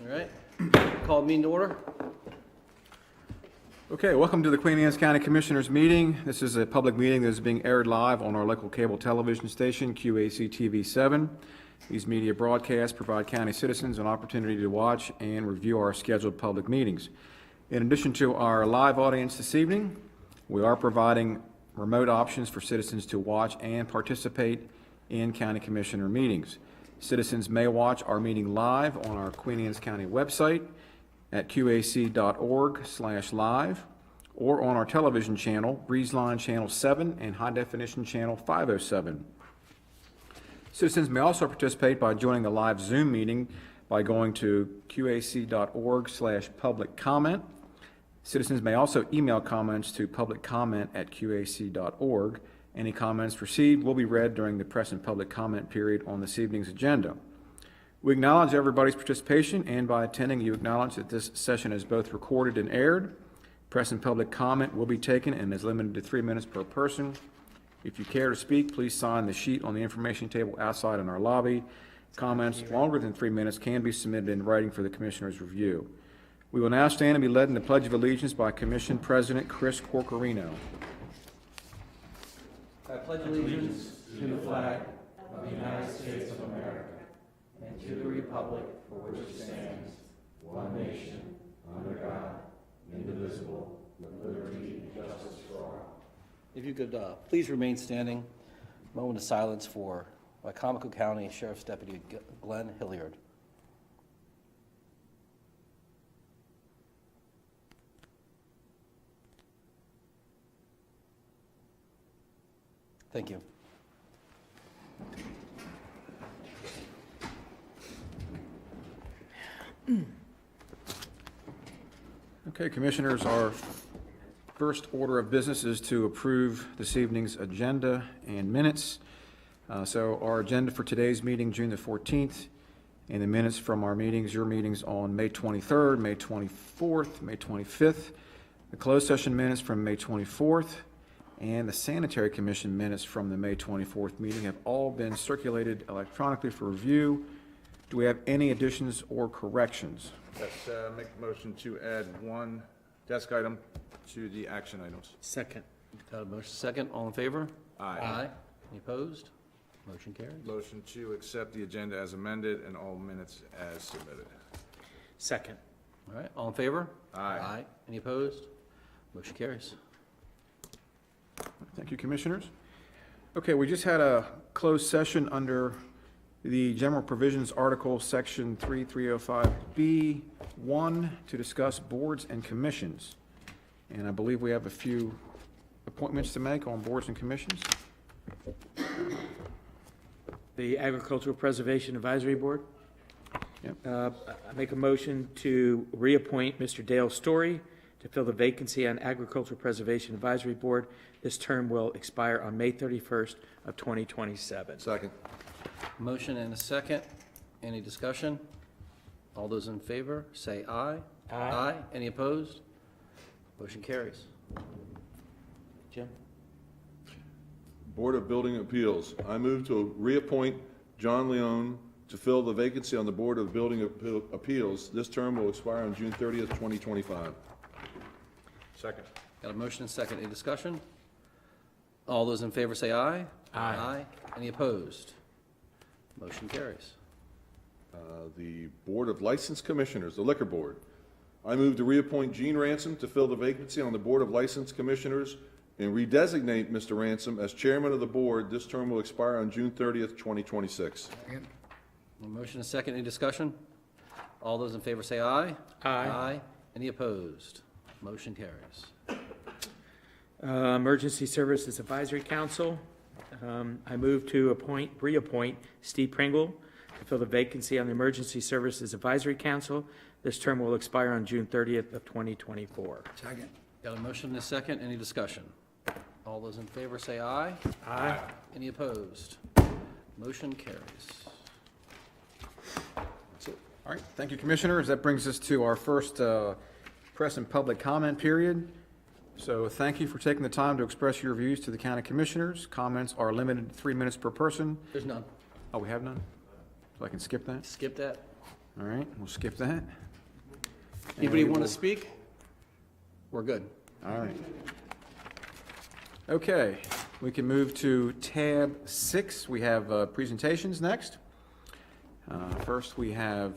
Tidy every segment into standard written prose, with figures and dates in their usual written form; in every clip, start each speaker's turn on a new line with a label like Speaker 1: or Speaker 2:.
Speaker 1: All right, call meeting to order.
Speaker 2: Okay, welcome to the Queen Anne's County Commissioners meeting. This is a public meeting that is being aired live on our local cable television station, QACTV 7. These media broadcasts provide county citizens an opportunity to watch and review our scheduled public meetings. In addition to our live audience this evening, we are providing remote options for citizens to watch and participate in county commissioner meetings. Citizens may watch our meeting live on our Queen Anne's County website at qac.org/live or on our television channel, Breezeline Channel 7 and High Definition Channel 507. Citizens may also participate by joining the live Zoom meeting by going to qac.org/public comment. Citizens may also email comments to publiccomment@qac.org. Any comments received will be read during the press and public comment period on this evening's agenda. We acknowledge everybody's participation, and by attending, you acknowledge that this session is both recorded and aired. Press and public comment will be taken and is limited to 3 minutes per person. If you care to speak, please sign the sheet on the information table outside in our lobby. Comments longer than 3 minutes can be submitted in writing for the Commissioner's review. We will now stand and be led in the Pledge of Allegiance by Commission President Chris Corcorino.
Speaker 1: I pledge allegiance to the flag of the United States of America and to the republic for which it stands, one nation, under God, indivisible, with liberty and justice for all. If you could please remain standing. Moment of silence for Wycomico County Sheriff's Deputy Glenn Hilliard. Thank you.
Speaker 2: Okay, Commissioners, our first order of business is to approve this evening's agenda and minutes. So our agenda for today's meeting, June the 14th, and the minutes from our meetings, your meetings on May 23rd, May 24th, May 25th, the closed session minutes from May 24th, and the Sanitary Commission minutes from the May 24th meeting have all been circulated electronically for review. Do we have any additions or corrections?
Speaker 3: Yes, make a motion to add one desk item to the action items.
Speaker 4: Second.
Speaker 1: Got a motion second. All in favor?
Speaker 3: Aye.
Speaker 1: Aye. Any opposed? Motion carries.
Speaker 3: Motion to accept the agenda as amended and all minutes as submitted.
Speaker 4: Second.
Speaker 1: All right. All in favor?
Speaker 3: Aye.
Speaker 1: Aye. Any opposed? Motion carries.
Speaker 2: Thank you, Commissioners. Okay, we just had a closed session under the General Provisions Article, Section 3305B1, to discuss boards and commissions. And I believe we have a few appointments to make on boards and commissions.
Speaker 4: The Agricultural Preservation Advisory Board.
Speaker 2: Yep.
Speaker 4: I make a motion to reappoint Mr. Dale Story to fill the vacancy on Agricultural Preservation Advisory Board. This term will expire on May 31st of 2027.
Speaker 3: Second.
Speaker 1: Motion and a second. Any discussion? All those in favor, say aye.
Speaker 4: Aye.
Speaker 1: Any opposed? Motion carries. Jim?
Speaker 5: Board of Building Appeals. I move to reappoint John Leone to fill the vacancy on the Board of Building Appeals. This term will expire on June 30th, 2025.
Speaker 3: Second.
Speaker 1: Got a motion and a second. Any discussion? All those in favor say aye.
Speaker 4: Aye.
Speaker 1: Any opposed? Motion carries.
Speaker 5: The Board of License Commissioners, the Liquor Board. I move to reappoint Gene Ransom to fill the vacancy on the Board of License Commissioners and redesignate Mr. Ransom as chairman of the board. This term will expire on June 30th, 2026.
Speaker 1: A motion and a second. Any discussion? All those in favor say aye.
Speaker 4: Aye.
Speaker 1: Any opposed? Motion carries.
Speaker 4: Emergency Services Advisory Council. I move to reappoint Steve Pringle to fill the vacancy on the Emergency Services Advisory Council. This term will expire on June 30th of 2024.
Speaker 1: Second. Got a motion and a second. Any discussion? All those in favor say aye.
Speaker 4: Aye.
Speaker 1: Any opposed? Motion carries.
Speaker 2: That's it. All right, thank you, Commissioners. That brings us to our first press and public comment period. So thank you for taking the time to express your views to the County Commissioners. Comments are limited to 3 minutes per person.
Speaker 1: There's none.
Speaker 2: Oh, we have none? So I can skip that?
Speaker 1: Skip that.
Speaker 2: All right, we'll skip that.
Speaker 6: Anybody
Speaker 2: And we
Speaker 6: want to
Speaker 2: will-
Speaker 6: speak? We're good.
Speaker 2: All right. Okay, we can move to tab 6. We have presentations next. First, we have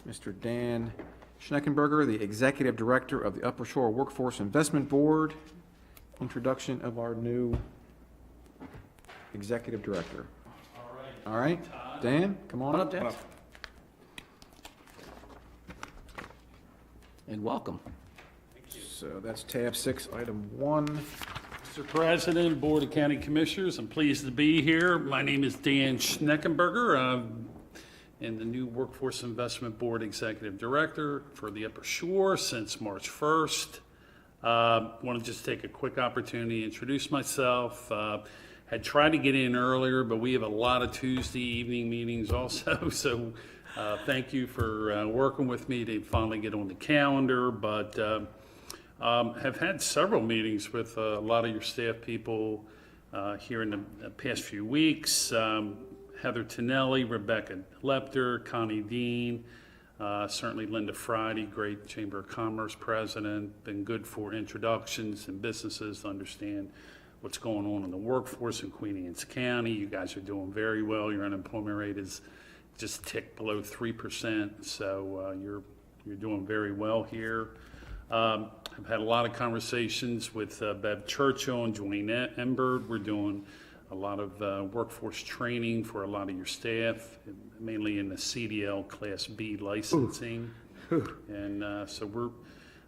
Speaker 2: Mr. Dan Schneckenberger, the Executive Director of the Upper Shore Workforce Investment Board. Introduction of our new Executive Director. All right, Dan, come on up.
Speaker 6: Dan. And welcome.
Speaker 2: So that's tab 6, item 1.
Speaker 7: Mr. President, Board of County Commissioners, I'm pleased to be here. My name is Dan Schneckenberger, and the new Workforce Investment Board Executive Director for the Upper Shore since March 1st. Want to just take a quick opportunity to introduce myself. Had tried to get in earlier, but we have a lot of Tuesday evening meetings also, so thank you for working with me to finally get on the calendar, but have had several meetings with a lot of your staff people here in the past few weeks. Heather Tonelli, Rebecca Lepter, Connie Dean, certainly Linda Friday, great Chamber of Commerce president, been good for introductions and businesses to understand what's going on in the workforce in Queen Anne's County. You guys are doing very well. Your unemployment rate is just ticked below 3%, so you're doing very well here. I've had a lot of conversations with Bev Churchill and Joanne Embert. We're doing a lot of workforce training for a lot of your staff, mainly in the CDL Class B licensing. And so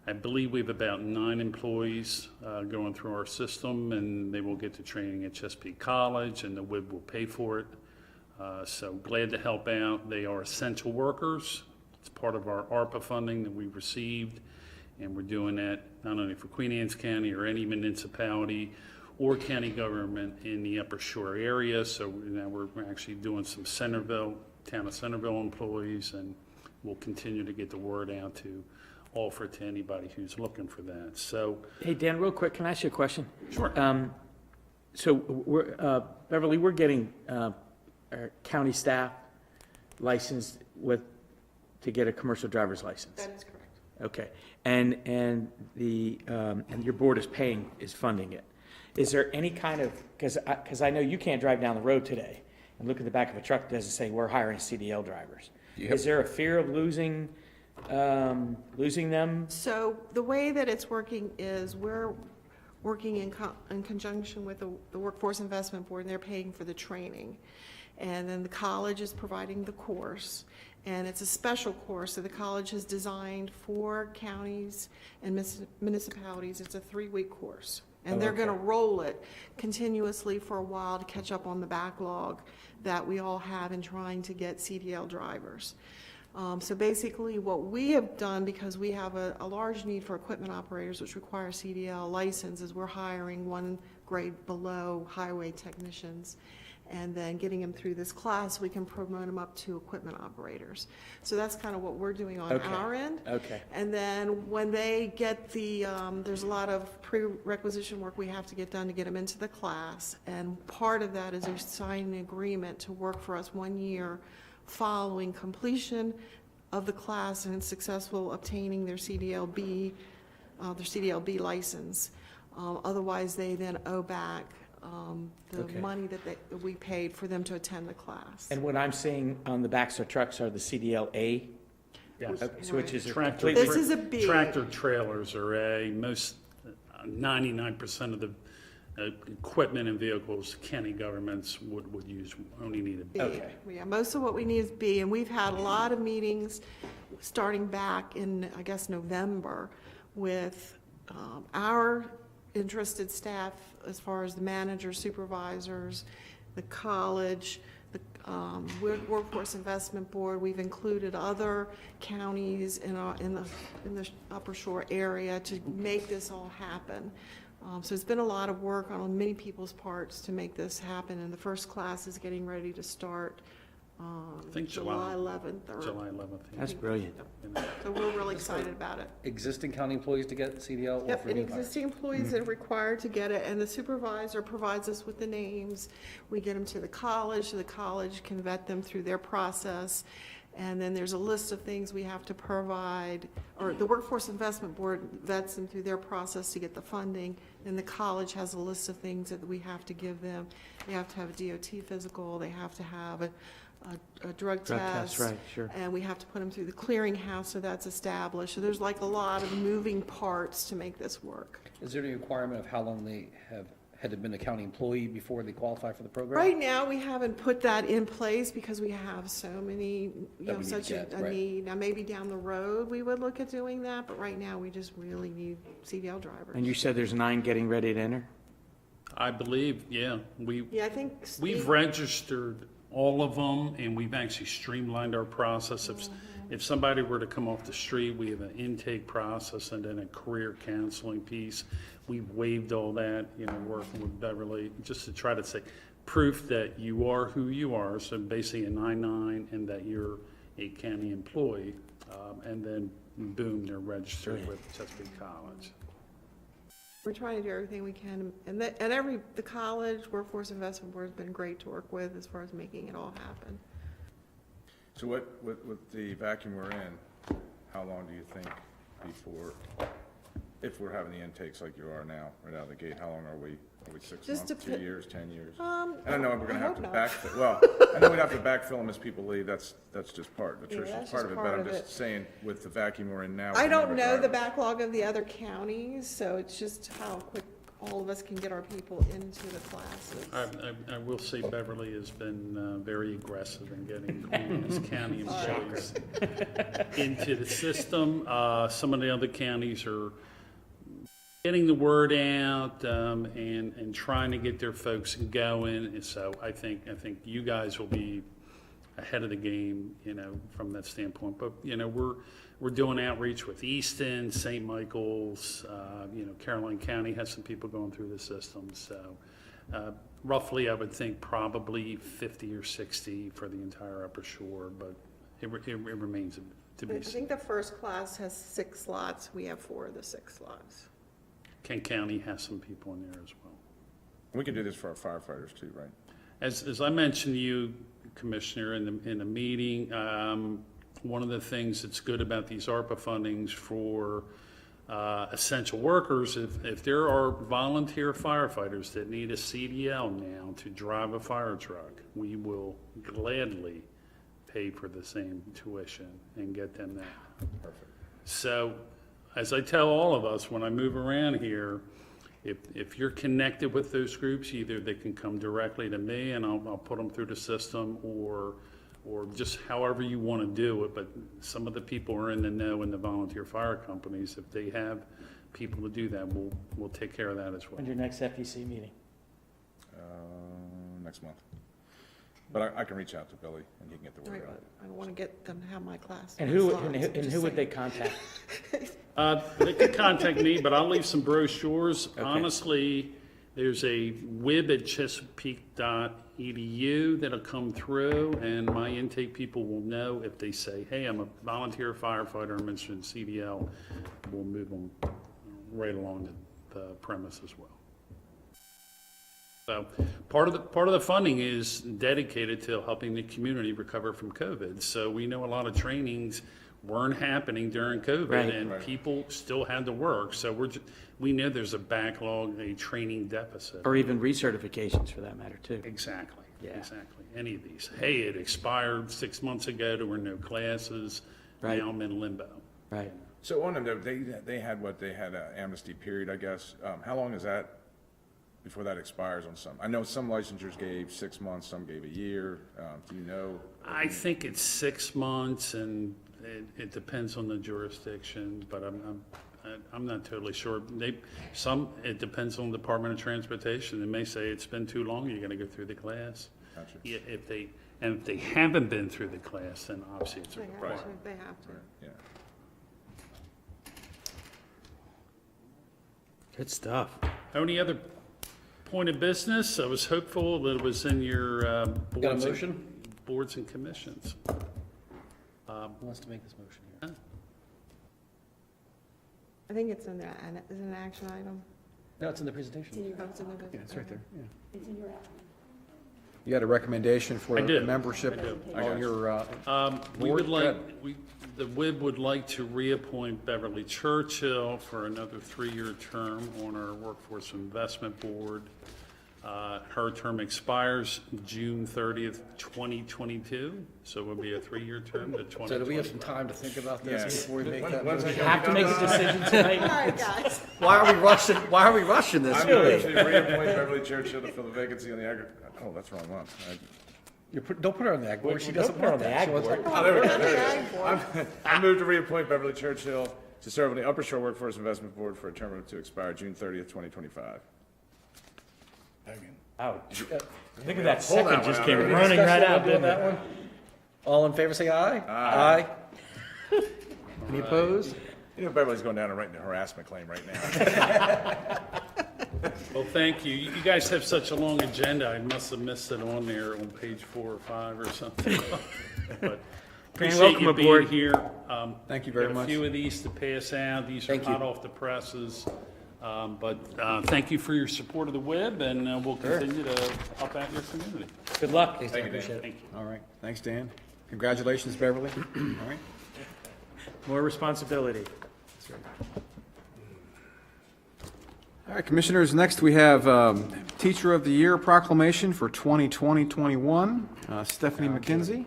Speaker 7: I believe we have about 9 employees going through our system, and they will get to training at Chesapeake College, and the WIB will pay for it. So glad to help out. They are essential workers. It's part of our ARPA funding that we received, and we're doing that not only for Queen Anne's County or any municipality or county government in the Upper Shore area. So now we're actually doing some town of Centerville employees, and we'll continue to get the word out to offer to anybody who's looking for that. So,
Speaker 4: Hey, Dan, real quick, can I ask you a question?
Speaker 7: sure.
Speaker 4: So we're, Beverly, we're getting our county staff licensed to get a commercial driver's license.
Speaker 8: That is correct.
Speaker 4: Okay, and your board is funding it. Is there any kind of, because I know you can't drive down the road today and look at the back of a truck that doesn't say, we're hiring CDL drivers.
Speaker 2: Yep.
Speaker 4: Is there a fear of losing them?
Speaker 8: So the way that it's working is we're working in conjunction with the Workforce Investment Board, and they're paying for the training. And then the college is providing the course, and it's a special course that the college has designed for counties and municipalities. It's a 3-week course. And they're going to roll it continuously for a while to catch up on the backlog that we all have in trying to get CDL drivers. So basically what we have done, because we have a large need for equipment operators which require CDL license, is we're hiring 1 grade below highway technicians, and then getting them through this class, we can promote them up to equipment operators. So that's kind of what we're doing on our end.
Speaker 4: Okay.
Speaker 8: And then when they get there's a lot of prerequisition work we have to get done to get them into the class, and part of that is they're signing an agreement to work for us 1 year following completion of the class and successful obtaining their CDLB license. Otherwise, they then owe back the money that we paid for them to attend the class.
Speaker 4: And what I'm seeing on the backs of trucks are the CDL-A,
Speaker 7: Yes.
Speaker 4: which is a
Speaker 7: Tractor-
Speaker 4: completely.
Speaker 8: This is a B.
Speaker 7: Tractor trailers are A. Most, 99% of the equipment and vehicles county governments would use, only need a B.
Speaker 4: Okay.
Speaker 8: Yeah, most of what we need is B, and we've had a lot of meetings starting back in, I guess, November with our interested staff as far as the managers, supervisors, the college, the Workforce Investment Board. We've included other counties in the Upper Shore area to make this all happen. So it's been a lot of work on many people's parts to make this happen, and the first class is getting ready to start
Speaker 7: I think
Speaker 8: July 11th.
Speaker 7: July 11th. yeah.
Speaker 4: That's brilliant.
Speaker 8: So we're really excited about it.
Speaker 6: Existing county employees to get CDL? or
Speaker 8: Yep,
Speaker 6: for
Speaker 8: and
Speaker 6: new hires?
Speaker 8: existing employees that are required to get it, and the supervisor provides us with the names. We get them to the college, so the college can vet them through their process, And then there's a list of things we have to provide, or the Workforce Investment Board vets them through their process to get the funding. And the college has a list of things that we have to give them. They have to have a DOT physical, they have to have a drug test.
Speaker 4: Right, sure.
Speaker 8: And we have to put them through the clearinghouse, so that's established. So there's like a lot of moving parts to make this work.
Speaker 6: Is there any requirement of how long they have had to been a county employee before they qualify for the program?
Speaker 8: Right now, we haven't put that in place because we have so many,
Speaker 6: That we need to
Speaker 8: such
Speaker 6: get,
Speaker 8: a
Speaker 6: right.
Speaker 8: need. Now, maybe down the road, we would look at doing that, but right now, we just really need CDL drivers.
Speaker 4: And you said there's 9 getting ready to enter?
Speaker 7: I believe, yeah,
Speaker 8: Yeah, I think
Speaker 7: we've
Speaker 8: Steve,
Speaker 7: registered all of them, and we've actually streamlined our process. If somebody were to come off the street, we have an intake process and then a career counseling piece. We've waived all that, working with Beverly, just to try to say, proof that you are who you are, so basically a 9-9, and that you're a county employee, and then boom, they're registered with Chesapeake College.
Speaker 8: we're trying to do everything we can, and the college, Workforce Investment Board has been great to work with as far as making it all happen.
Speaker 3: So with the vacuum we're in, how long do you think before, if we're having the intakes like you are now, right out of the gate, how long are we? Are we 6
Speaker 8: Just
Speaker 3: months, 2
Speaker 8: depe-
Speaker 3: years, 10 years?
Speaker 8: I
Speaker 3: And I know we're gonna have to
Speaker 8: hope not.
Speaker 3: backfill, well, I know we'd have to backfill them as people leave, that's just part,
Speaker 8: Yeah,
Speaker 3: attrition's
Speaker 8: that's
Speaker 3: part
Speaker 8: just
Speaker 3: of it, but
Speaker 8: part
Speaker 3: I'm
Speaker 8: of
Speaker 3: just
Speaker 8: it.
Speaker 3: saying, with the vacuum we're in now.
Speaker 8: I
Speaker 3: with
Speaker 8: don't
Speaker 3: number
Speaker 8: know
Speaker 3: of
Speaker 8: the
Speaker 3: drivers.
Speaker 8: backlog of the other counties, so it's just how quick all of us can get our people into the classes.
Speaker 7: I will say Beverly has been very aggressive in getting Queens County employees into the system. Some of the other counties are getting the word out and trying to get their folks going. And so I think you guys will be ahead of the game, from that standpoint. But we're doing outreach with Easton, St. Michael's, Caroline County has some people going through the system. So roughly, I would think probably 50 or 60 for the entire Upper Shore, but it remains to
Speaker 8: I
Speaker 7: be seen.
Speaker 8: think the first class has 6 slots, we have 4 of the 6 slots.
Speaker 7: Kent County has some people in there as well.
Speaker 3: We can do this for our firefighters too, right?
Speaker 7: As I mentioned to you, Commissioner, in the meeting, one of the things that's good about these ARPA fundings for essential workers, if there are volunteer firefighters that need a CDL now to drive a fire truck, we will gladly pay for the same tuition and get them that.
Speaker 3: Perfect.
Speaker 7: So, as I tell all of us when I move around here, if you're connected with those groups, either they can come directly to me and I'll put them through the system, or just however you want to do it. But some of the people are in the know in the volunteer fire companies. If they have people to do that, we'll take care of that as well.
Speaker 4: When's your next FEC meeting?
Speaker 3: Next month. But I can reach out to Billy and he can get the word
Speaker 8: Right,
Speaker 3: out.
Speaker 8: but I don't want to get them to have my class.
Speaker 4: And who,
Speaker 8: slots,
Speaker 4: and
Speaker 8: I'm
Speaker 4: who- and
Speaker 8: just
Speaker 4: who would they
Speaker 8: saying.
Speaker 4: contact?
Speaker 7: They can contact me, but I'll leave some brochures.
Speaker 4: Okay.
Speaker 7: Honestly, there's a web at chesapeake.edu that'll come through, and my intake people will know if they say, hey, I'm a volunteer firefighter, I'm interested in CDL, we'll move them right along the premise as well. So part of the funding is dedicated to helping the community recover from COVID. So we know a lot of trainings weren't happening during COVID,
Speaker 4: Right.
Speaker 7: and
Speaker 3: Right.
Speaker 7: people still had to work. So we know there's a backlog, a training deficit.
Speaker 4: Or even recertifications for that matter, too.
Speaker 7: Exactly.
Speaker 4: Yeah.
Speaker 7: Exactly. Any of these. Hey, it expired 6 months ago. There were no classes.
Speaker 4: Right.
Speaker 7: Now I'm in limbo.
Speaker 4: Right.
Speaker 3: So on them, they had an amnesty period, I guess. How long is that before that expires on some? I know some licensures gave 6 months, some gave a year. Do you know?
Speaker 7: I think it's 6 months, and it depends on the jurisdiction, but I'm not totally sure. It depends on the Department of Transportation. They may say it's been too long, you're gonna go through the class.
Speaker 3: Gotcha.
Speaker 7: Yeah, if they haven't been through the class, then obviously it's a
Speaker 8: They have
Speaker 7: requirement.
Speaker 8: to, they have to.
Speaker 3: Yeah.
Speaker 4: Good stuff.
Speaker 3: Any
Speaker 7: other point of business? I was hopeful that it was in your
Speaker 6: Got a
Speaker 7: boards
Speaker 6: motion?
Speaker 7: and commissions.
Speaker 6: Who wants to make this motion here?
Speaker 8: I think it's in there, and is it an action item?
Speaker 6: No, it's in the presentation.
Speaker 8: Oh, it's in the-
Speaker 6: Yeah, it's right there, yeah.
Speaker 2: You had a recommendation for
Speaker 7: I
Speaker 2: a
Speaker 7: did.
Speaker 2: membership
Speaker 7: I do.
Speaker 2: on your,
Speaker 7: We would
Speaker 2: Board,
Speaker 7: like, the WIB would like to reappoint Beverly Churchill for another 3-year term on our Workforce Investment Board. Her term expires June 30th, 2022, so it would be a 3-year term to 2020.
Speaker 6: So do we have some time to think about this
Speaker 3: Yes.
Speaker 6: before we make that
Speaker 3: When's
Speaker 6: motion?
Speaker 3: that
Speaker 4: Have to make a decision tonight.
Speaker 8: All right, guys.
Speaker 6: Why are we rushing this?
Speaker 3: I'm going to reappoint Beverly Churchill to fill the vacancy on the oh, that's the wrong one.
Speaker 6: Don't put her on the ag board, she
Speaker 4: Don't
Speaker 6: doesn't
Speaker 4: put her
Speaker 6: want
Speaker 4: on the
Speaker 6: that.
Speaker 4: ag
Speaker 6: She wants
Speaker 4: board.
Speaker 6: to-
Speaker 3: Oh, there we go, there it is. I move to reappoint Beverly Churchill to serve on the Upper Shore Workforce Investment Board for a term to expire June 30th, 2025.
Speaker 4: Oh, look at that
Speaker 3: Hold
Speaker 4: second
Speaker 3: that
Speaker 4: just
Speaker 3: one
Speaker 4: came
Speaker 3: out.
Speaker 4: running right out,
Speaker 6: Doing
Speaker 4: didn't
Speaker 6: that
Speaker 4: it?
Speaker 6: one? All in favor, say aye. Aye. Any opposed?
Speaker 3: You know Beverly's going down and writing a harassment claim right now.
Speaker 7: Well, thank you. You guys have such a long agenda, I must have missed it on there on page 4 or 5 or something. But appreciate
Speaker 4: welcome
Speaker 7: you being
Speaker 4: aboard.
Speaker 7: here.
Speaker 2: Thank you very
Speaker 7: Got
Speaker 2: much.
Speaker 7: a few of these to pass out. These are
Speaker 6: Thank you.
Speaker 7: hot off the presses. But thank you for your support of the WIB, and we'll continue to help out your community.
Speaker 4: Good luck.
Speaker 3: Thank you, Dan.
Speaker 7: Thank you.
Speaker 2: all right, thanks, Dan. Congratulations, Beverly. All right.
Speaker 4: More responsibility.
Speaker 2: All right, Commissioners, next we have Teacher of the Year proclamation for 2020-21, Stephanie McKenzie.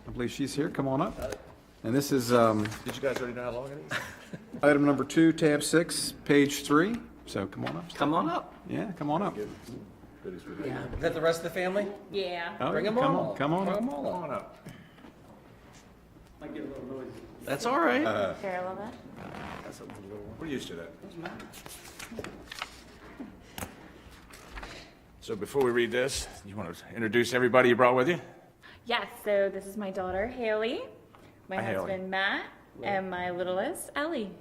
Speaker 2: I believe she's here, come on up. And this is
Speaker 3: Did you guys already know how long it is?
Speaker 2: item number 2, tab 6, page 3, so come on up.
Speaker 6: Come on up.
Speaker 2: Yeah, come on up.
Speaker 6: Is that the rest of the family?
Speaker 9: Yeah.
Speaker 2: Oh,
Speaker 6: Bring them
Speaker 2: come
Speaker 6: all.
Speaker 2: on, come on
Speaker 6: Bring
Speaker 2: up.
Speaker 6: 'em all
Speaker 3: Come on up.
Speaker 6: That's all right.
Speaker 9: Care a little bit?
Speaker 3: We're used to that. So before we read this, you want to introduce everybody you brought with you?
Speaker 9: Yes, so this is my daughter, Haley, my
Speaker 3: Hi, Haley.
Speaker 9: husband, Matt, and my littlest, Ellie.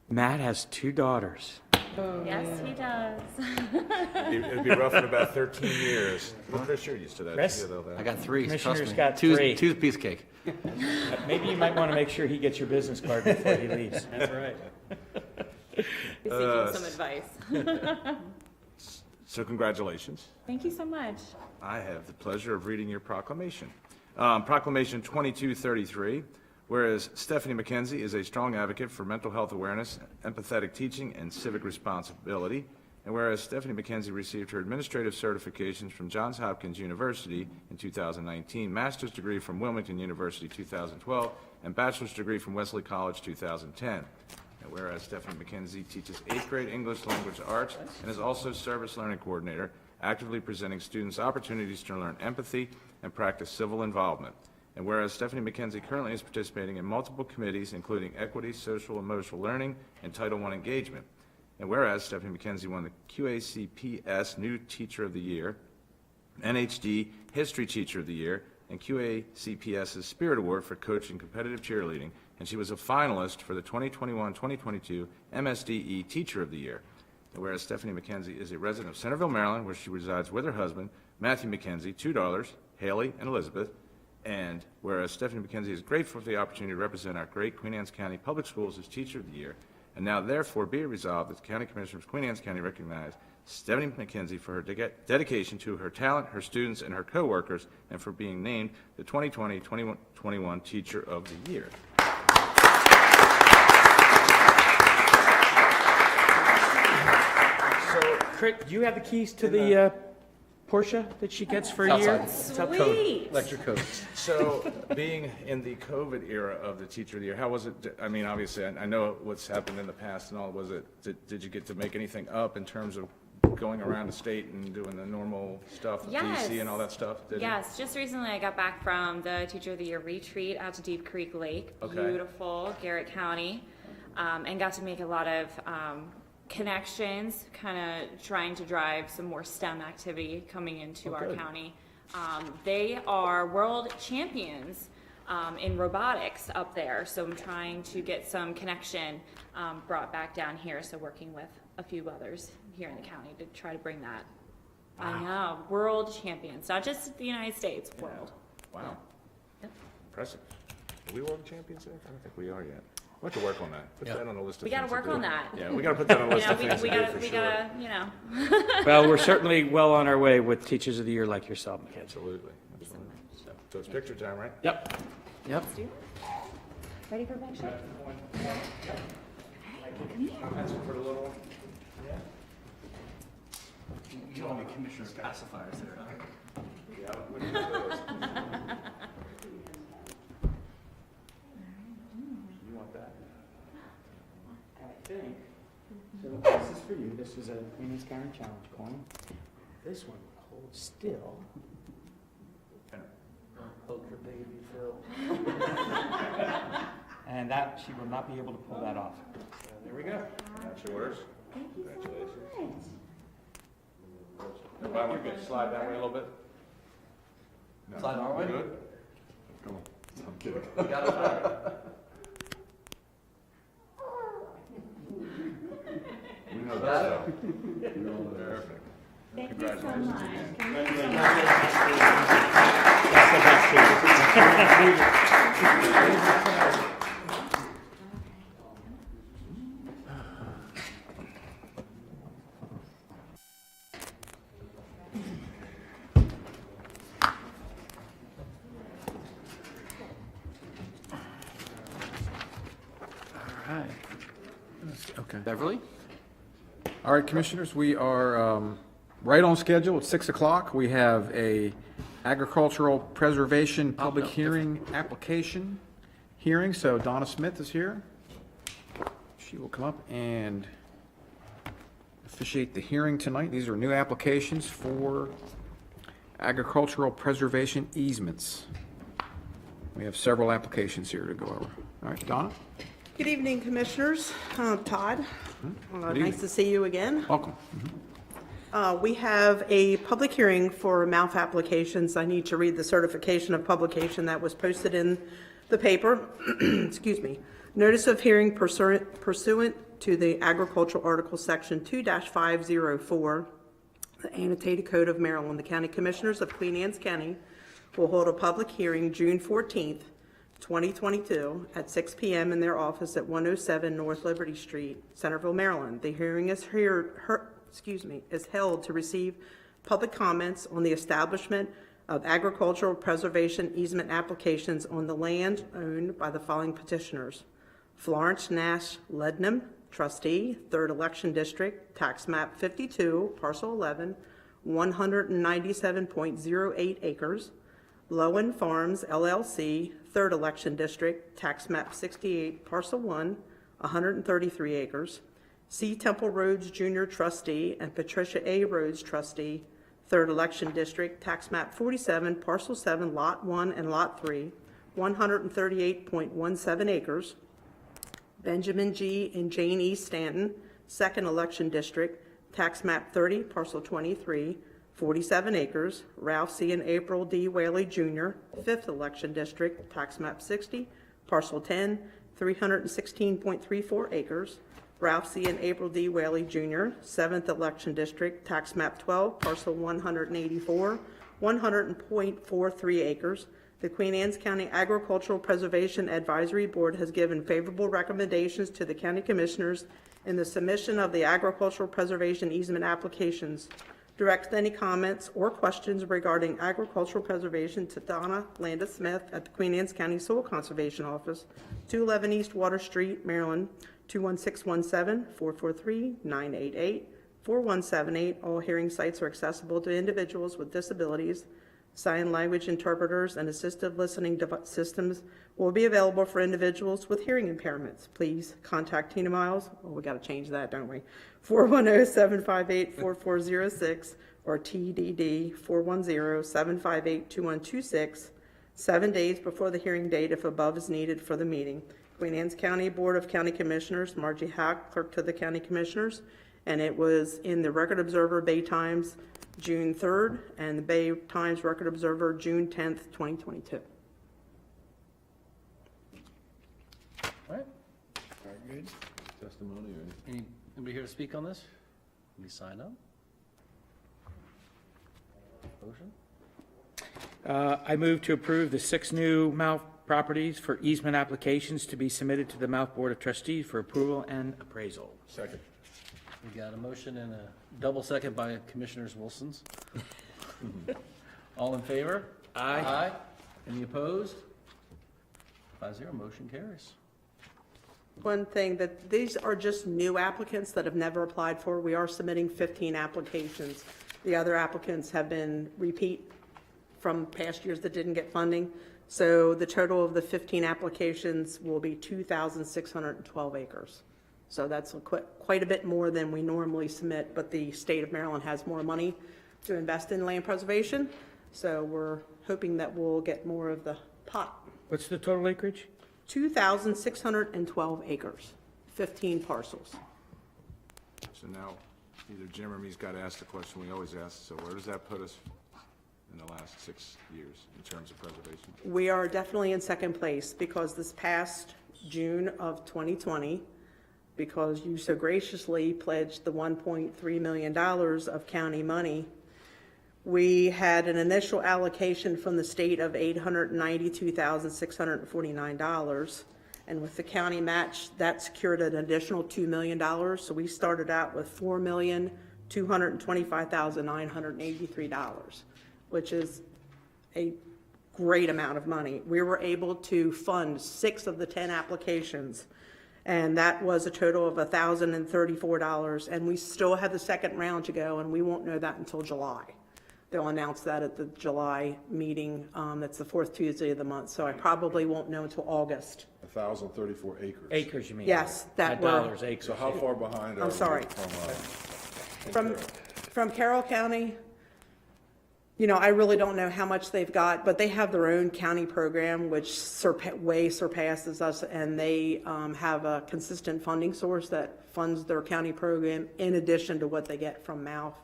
Speaker 4: Matt has 2 daughters.
Speaker 9: Yes, he does.
Speaker 3: It'd be rough in about 13 years. Well, Chris, you're used to that.
Speaker 4: Chris?
Speaker 3: You know that.
Speaker 6: I got 3, trust me.
Speaker 4: Commissioner's got 3.
Speaker 6: Two's a piece of cake.
Speaker 4: Maybe you might want to make sure he gets your business card before he leaves. That's right.
Speaker 9: He's seeking some advice.
Speaker 3: So congratulations.
Speaker 9: Thank you so much.
Speaker 3: I have the pleasure of reading your proclamation. Proclamation 2233, whereas Stephanie McKenzie is a strong advocate for mental health awareness, empathetic teaching, and civic responsibility, and whereas Stephanie McKenzie received her administrative certifications from Johns Hopkins University in 2019, master's degree from Wilmington University 2012, and bachelor's degree from Wesley College 2010. And whereas Stephanie McKenzie teaches 8th grade English language arts and is also service learning coordinator, actively presenting students opportunities to learn empathy and practice civil involvement. And whereas Stephanie McKenzie currently is participating in multiple committees, including Equity, Social, Emotional Learning, and Title I Engagement. And whereas Stephanie McKenzie won the QACPS New Teacher of the Year, NHD History Teacher of the Year, and QACPS's Spirit Award for coaching competitive cheerleading, and she was a finalist for the 2021-2022 MSDE Teacher of the Year. And whereas Stephanie McKenzie is a resident of Centerville, Maryland, where she resides with her husband, Matthew McKenzie, 2 daughters, Haley and Elizabeth, and whereas Stephanie McKenzie is grateful for the opportunity to represent our great Queen Anne's County Public Schools as Teacher of the Year, and now therefore be it resolved that the County Commissioners of Queen Anne's County recognize Stephanie McKenzie for her dedication to her talent, her students, and her coworkers, and for being named the 2020-2021 Teacher of the Year.
Speaker 4: Chris, do you have the keys to the Porsche that she gets for a year?
Speaker 6: Outside.
Speaker 4: It's up code.
Speaker 9: Sweet.
Speaker 6: Electric coat.
Speaker 3: So, being in the COVID era of the Teacher of the Year, how was it? I mean, obviously, I know what's happened in the past and all. Was it? Did you get to make anything up in terms of going around the state and doing the normal stuff, the
Speaker 9: Yes.
Speaker 3: DC and all that stuff? Did you?
Speaker 9: Yes, just recently I got back from the Teacher of the Year retreat out to Deep Creek Lake.
Speaker 3: Okay.
Speaker 9: Beautiful, Garrett County, and got to make a lot of connections, kind of trying to drive some more STEM activity coming into our county. They are world champions in robotics up there, so I'm trying to get some connection brought back down here, so working with a few others here in the county to try to bring that. I know, world champions, not just the United States, world.
Speaker 3: Wow.
Speaker 9: Yep.
Speaker 3: Impressive. Are we world champions there? I don't think we are yet. We'll have to work on that. Put that on the list of
Speaker 9: We
Speaker 3: things
Speaker 9: gotta
Speaker 3: to
Speaker 9: work
Speaker 3: do.
Speaker 9: on that.
Speaker 3: Yeah, we gotta put that on the
Speaker 9: You
Speaker 3: list
Speaker 9: know,
Speaker 3: of things to do for
Speaker 9: we
Speaker 3: sure.
Speaker 9: gotta, you know.
Speaker 4: Well, we're certainly well on our way with Teachers of the Year like yourself, Mackenzie.
Speaker 3: Absolutely. So it's picture time, right?
Speaker 4: Yep. Yep.
Speaker 9: Ready for picture?
Speaker 3: For the little one.
Speaker 6: You don't have commissioner's pacifiers there, huh?
Speaker 3: Yeah, we need those. You want that?
Speaker 4: I think, so this is for you, this is a Queen's County Challenge coin. This one holds still. Poke your baby, Phil. And that, she will not be able to pull that off. So there we go.
Speaker 3: That's yours. Congratulations. If I want to slide that way a little bit? No.
Speaker 6: Slide our way?
Speaker 3: Good? Come on. I'm kidding.
Speaker 6: You got it back.
Speaker 3: We know that. We know that. Perfect. Congratulations again.
Speaker 4: All right.
Speaker 2: Okay.
Speaker 6: Beverly?
Speaker 2: All right, Commissioners, we are right on schedule at 6 o'clock. We have a agricultural preservation public hearing application hearing, so Donna Smith is here. She will come up and officiate the hearing tonight. These are new applications for agricultural preservation easements. We have several applications here to go over. All right, Donna,
Speaker 8: Good evening, Commissioners. Todd,
Speaker 2: evening.
Speaker 8: nice to see you again.
Speaker 2: welcome.
Speaker 8: We have a public hearing for mouth applications. I need to read the certification of publication that was posted in the paper. Excuse me. Notice of hearing pursuant to the Agricultural Article Section 2-504, the Annotated Code of Maryland. The County Commissioners of Queen Anne's County will hold a public hearing June 14th, 2022 at 6 p.m. in their office at 107 North Liberty Street, Centerville, Maryland. The hearing is held to receive public comments on the establishment of agricultural preservation easement applications on the land owned by the following petitioners: Florence Nash Lednam, trustee, 3rd Election District, tax map 52, parcel 11, 197.08 acres. Lowen Farms LLC, 3rd Election District, tax map 68, parcel 1, 133 acres. C. Temple Rhodes Jr. trustee and Patricia A. Rhodes trustee, 3rd Election District, tax map 47, parcel 7, lot 1 and lot 3, 138.17 acres. Benjamin G. and Jane E. Stanton, 2nd Election District, tax map 30, parcel 23, 47 acres. Ralph C. and April D. Whaley Jr., 5th Election District, tax map 60, parcel 10, 316.34 acres. Ralph C. and April D. Whaley Jr., 7th Election District, tax map 12, parcel 184, 100.43 acres. The Queen Anne's County Agricultural Preservation Advisory Board has given favorable recommendations to the County Commissioners in the submission of the agricultural preservation easement applications. Direct any comments or questions regarding agricultural preservation to Donna Landis Smith at the Queen Anne's County Soil Conservation Office, 211 East Water Street, Maryland, 21617-443-988-4178. All hearing sites are accessible to individuals with disabilities. Sign language interpreters and assistive listening systems will be available for individuals with hearing impairments. Please contact Tina Miles. Oh, we got to change that, don't we? 410-758-4406 or TDD 410-758-2126, 7 days before the hearing date if above is needed for the meeting. Queen Anne's County Board of County Commissioners, Margie Hack, Clerk to the County Commissioners, and it was in the Record Observer Bay Times June 3rd and the Bay Times Record Observer June 10th, 2022.
Speaker 6: All right. Very good.
Speaker 5: Testimony or anything?
Speaker 6: Anybody here to speak on this? Let me sign up. Motion?
Speaker 4: I move to approve the 6 new mouth properties for easement applications to be submitted to the Mouth Board of Trustees for approval and appraisal.
Speaker 5: Second.
Speaker 6: We got a motion and a double second by Commissioners Wilson's. All in favor? Aye. Any opposed? 5-0, motion carries.
Speaker 10: One thing, that these are just new applicants that have never applied for. We are submitting 15 applications. The other applicants have been repeat from past years that didn't get funding. So the total of the 15 applications will be 2,612 acres. So that's quite a bit more than we normally submit, but the state of Maryland has more money to invest in land preservation. So we're hoping that we'll get more of the pot.
Speaker 4: What's the total acreage?
Speaker 10: 2,612 acres, 15 parcels.
Speaker 3: So now, either Jim or me's got to ask the question we always ask, so where does that put us in the last 6 years in terms of preservation?
Speaker 10: We are definitely in second place because this past June of 2020, because you so graciously pledged the $1.3 million of county money, we had an initial allocation from the state of $892,649. And with the county match, that secured an additional $2 million. So we started out with $4,225,983, which is a great amount of money. We were able to fund 6 of the 10 applications, and that was a total of $1,034. And we still have the second round to go, and we won't know that until July. They'll announce that at the July meeting. That's the 4th Tuesday of the month, so I probably won't know until August.
Speaker 5: 1,034 acres.
Speaker 4: Acres, you mean?
Speaker 10: Yes, that
Speaker 4: Not
Speaker 10: were,
Speaker 4: dollars, acres.
Speaker 5: So how far behind are
Speaker 10: I'm
Speaker 5: we
Speaker 10: sorry. From Carroll County, you know, I really don't know how much they've got, but they have their own county program, which way surpasses us, and they have a consistent funding source that funds their county program in addition to what they get from Mouth.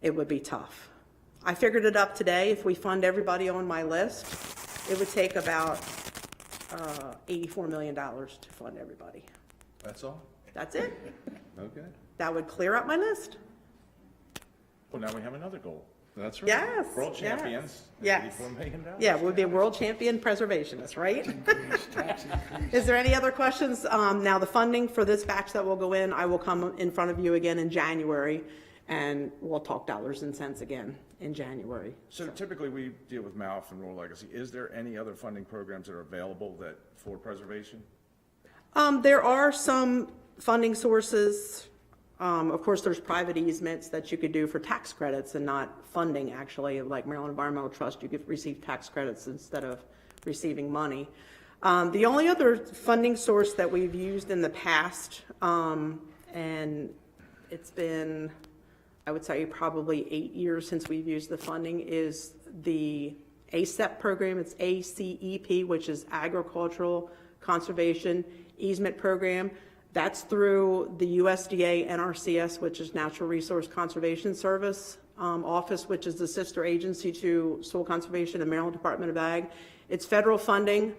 Speaker 10: It would be tough. I figured it up today. If we fund everybody on my list, it would take about $84 million to fund everybody.
Speaker 5: That's all?
Speaker 10: That's it.
Speaker 5: Okay.
Speaker 10: That would clear up my list.
Speaker 3: Well, now we have another goal.
Speaker 5: That's right.
Speaker 10: Yes.
Speaker 3: World
Speaker 10: yes,
Speaker 3: champions.
Speaker 10: Yes.
Speaker 3: $84 million.
Speaker 10: Yeah, we'd be a world champion preservationist, right? Is there any other questions? Now, the funding for this batch that will go in, I will come in front of you again in January, and we'll talk dollars and cents again in January.
Speaker 3: So typically, we deal with Mouth and Rural Legacy. Is there any other funding programs that are available for preservation?
Speaker 10: There are some funding sources. Of course, there's private easements that you could do for tax credits and not funding, actually. Like Maryland Environmental Trust, you could receive tax credits instead of receiving money. The only other funding source that we've used in the past, and it's been, I would say, probably 8 years since we've used the funding, is the ACEP program. It's ACEP, which is Agricultural Conservation Easement Program. That's through the USDA NRCS, which is Natural Resource Conservation Service Office, which is the sister agency to Soil Conservation and Maryland Department of Ag. It's federal funding.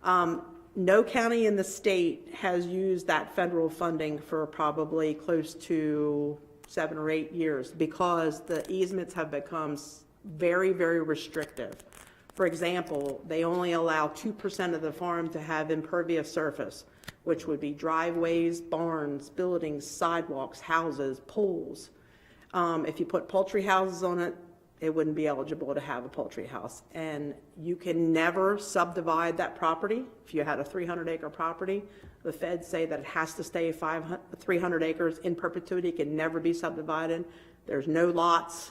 Speaker 10: No county in the state has used that federal funding for probably close to 7 or 8 years because the easements have become very, very restrictive. For example, they only allow 2% of the farm to have impervious surface, which would be driveways, barns, buildings, sidewalks, houses, pools. If you put poultry houses on it, it wouldn't be eligible to have a poultry house. And you can never subdivide that property. If you had a 300-acre property, the feds say that it has to stay 300 acres in perpetuity. It can never be subdivided. There's no lots.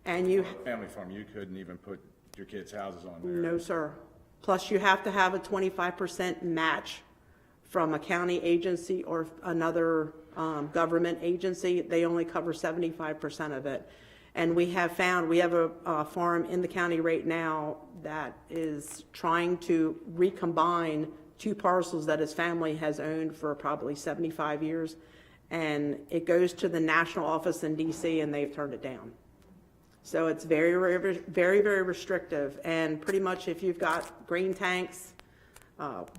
Speaker 10: And you...
Speaker 3: Family farm, you couldn't even put your kids' houses on there.
Speaker 10: No, sir. Plus, you have to have a 25% match from a county agency or another government agency. They only cover 75% of it. And we have found, we have a farm in the county right now that is trying to recombine 2 parcels that his family has owned for probably 75 years. And it goes to the national office in DC and they've turned it down. So it's very, very, very, very restrictive. And pretty much if you've got grain tanks,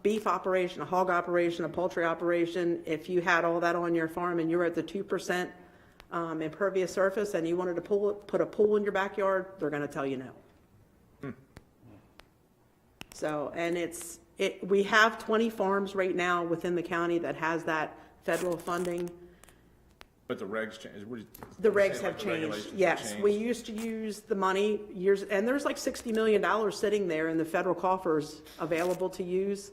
Speaker 10: beef operation, a hog operation, a poultry operation, if you had all that on your farm and you were at the 2% impervious surface and you wanted to put a pool in your backyard, they're going to tell you no. So, and we have 20 farms right now within the county that has that federal funding.
Speaker 3: But the regs changed.
Speaker 10: The regs have changed, yes. We used to use the money years, and there's like $60 million sitting there in the federal coffers available to use.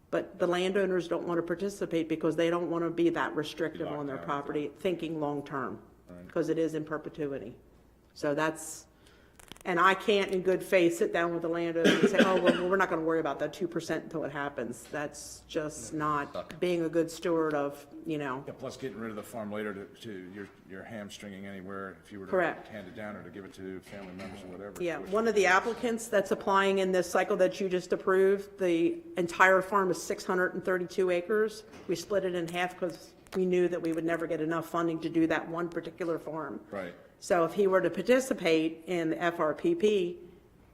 Speaker 10: But the landowners don't want to participate because they don't want to be that restrictive on their property, thinking long-term, because it is in perpetuity. So that's, and I can't in good faith sit down with the landowner and say, oh, well, we're not going to worry about that 2% until it happens. That's just not being a good steward of,
Speaker 3: Yeah, plus getting rid of the farm later to you're hamstringing anywhere if you were to
Speaker 10: Correct.
Speaker 3: hand it down or to give it to family members or whatever.
Speaker 10: Yeah, one of the applicants that's applying in this cycle that you just approved, the entire farm is 632 acres. We split it in half because we knew that we would never get enough funding to do that one particular farm.
Speaker 3: Right.
Speaker 10: So if he were to participate in the FRPP,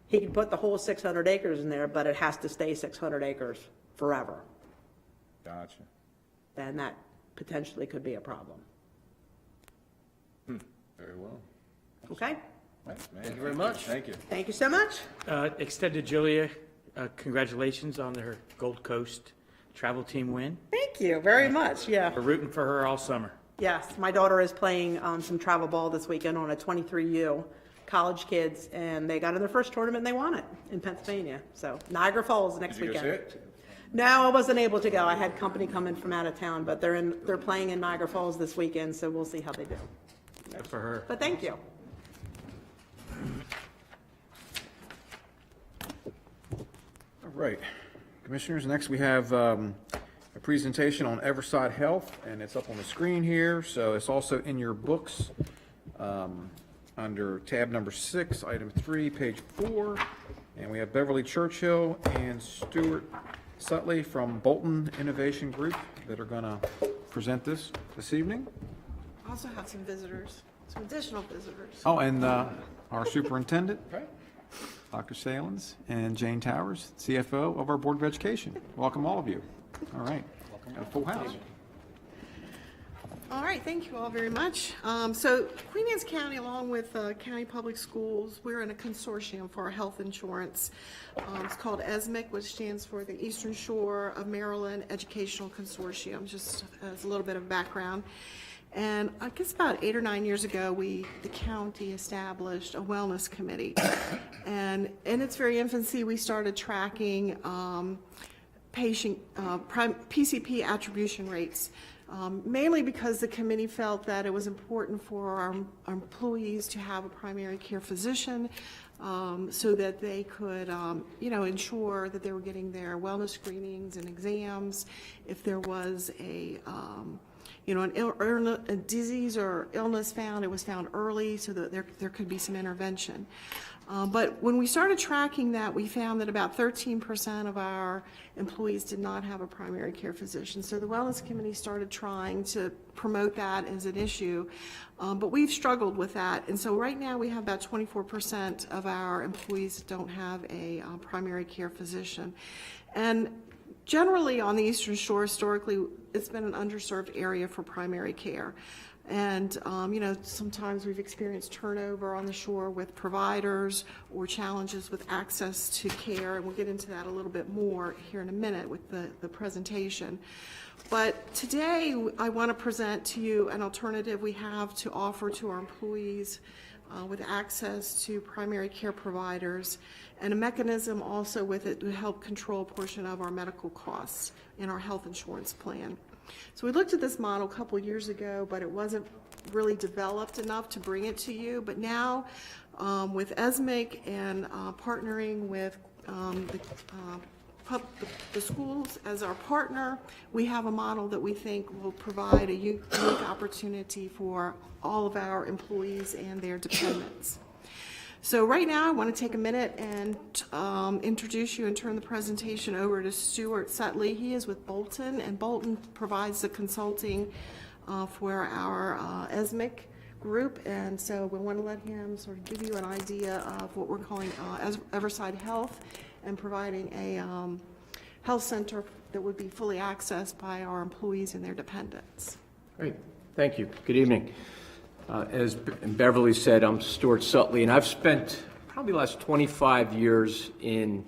Speaker 10: he could put the whole 600 acres in there, but it has to stay 600 acres forever.
Speaker 3: Gotcha.
Speaker 10: Then that potentially could be a problem.
Speaker 5: Very well.
Speaker 10: Okay?
Speaker 6: Thank you very much.
Speaker 3: Thank you.
Speaker 10: Thank you so much.
Speaker 4: Extend to Julia, congratulations on her Gold Coast travel team win.
Speaker 10: Thank you very much, yeah.
Speaker 4: We're rooting for her all summer.
Speaker 10: Yes, my daughter is playing some travel ball this weekend on a 23U, college kids, and they got in their first tournament and they won it in Pennsylvania. So Niagara Falls next
Speaker 3: Did you
Speaker 10: weekend.
Speaker 3: go see it?
Speaker 10: No, I wasn't able to go. I had company coming from out of town, but they're playing in Niagara Falls this weekend, so we'll see how they do.
Speaker 4: Good for her.
Speaker 10: But thank you.
Speaker 2: All right. Commissioners, next we have a presentation on Everside Health, and it's up on the screen here, so it's also in your books under tab number 6, item 3, page 4, and we have Beverly Churchill and Stuart Sutley from Bolton Innovation Group that are going to present this evening.
Speaker 8: Also have some visitors, some additional visitors.
Speaker 2: Oh, and our superintendent, Dr. Salins, and Jane Towers, CFO of our Board of Education. Welcome, all of you. All right. Got a full house.
Speaker 8: All right, thank you all very much. So Queen Anne's County, along with County Public Schools, we're in a consortium for our health insurance. It's called ESMIC, which stands for the Eastern Shore of Maryland Educational Consortium, just as a little bit of background. And I guess about 8 or 9 years ago, the county established a wellness committee. And in its very infancy, we started tracking patient PCP attribution rates, mainly because the committee felt that it was important for our employees to have a primary care physician so that they could, ensure that they were getting their wellness screenings and exams. If there was a disease or illness found, it was found early so that there could be some intervention. But when we started tracking that, we found that about 13% of our employees did not have a primary care physician. So the Wellness Committee started trying to promote that as an issue, but we've struggled with that. And so right now we have about 24% of our employees don't have a primary care physician. And generally on the Eastern Shore, historically, it's been an underserved area for primary care. And, sometimes we've experienced turnover on the shore with providers or challenges with access to care. And we'll get into that a little bit more here in a minute with the presentation. But today, I want to present to you an alternative we have to offer to our employees with access to primary care providers, and a mechanism also with it to help control a portion of our medical costs in our health insurance plan. So we looked at this model a couple years ago, but it wasn't really developed enough to bring it to you. But now, with ESMIC and partnering with the schools as our partner, we have a model that we think will provide a unique opportunity for all of our employees and their dependents. So right now, I want to take a minute and introduce you and turn the presentation over to Stuart Sutley. He is with Bolton, and Bolton provides the consulting for our ESMIC group. And so we want to let him sort of give you an idea of what we're calling Everside Health, and providing a health center that would be fully accessed by our employees and their dependents.
Speaker 11: Great, thank you. Good evening. As Beverly said, I'm Stuart Sutley, and I've spent probably the last 25 years in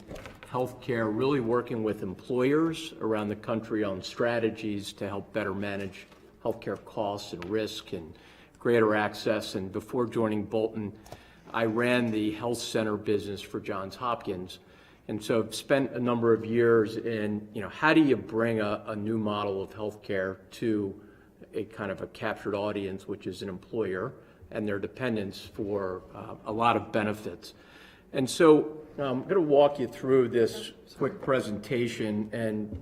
Speaker 11: healthcare, really working with employers around the country on strategies to help better manage healthcare costs and risk and greater access. And before joining Bolton, I ran the health center business for Johns Hopkins. And so I've spent a number of years in, how do you bring a new model of healthcare to a kind of a captured audience, which is an employer and their dependents for a lot of benefits. And so I'm going to walk you through this quick presentation and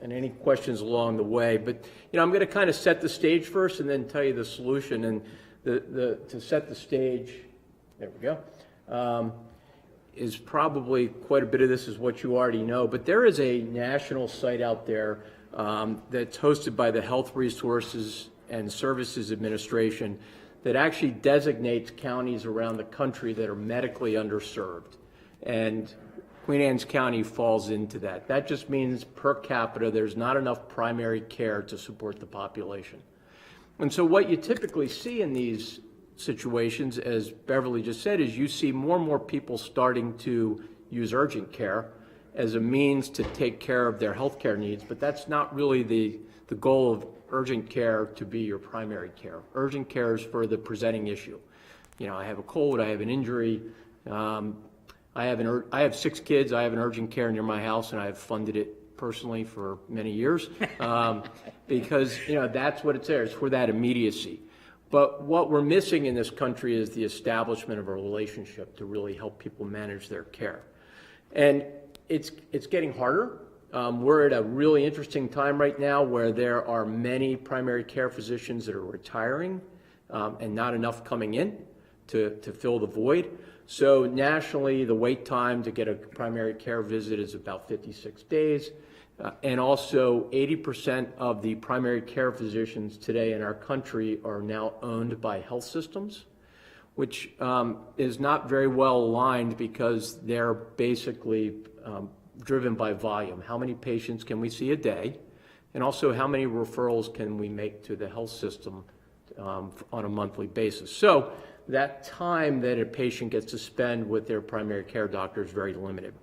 Speaker 11: any questions along the way. But I'm going to kind of set the stage first and then tell you the solution. And to set the stage, there we go, is probably quite a bit of this is what you already know. But there is a national site out there that's hosted by the Health Resources and Services Administration that actually designates counties around the country that are medically underserved. And Queen Anne's County falls into that. That just means per capita, there's not enough primary care to support the population. And so what you typically see in these situations, as Beverly just said, is you see more and more people starting to use urgent care as a means to take care of their health care needs, but that's not really the goal of urgent care to be your primary care. Urgent care is for the presenting issue. I have a cold, I have an injury, I have 6 kids, I have an urgent care near my house, and I've funded it personally for many years because that's what it's there. It's for that immediacy. But what we're missing in this country is the establishment of a relationship to really help people manage their care. And it's getting harder. We're at a really interesting time right now where there are many primary care physicians that are retiring and not enough coming in to fill the void. So nationally, the wait time to get a primary care visit is about 56 days. And also 80% of the primary care physicians today in our country are now owned by health systems, which is not very well aligned because they're basically driven by volume. How many patients can we see a day? And also how many referrals can we make to the health system on a monthly basis? So that time that a patient gets to spend with their primary care doctor is very limited.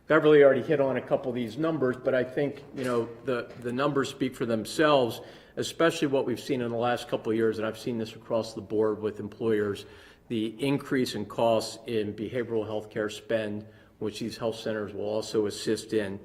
Speaker 11: Beverly already hit on a couple of these numbers, but I think the numbers speak for themselves, especially what we've seen in the last couple of years, and I've seen this across the board with employers, the increase in costs in behavioral health care spend, which these health centers will also assist in,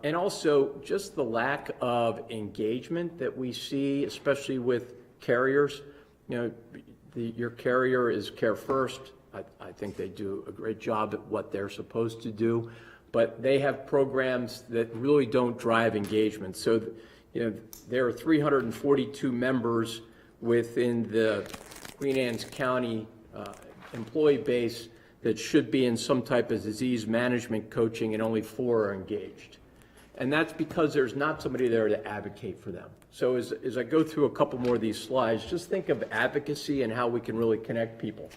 Speaker 11: and also just the lack of engagement that we see, especially with carriers. Your carrier is Care First. I think they do a great job at what they're supposed to do, but they have programs that really don't drive engagement. So, there are 342 members within the Queen Anne's County employee base that should be in some type of disease management coaching, and only 4 are engaged. And that's because there's not somebody there to advocate for them. So as I go through a couple more of these slides, just think of advocacy and how we can really connect people.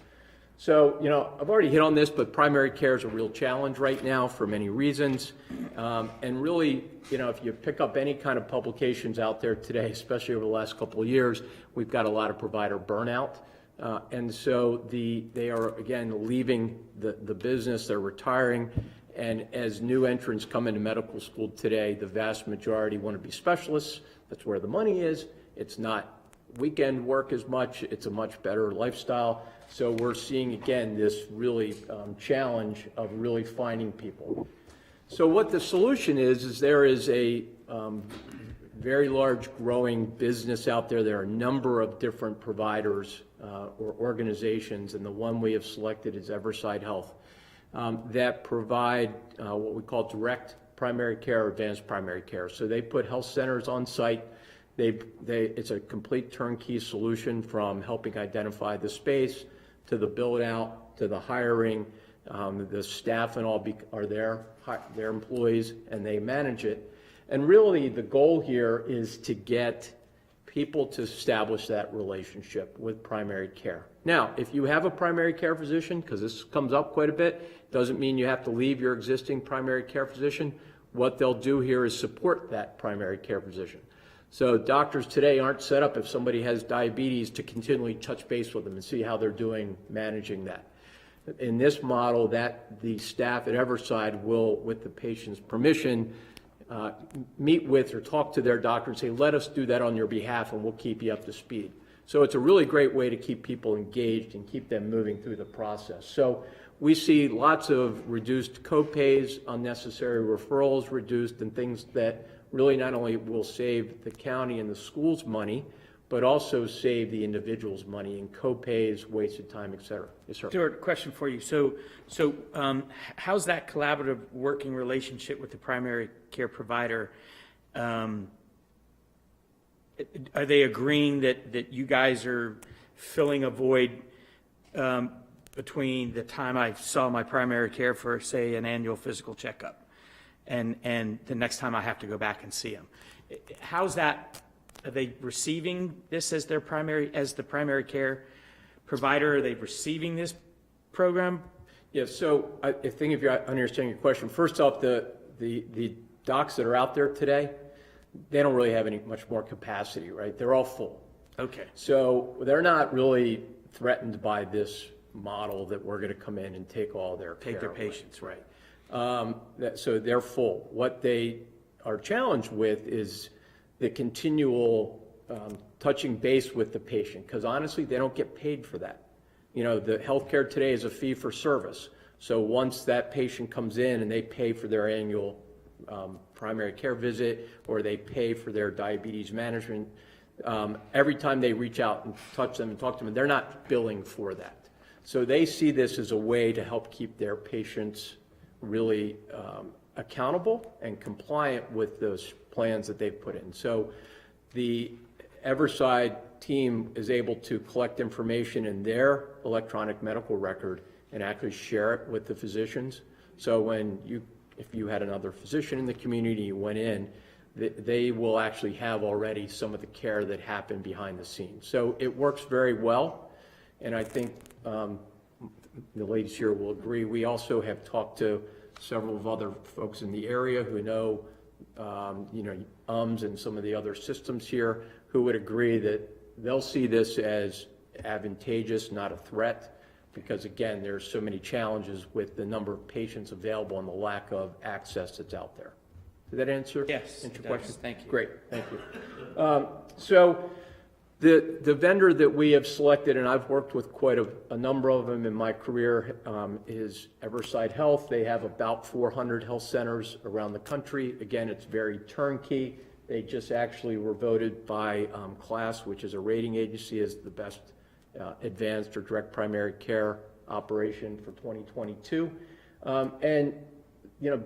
Speaker 11: So, I've already hit on this, but primary care is a real challenge right now for many reasons. And really, if you pick up any kind of publications out there today, especially over the last couple of years, we've got a lot of provider burnout. And so they are, again, leaving the business, they're retiring. And as new entrants come into medical school today, the vast majority want to be specialists. That's where the money is. It's not weekend work as much. It's a much better lifestyle. So we're seeing, again, this really challenge of really finding people. So what the solution is there is a very large growing business out there. There are a number of different providers or organizations, and the one we have selected is Everside Health, that provide what we call direct primary care or advanced primary care. So they put health centers on site. It's a complete turnkey solution, from helping identify the space to the build out to the hiring. The staff and all are there, their employees, and they manage it. And really the goal here is to get people to establish that relationship with primary care. Now, if you have a primary care physician, because this comes up quite a bit, doesn't mean you have to leave your existing primary care physician. What they'll do here is support that primary care physician. So doctors today aren't set up, if somebody has diabetes, to continually touch base with them and see how they're doing managing that. In this model, that the staff at Everside will, with the patient's permission, meet with or talk to their doctor and say, let us do that on your behalf and we'll keep you up to speed. So it's a really great way to keep people engaged and keep them moving through the process. So we see lots of reduced co-pays, unnecessary referrals reduced, and things that really not only will save the county and the schools money, but also save the individuals money in co-pays, wasted time, et cetera. Yes, sir.
Speaker 4: Stuart, question for you. How's that collaborative working relationship with the primary care provider? Are they agreeing that you guys are filling a void between the time I saw my primary care for, say, an annual physical checkup and the next time I have to go back and see them? How's that? Are they receiving this as the primary care provider? Are they receiving this program?
Speaker 11: Yeah, so I think if you're understanding your question, first off, the docs that are out there today, they don't really have much more capacity, right? They're all full.
Speaker 4: Okay.
Speaker 11: So they're not really threatened by this model that we're going to come in and take all their care
Speaker 4: their
Speaker 11: away.
Speaker 4: patients, right?
Speaker 11: So they're full. What they are challenged with is the continual touching base with the patient, because honestly, they don't get paid for that. You know, the healthcare today is a fee for service. So once that patient comes in and they pay for their annual primary care visit, or they pay for their diabetes management, every time they reach out and touch them and talk to them, they're not billing for that. So they see this as a way to help keep their patients really accountable and compliant with those plans that they've put in. So the Everside team is able to collect information in their electronic medical record and actually share it with the physicians. So if you had another physician in the community, you went in, they will actually have already some of the care that happened behind the scenes. So it works very well, and I think the ladies here will agree. We also have talked to several of other folks in the area who know, and some of the other systems here, who would agree that they'll see this as advantageous, not a threat, because again, there's so many challenges with the number of patients available and the lack of access that's out there. Did that answer?
Speaker 4: Yes,
Speaker 11: your
Speaker 4: it does.
Speaker 11: question?
Speaker 4: Thank you.
Speaker 11: Great, thank you. So the vendor that we have selected, and I've worked with quite a number of them in my career, is Everside Health. They have about 400 health centers around the country. Again, it's very turnkey. They just actually were voted by CLAS, which is a rating agency, as the best advanced or direct primary care operation for 2022.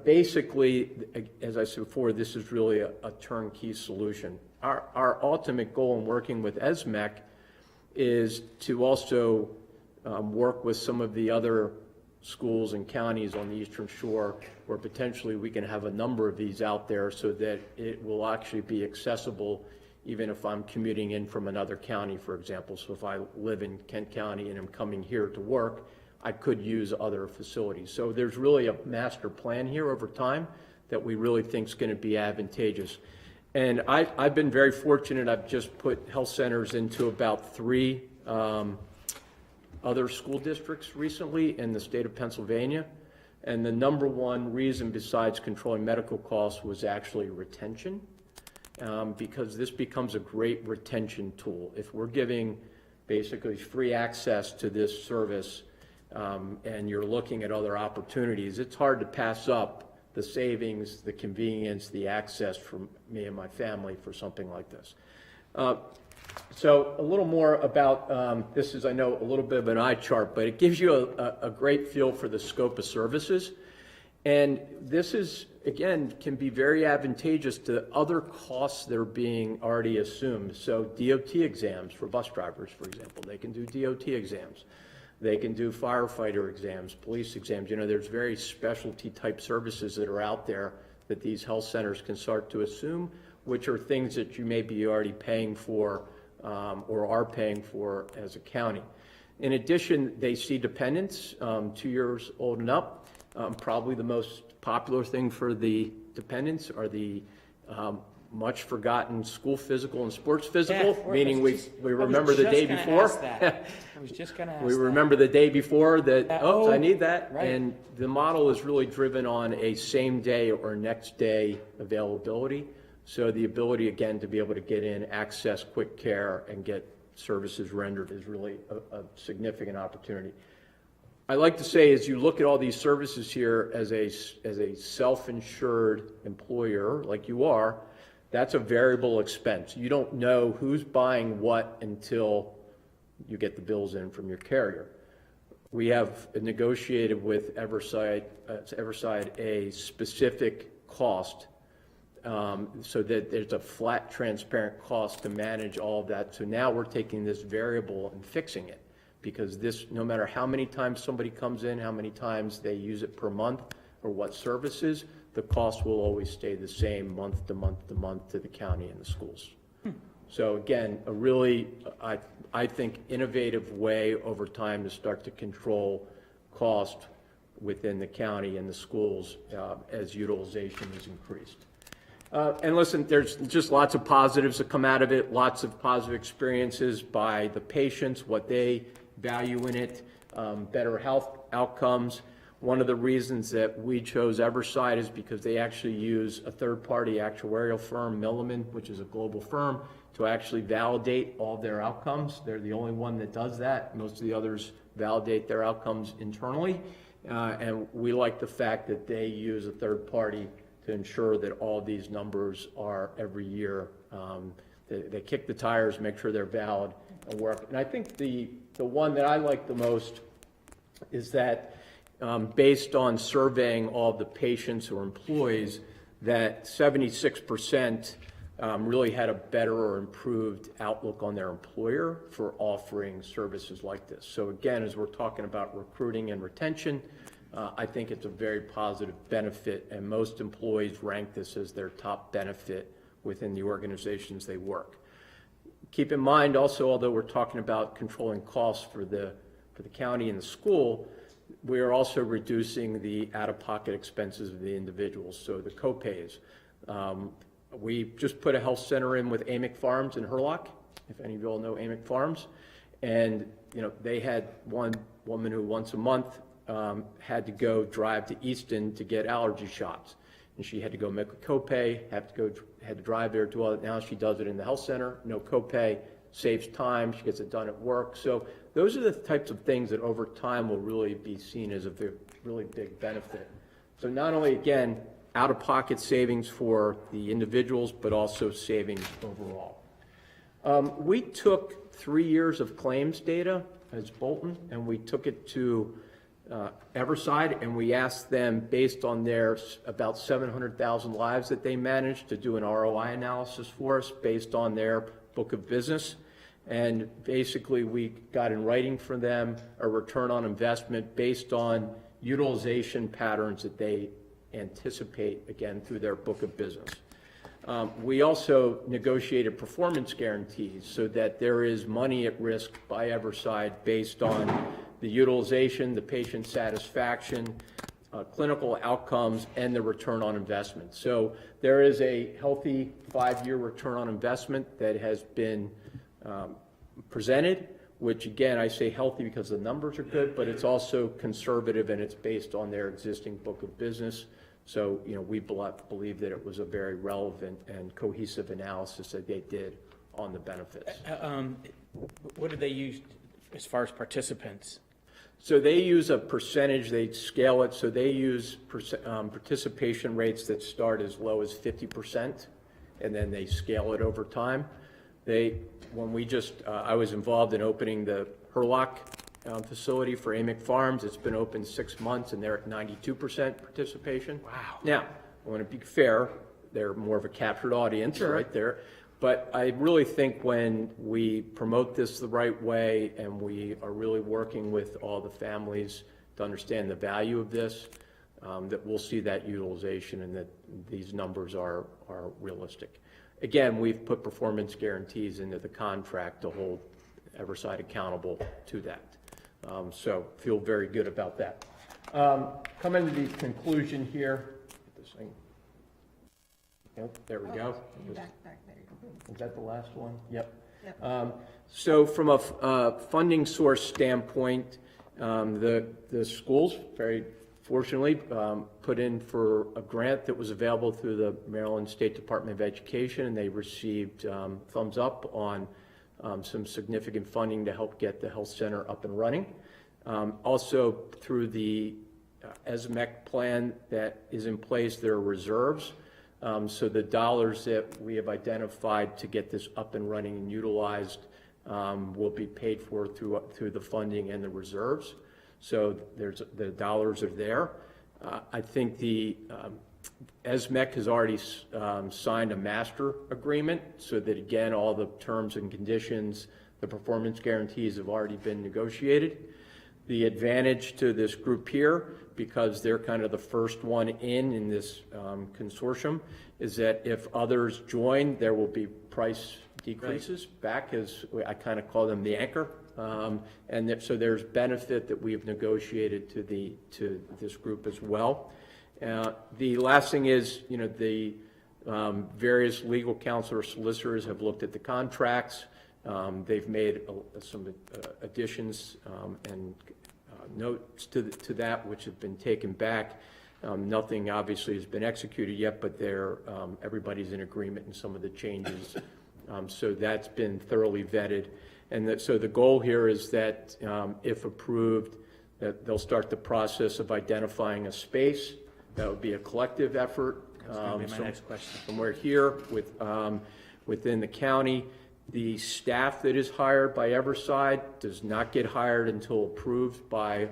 Speaker 11: Basically, as I said before, this is really a turnkey solution. Our ultimate goal in working with ESMEC is to also work with some of the other schools and counties on the Eastern Shore, where potentially we can have a number of these out there so that it will actually be accessible even if I'm commuting in from another county, for example. So if I live in Kent County and I'm coming here to work, I could use other facilities. So there's really a master plan here over time that we really think is going to be advantageous. And I've been very fortunate. I've just put health centers into about 3 other school districts recently in the state of Pennsylvania. And the number one reason besides controlling medical costs was actually retention, because this becomes a great retention tool. If we're giving basically free access to this service, and you're looking at other opportunities, it's hard to pass up the savings, the convenience, the access for me and my family for something like this. So a little more about, this is, I know, a little bit of an eye chart, but it gives you a great feel for the scope of services. And this is, again, can be very advantageous to other costs that are being already assumed. So DOT exams for bus drivers, for example, they can do DOT exams. They can do firefighter exams, police exams. There's very specialty type services that are out there that these health centers can start to assume, which are things that you may be already paying for or are paying for as a county. In addition, they see dependents, 2 years old and up. Probably the most popular thing for the dependents are the much forgotten school physical and sports physical,
Speaker 4: Yeah,
Speaker 11: meaning we remember the day before.
Speaker 4: I was just gonna ask
Speaker 11: We
Speaker 4: that.
Speaker 11: remember the day before that, oops, I need that.
Speaker 4: right.
Speaker 11: And the model is really driven on a same day or next day availability. So the ability, again, to be able to get in, access quick care, and get services rendered is really a significant opportunity. I like to say, as you look at all these services here as a self-insured employer, like you are, that's a variable expense. You don't know who's buying what until you get the bills in from your carrier. We have negotiated with Everside a specific cost so that there's a flat, transparent cost to manage all of that. So now we're taking this variable and fixing it, because this, no matter how many times somebody comes in, how many times they use it per month, or what services, the cost will always stay the same month to month to month to the county and the schools. So again, a really, I think, innovative way over time to start to control cost within the county and the schools as utilization is increased. And listen, there's just lots of positives that come out of it, lots of positive experiences by the patients, what they value in it, better health outcomes. One of the reasons that we chose Everside is because they actually use a third-party actuarial firm, Milliman, which is a global firm, to actually validate all their outcomes. They're the only one that does that. Most of the others validate their outcomes internally. And we like the fact that they use a third party to ensure that all these numbers are every year. They kick the tires, make sure they're valid and work. And I think the one that I like the most is that based on surveying all of the patients or employees, that 76% really had a better or improved outlook on their employer for offering services like this. So again, as we're talking about recruiting and retention, I think it's a very positive benefit, and most employees rank this as their top benefit within the organizations they work. Keep in mind also, although we're talking about controlling costs for the county and the school, we are also reducing the out-of-pocket expenses of the individuals, so the co-pays. We just put a health center in with Amick Farms in Hurlock, if any of you all know Amick Farms, and they had one woman who once a month had to go drive to Easton to get allergy shots, and she had to go make a copay, had to drive there, do all that. Now she does it in the health center, no copay, saves time, she gets it done at work. So those are the types of things that over time will really be seen as a really big benefit. So not only, again, out-of-pocket savings for the individuals, but also savings overall. We took 3 years of claims data as Bolton, and we took it to Everside, and we asked them, based on their about 700,000 lives that they managed, to do an ROI analysis for us based on their book of business. And basically, we got in writing from them a return on investment based on utilization patterns that they anticipate, again, through their book of business. We also negotiated performance guarantees so that there is money at risk by Everside based on the utilization, the patient satisfaction, clinical outcomes, and the return on investment. So there is a healthy 5-year return on investment that has been presented, which again, I say healthy because the numbers are good, but it's also conservative and it's based on their existing book of business. So, we believe that it was a very relevant and cohesive analysis that they did on the benefits.
Speaker 4: What do they use as far as participants?
Speaker 11: So they use a percentage, they scale it, so they use participation rates that start as low as 50%, and then they scale it over time. I was involved in opening the Hurlock facility for Amick Farms. It's been open 6 months, and they're at 92% participation.
Speaker 4: Wow.
Speaker 11: Now, I want to be fair, they're more of a captured audience right there. But I really think when we promote this the right way and we are really working with all the families to understand the value of this, that we'll see that utilization and that these numbers are realistic. Again, we've put performance guarantees into the contract to hold Everside accountable to that. So feel very good about that. Coming to the conclusion here. Get this thing. Yep, there we go.
Speaker 8: Back there.
Speaker 11: Is that the last one? Yep.
Speaker 8: Yep.
Speaker 11: So from a funding source standpoint, the schools, very fortunately, put in for a grant that was available through the Maryland State Department of Education, and they received thumbs up on some significant funding to help get the health center up and running. Also, through the ESMEC plan that is in place, there are reserves. So the dollars that we have identified to get this up and running and utilized will be paid for through the funding and the reserves. So the dollars are there. I think the ESMEC has already signed a master agreement, so that again, all the terms and conditions, the performance guarantees have already been negotiated. The advantage to this group here, because they're kind of the first one in this consortium, is that if others join, there will be price decreases back, as I kind of call them the anchor. So there's benefit that we have negotiated to this group as well. The last thing is, the various legal counsel or solicitors have looked at the contracts. They've made some additions and notes to that, which have been taken back. Nothing obviously has been executed yet, but everybody's in agreement in some of the changes. So that's been thoroughly vetted. And so the goal here is that if approved, that they'll start the process of identifying a space. That would be a collective effort.
Speaker 4: That's going to be my next question.
Speaker 11: Somewhere here within the county. The staff that is hired by Everside does not get hired until approved by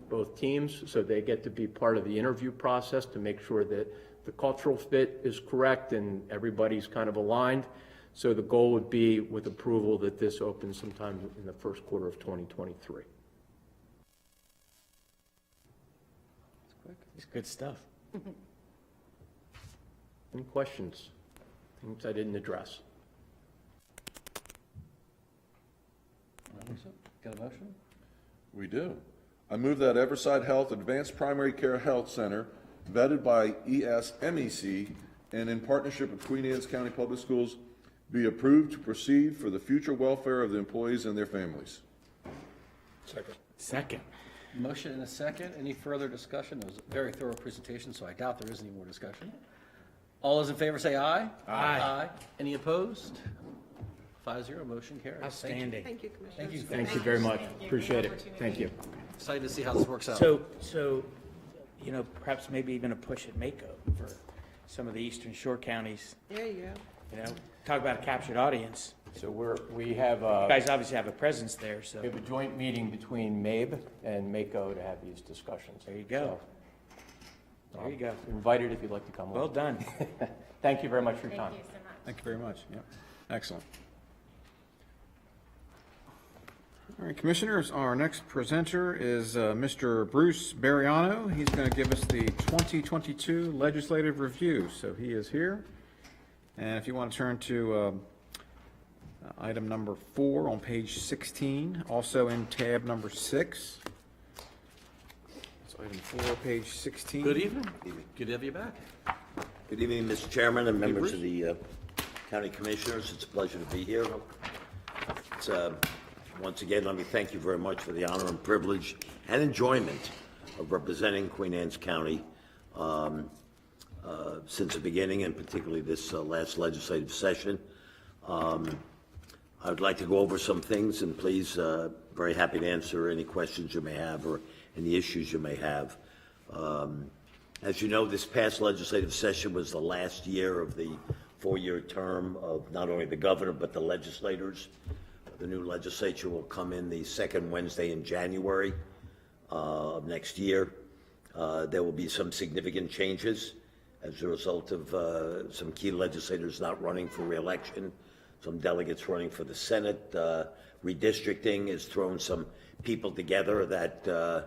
Speaker 11: both teams, so they get to be part of the interview process to make sure that the cultural fit is correct and everybody's kind of aligned. So the goal would be, with approval, that this opens sometime in the first quarter of 2023.
Speaker 4: It's good stuff.
Speaker 11: Any questions? Things I didn't address?
Speaker 6: Got a motion?
Speaker 5: We do. I move that Everside Health Advanced Primary Care Health Center, vetted by ESMEC and in partnership with Queen Anne's County Public Schools, be approved to proceed for the future welfare of the employees and their families.
Speaker 4: Second.
Speaker 6: Motion and a second. Any further discussion? It was a very thorough presentation, so I doubt there is any more discussion. All those in favor say aye.
Speaker 4: Aye.
Speaker 6: Any opposed? 5-0, motion carries.
Speaker 4: Outstanding.
Speaker 8: Thank you, Commissioner.
Speaker 6: Thank you.
Speaker 11: Thank you very much. Appreciate it. Thank you.
Speaker 6: Excited to see how this works out.
Speaker 4: So, perhaps maybe even a push at Mako for some of the Eastern Shore counties,
Speaker 8: There you go.
Speaker 4: talk about a captured audience.
Speaker 11: So we have
Speaker 4: You guys obviously have a presence there, so
Speaker 11: we have a joint meeting between MABE and Mako to have these discussions.
Speaker 4: there you go. There you go.
Speaker 11: You're invited if you'd like to come.
Speaker 4: Well done.
Speaker 11: Thank you very much for your time.
Speaker 9: Thank you so much.
Speaker 2: Thank you very much. Yep. Excellent. All right, Commissioners, our next presenter is Mr. Bruce Bariano. He's going to give us the 2022 Legislative Review. So he is here. And if you want to turn to item number 4 on page 16, also in tab number 6. It's item 4, page 16.
Speaker 6: Good evening. Good to have you back.
Speaker 12: Good evening, Mr. Chairman and members of the County Commissioners. It's a pleasure to be here. It's, once again, let me thank you very much for the honor and privilege and enjoyment of representing Queen Anne's County since the beginning, and particularly this last legislative session. I would like to go over some things, and please, very happy to answer any questions you may have or any issues you may have. As you know, this past legislative session was the last year of the 4-year term of not only the governor, but the legislators. The new legislature will come in the second Wednesday in January of next year. There will be some significant changes as a result of some key legislators not running for re-election, some delegates running for the Senate. Redistricting has thrown some people together that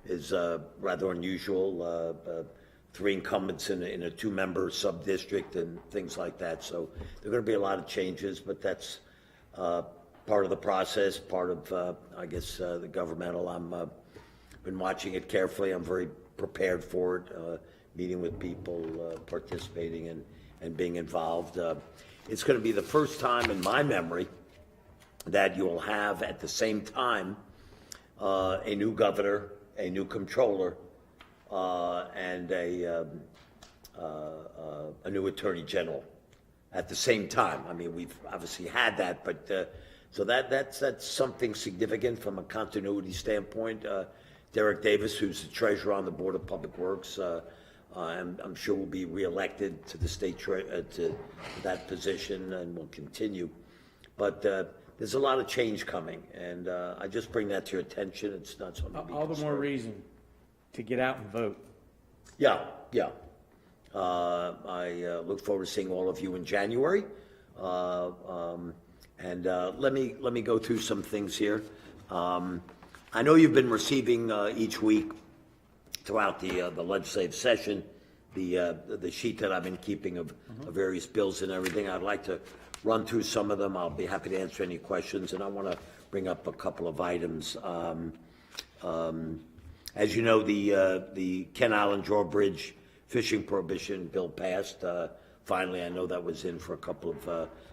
Speaker 12: is rather unusual. 3 incumbents in a 2-member sub-district and things like that. So there are going to be a lot of changes, but that's part of the process, part of, I guess, the governmental. I've been watching it carefully. I'm very prepared for it, meeting with people, participating and being involved. It's going to be the first time in my memory that you'll have at the same time a new governor, a new comptroller, and a new attorney general at the same time. I mean, we've obviously had that, but so that's something significant from a continuity standpoint. Derek Davis, who's the treasurer on the Board of Public Works, I'm sure will be reelected to the to that position and will continue. But there's a lot of change coming, and I just bring that to your attention. It's not something to be
Speaker 4: All the more
Speaker 12: concerned.
Speaker 4: reason to get out and vote.
Speaker 12: Yeah. I look forward to seeing all of you in January. And let me go through some things here. I know you've been receiving each week throughout the legislative session the sheet that I've been keeping of various bills and everything. I'd like to run through some of them. I'll be happy to answer any questions, and I want to bring up a couple of items. As you know, the Ken Island Drawbridge fishing prohibition bill passed. Finally, I know that was in for a couple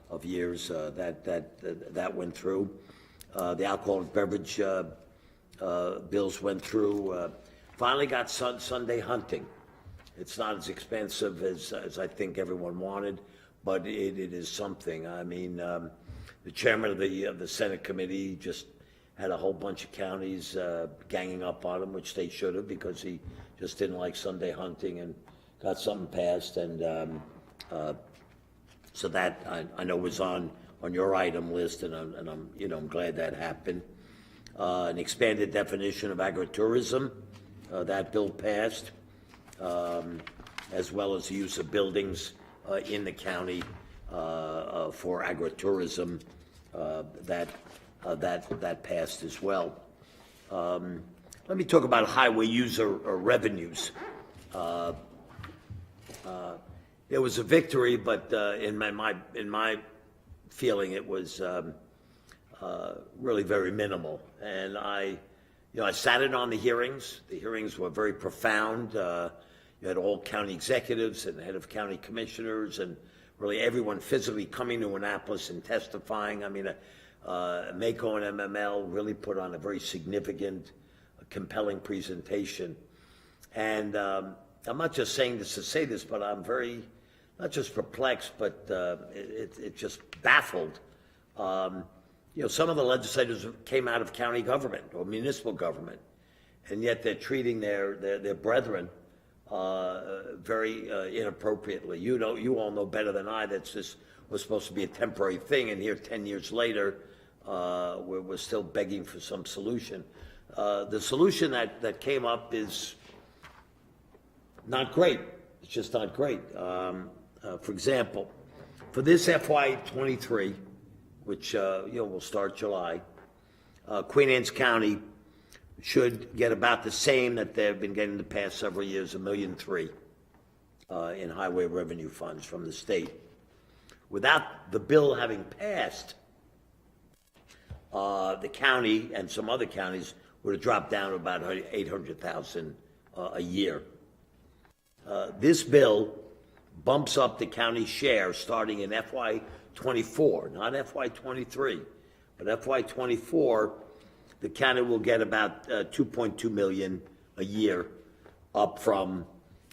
Speaker 12: of years. That went through. The alcoholic beverage bills went through. Finally got Sunday hunting. It's not as expensive as I think everyone wanted, but it is something. I mean, the chairman of the Senate committee just had a whole bunch of counties ganging up on him, which they should have, because he just didn't like Sunday hunting, and got something passed. And so that I know was on your item list, and I'm glad that happened. An expanded definition of agritourism, that bill passed, as well as the use of buildings in the county for agritourism, that passed as well. Let me talk about highway user revenues. There was a victory, but in my feeling, it was really very minimal. And I sat in on the hearings. The hearings were very profound. You had all county executives and the head of county commissioners, and really everyone physically coming to Annapolis and testifying. I mean, Mako and MML really put on a very significant, compelling presentation. And I'm not just saying this to say this, but I'm very, not just perplexed, but it just baffled. Some of the legislators came out of county government or municipal government, and yet they're treating their brethren very inappropriately. You all know better than I that this was supposed to be a temporary thing, and here 10 years later, we're still begging for some solution. The solution that came up is not great. It's just not great. For example, for this FY23, which will start July, Queen Anne's County should get about the same that they've been getting the past several years, $1.3 million in highway revenue funds from the state. Without the bill having passed, the county and some other counties would have dropped down to about $800,000 a year. This bill bumps up the county share starting in FY24, not FY23, but FY24. The county will get about $2.2 million a year, up from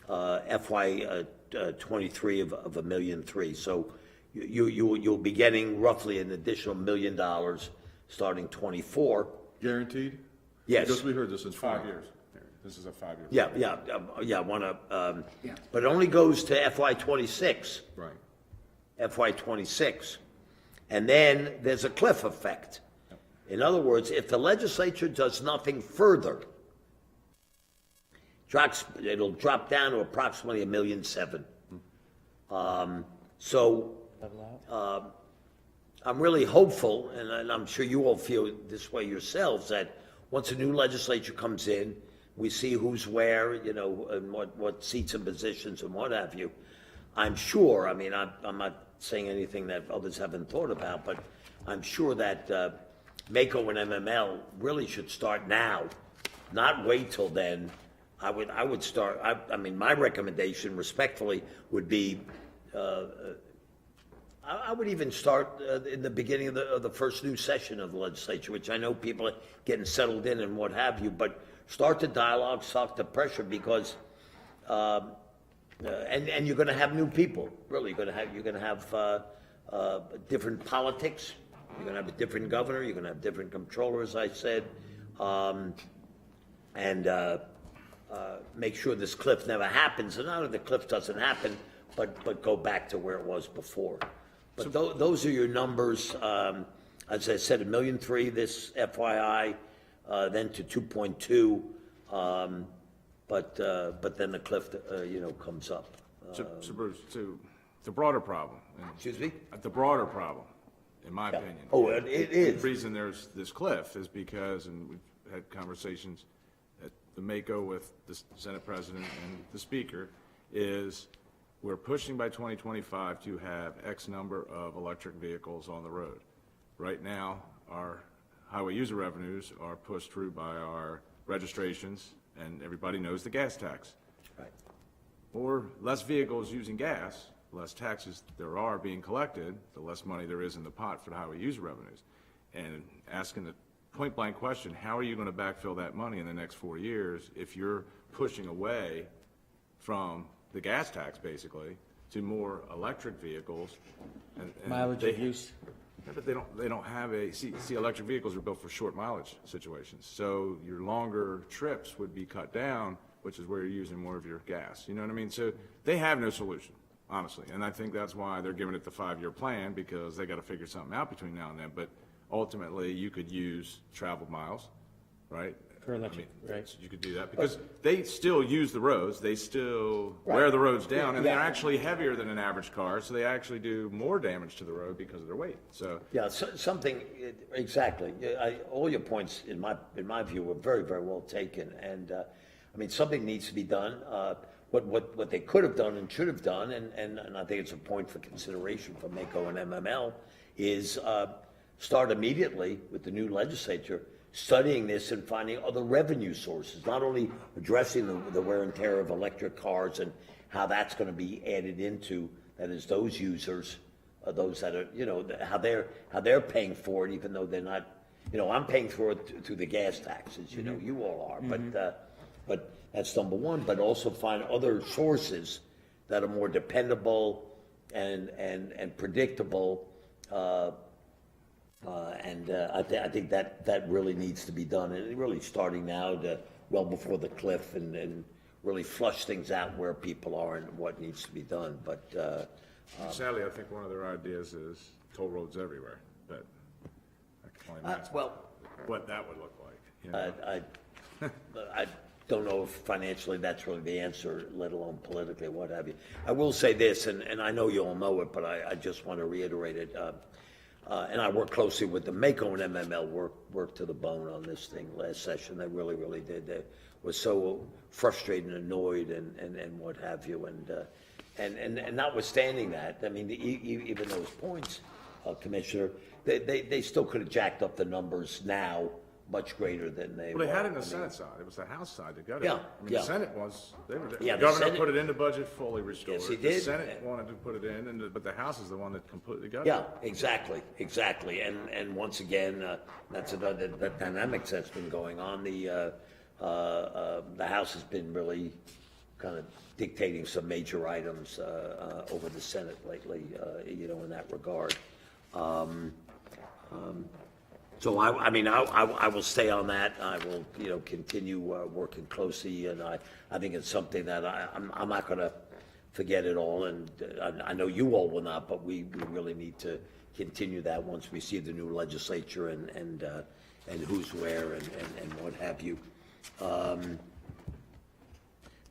Speaker 12: FY23 of $1.3 million. So you'll be getting roughly an additional $1 million starting 24.
Speaker 5: Guaranteed?
Speaker 12: Yes.
Speaker 5: Because we heard this in 5 years. This is a 5-year.
Speaker 12: Yeah. But it only goes to FY26.
Speaker 5: Right.
Speaker 12: FY26. And then there's a cliff effect. In other words, if the legislature does nothing further, it'll drop down to approximately $1.7 million. So I'm really hopeful, and I'm sure you all feel this way yourselves, that once a new legislature comes in, we see who's where, and what seats and positions and what have you. I'm sure, I'm not saying anything that others haven't thought about, but I'm sure that Mako and MML really should start now, not wait till then. I would start, my recommendation respectfully would be I would even start in the beginning of the first new session of the legislature, which I know people are getting settled in and what have you, but start the dialogue, start the pressure, because, and you're gonna have new people, really, you're gonna have different politics, you're gonna have a different governor, you're gonna have different controller, as I said, and make sure this cliff never happens, and not that the cliff doesn't happen, but go back to where it was before. But those are your numbers. As I said, $1.3 million this FYI, then to 2.2, but then the cliff, comes up.
Speaker 3: So Bruce, to the broader problem.
Speaker 12: Excuse me?
Speaker 3: The broader problem, in my opinion.
Speaker 12: Oh, it is.
Speaker 3: The reason there's this cliff is because, and we've had conversations at the MACO with the Senate President and the Speaker, is we're pushing by 2025 to have X number of electric vehicles on the road. Right now, our highway user revenues are pushed through by our registrations, and everybody knows the gas tax.
Speaker 12: Right.
Speaker 3: Or less vehicles using gas, less taxes there are being collected, the less money there is in the pot for the highway user revenues. And asking the point blank question, how are you going to backfill that money in the next 4 years if you're pushing away from the gas tax, basically, to more electric vehicles? And
Speaker 6: Mileage of use.
Speaker 3: Yeah, but they don't have see, electric vehicles are built for short mileage situations. So your longer trips would be cut down, which is where you're using more of your gas. You know what I mean? So they have no solution, honestly. And I think that's why they're giving it the 5-year plan, because they got to figure something out between now and then. But ultimately, you could use travel miles, right?
Speaker 6: For electric, right.
Speaker 3: You could do that because they still use the roads. They still wear the roads down, and they're actually heavier than an average car, so they actually do more damage to the road because of their weight. So
Speaker 12: yeah, something exactly. All your points, in my view, were very, very well taken, and I mean, something needs to be done. What they could have done and should have done, and I think it's a point for consideration for MACO and MML, is start immediately with the new legislature studying this and finding other revenue sources, not only addressing the wear and tear of electric cars and how that's going to be added into, that is, those users, those that are, how they're paying for it, even though they're not, I'm paying for it through the gas taxes, you all are, but that's number one, but also find other sources that are more dependable and predictable. I think that really needs to be done, and really starting now well before the cliff, and really flush things out where people are and what needs to be done. But
Speaker 3: sadly, I think one of their ideas is toll roads everywhere. But I can only imagine what that would look like.
Speaker 12: I don't know if financially that's really the answer, let alone politically, what have you. I will say this, and I know you all know it, but I just want to reiterate it. And I worked closely with the MACO and MML worked to the bone on this thing last session. They really, really did. They were so frustrated and annoyed and what have you. And notwithstanding that, I mean, even those points, Commissioner, they still could have jacked up the numbers now much greater than they were.
Speaker 3: Well, they had it in the Senate side. It was the House side that got it.
Speaker 12: Yeah,
Speaker 3: I mean, the Senate was, the
Speaker 12: the
Speaker 3: governor
Speaker 12: Senate-
Speaker 3: put it in the budget fully restored.
Speaker 12: Yes, he
Speaker 3: The
Speaker 12: did.
Speaker 3: Senate wanted to put it in, but the House is the one that completely got it.
Speaker 12: Yeah, exactly. And once again, that's another the dynamics that's been going on. The House has been really kind of dictating some major items over the Senate lately, in that regard. So I mean, I will stay on that. I will, continue working closely, and I think it's something that I'm not going to forget it all, and I know you all will not, but we really need to continue that once we see the new legislature and who's where and what have you.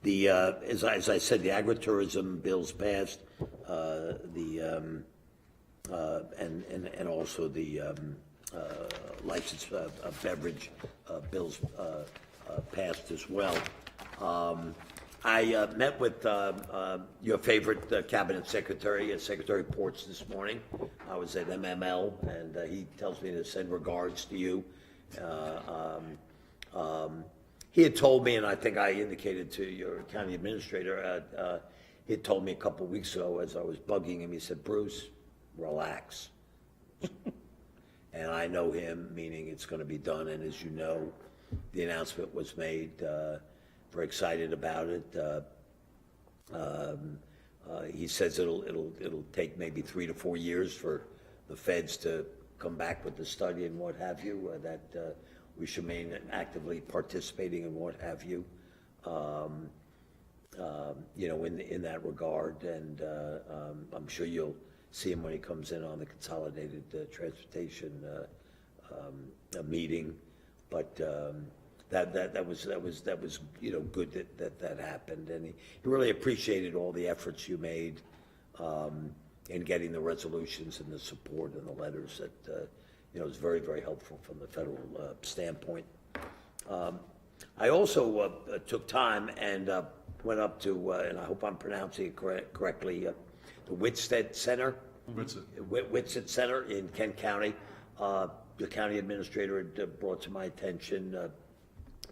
Speaker 12: As I said, the agritourism bills passed, and also the licensed beverage bills passed as well. I met with your favorite cabinet secretary, Secretary Ports, this morning. I was at MML, and he tells me to send regards to you. He had told me, and I think I indicated to your county administrator, he told me a couple weeks ago as I was bugging him, he said, Bruce, relax. And I know him, meaning it's going to be done, and as you know, the announcement was made, very excited about it. He says it'll take maybe 3 to 4 years for the feds to come back with the study and what have you, that we should remain actively participating in what have you, in that regard. And I'm sure you'll see him when he comes in on the consolidated transportation meeting. But that was good that happened, and he really appreciated all the efforts you made in getting the resolutions and the support and the letters that was very, very helpful from the federal standpoint. I also took time and went up to, and I hope I'm pronouncing it correctly, the Whitsett Center. Whitsett Center in Kent County. The county administrator had brought to my attention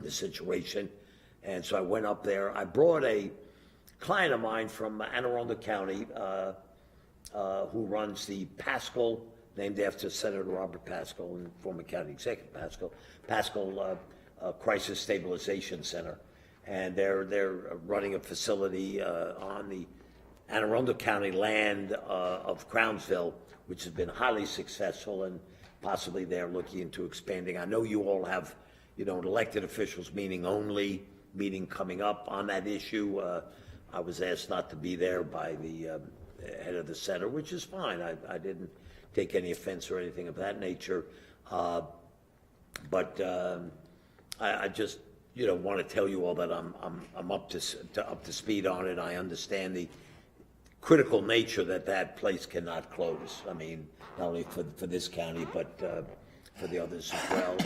Speaker 12: the situation, and so I went up there. I brought a client of mine from Anne Arundel County who runs the Pascal, named after Senator Robert Pascal and former county executive Pascal Crisis Stabilization Center, and they're running a facility on the Anne Arundel County land of Crownsville, which has been highly successful, and possibly they're looking into expanding. I know you all have, an elected officials meeting coming up on that issue. I was asked not to be there by the head of the center, which is fine. I didn't take any offense or anything of that nature. But I just, want to tell you all that I'm up to speed on it. I understand the critical nature that place cannot close. I mean, not only for this county, but for the others as well.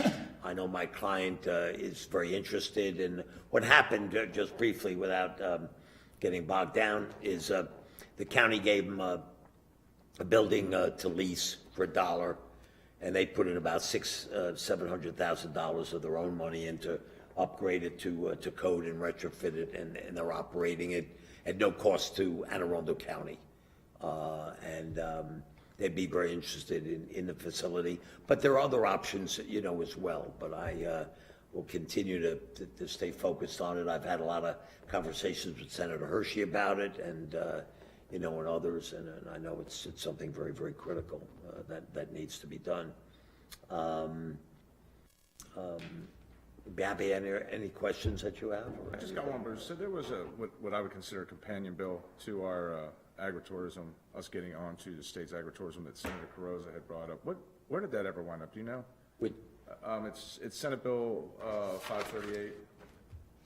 Speaker 12: I know my client is very interested in what happened, just briefly without getting bogged down, is the county gave them a building to lease for $1, and they put in about $700,000 of their own money in to upgrade it to code and retrofit it, and they're operating it at no cost to Anne Arundel County. They'd be very interested in the facility. But there are other options, as well. But I will continue to stay focused on it. I've had a lot of conversations with Senator Hershey about it, and and others, and I know it's something very, very critical that needs to be done. Be happy to any questions that you have.
Speaker 3: I just got one, Bruce. So there was what I would consider a companion bill to our agritourism, us getting onto the state's agritourism that Senator Carrozza had brought up. Where did that ever wind up? Do you know? It's Senate Bill 538.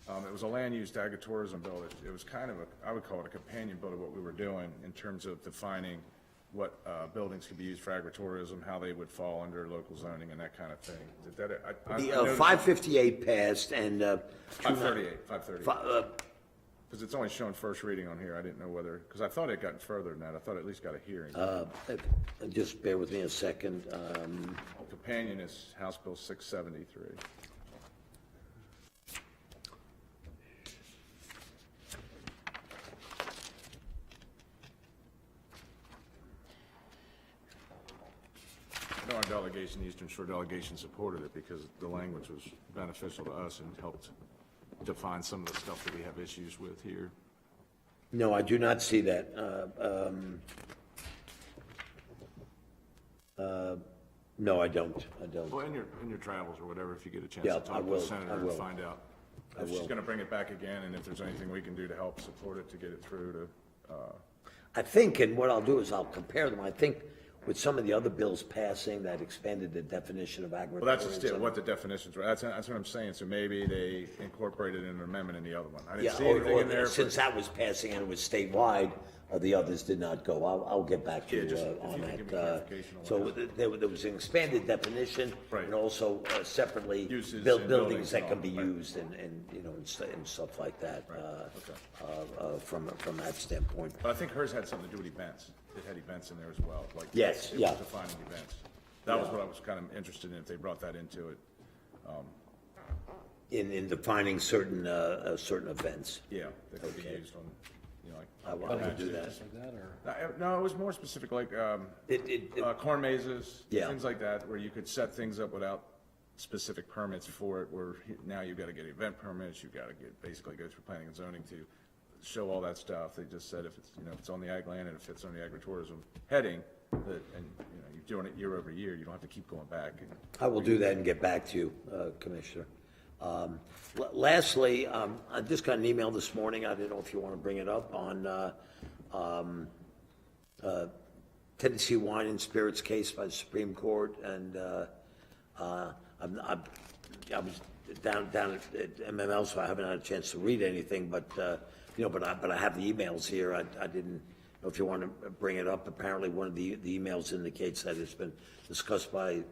Speaker 3: It was a land use agritourism bill. It was kind of I would call it a companion bill to what we were doing in terms of defining what buildings could be used for agritourism, how they would fall under local zoning and that kind of thing. Did that,
Speaker 12: The 558 passed, and
Speaker 3: 538. Because it's only showing first reading on here. I didn't know whether, because I thought it got further than that. I thought it at least got a hearing.
Speaker 12: just bear with me a second.
Speaker 3: Companion is House Bill 673. Our delegation, the Eastern Shore delegation, supported it because the language was beneficial to us and helped define some of the stuff that we have issues with here.
Speaker 12: No, I do not see that. No, I don't.
Speaker 3: Well, in your travels or whatever, if you get a chance
Speaker 12: Yeah,
Speaker 3: to talk to the senator and find out
Speaker 12: I
Speaker 3: if she's
Speaker 12: will.
Speaker 3: going to bring it back again, and if there's anything we can do to help support it to get it through to.
Speaker 12: I think, and what I'll do is I'll compare them. I think with some of the other bills passing that expanded the definition of agritourism.
Speaker 3: Well, that's just it, what the definitions were. That's what I'm saying. So maybe they incorporated an amendment in the other one. I didn't see anything in there.
Speaker 12: Since that was passing and it was statewide, the others did not go. I'll get back to you on that.
Speaker 3: Give me clarification on
Speaker 12: So there was an expanded definition,
Speaker 3: Right.
Speaker 12: and also separately
Speaker 3: Uses and
Speaker 12: buildings
Speaker 3: buildings
Speaker 12: that
Speaker 3: and
Speaker 12: can
Speaker 3: all,
Speaker 12: be
Speaker 3: right.
Speaker 12: used and stuff like that. From that standpoint.
Speaker 3: But I think hers had something to do with events. It had events in there as well. Like
Speaker 12: Yes,
Speaker 3: it
Speaker 12: yeah.
Speaker 3: was defining events. That was what I was kind of interested in, if they brought that into it.
Speaker 12: In defining certain events.
Speaker 3: Yeah, that could be
Speaker 12: Okay.
Speaker 3: used on. you know, like.
Speaker 12: I will do that.
Speaker 6: Just like that, or?
Speaker 3: No, it was more specific, like, corn mazes,
Speaker 12: Yeah.
Speaker 3: things like that, where you could set things up without specific permits for it, where now you've got to get event permits, you've got to basically go through planning and zoning to show all that stuff. They just said if it's, you know, if it's on the ag land and if it's on the agritourism heading, that, and, you know, you're doing it year over year, you don't have to keep going back.
Speaker 12: I will do that and get back to you, Commissioner. Lastly, I just got an email this morning, I don't know if you want to bring it up, on Tennessee Wine and Spirits case by the Supreme Court, and I was down at MML, so I haven't had a chance to read anything, but, you know, but I have the emails here. I didn't know if you want to bring it up. Apparently, one of the emails indicates that it's been discussed by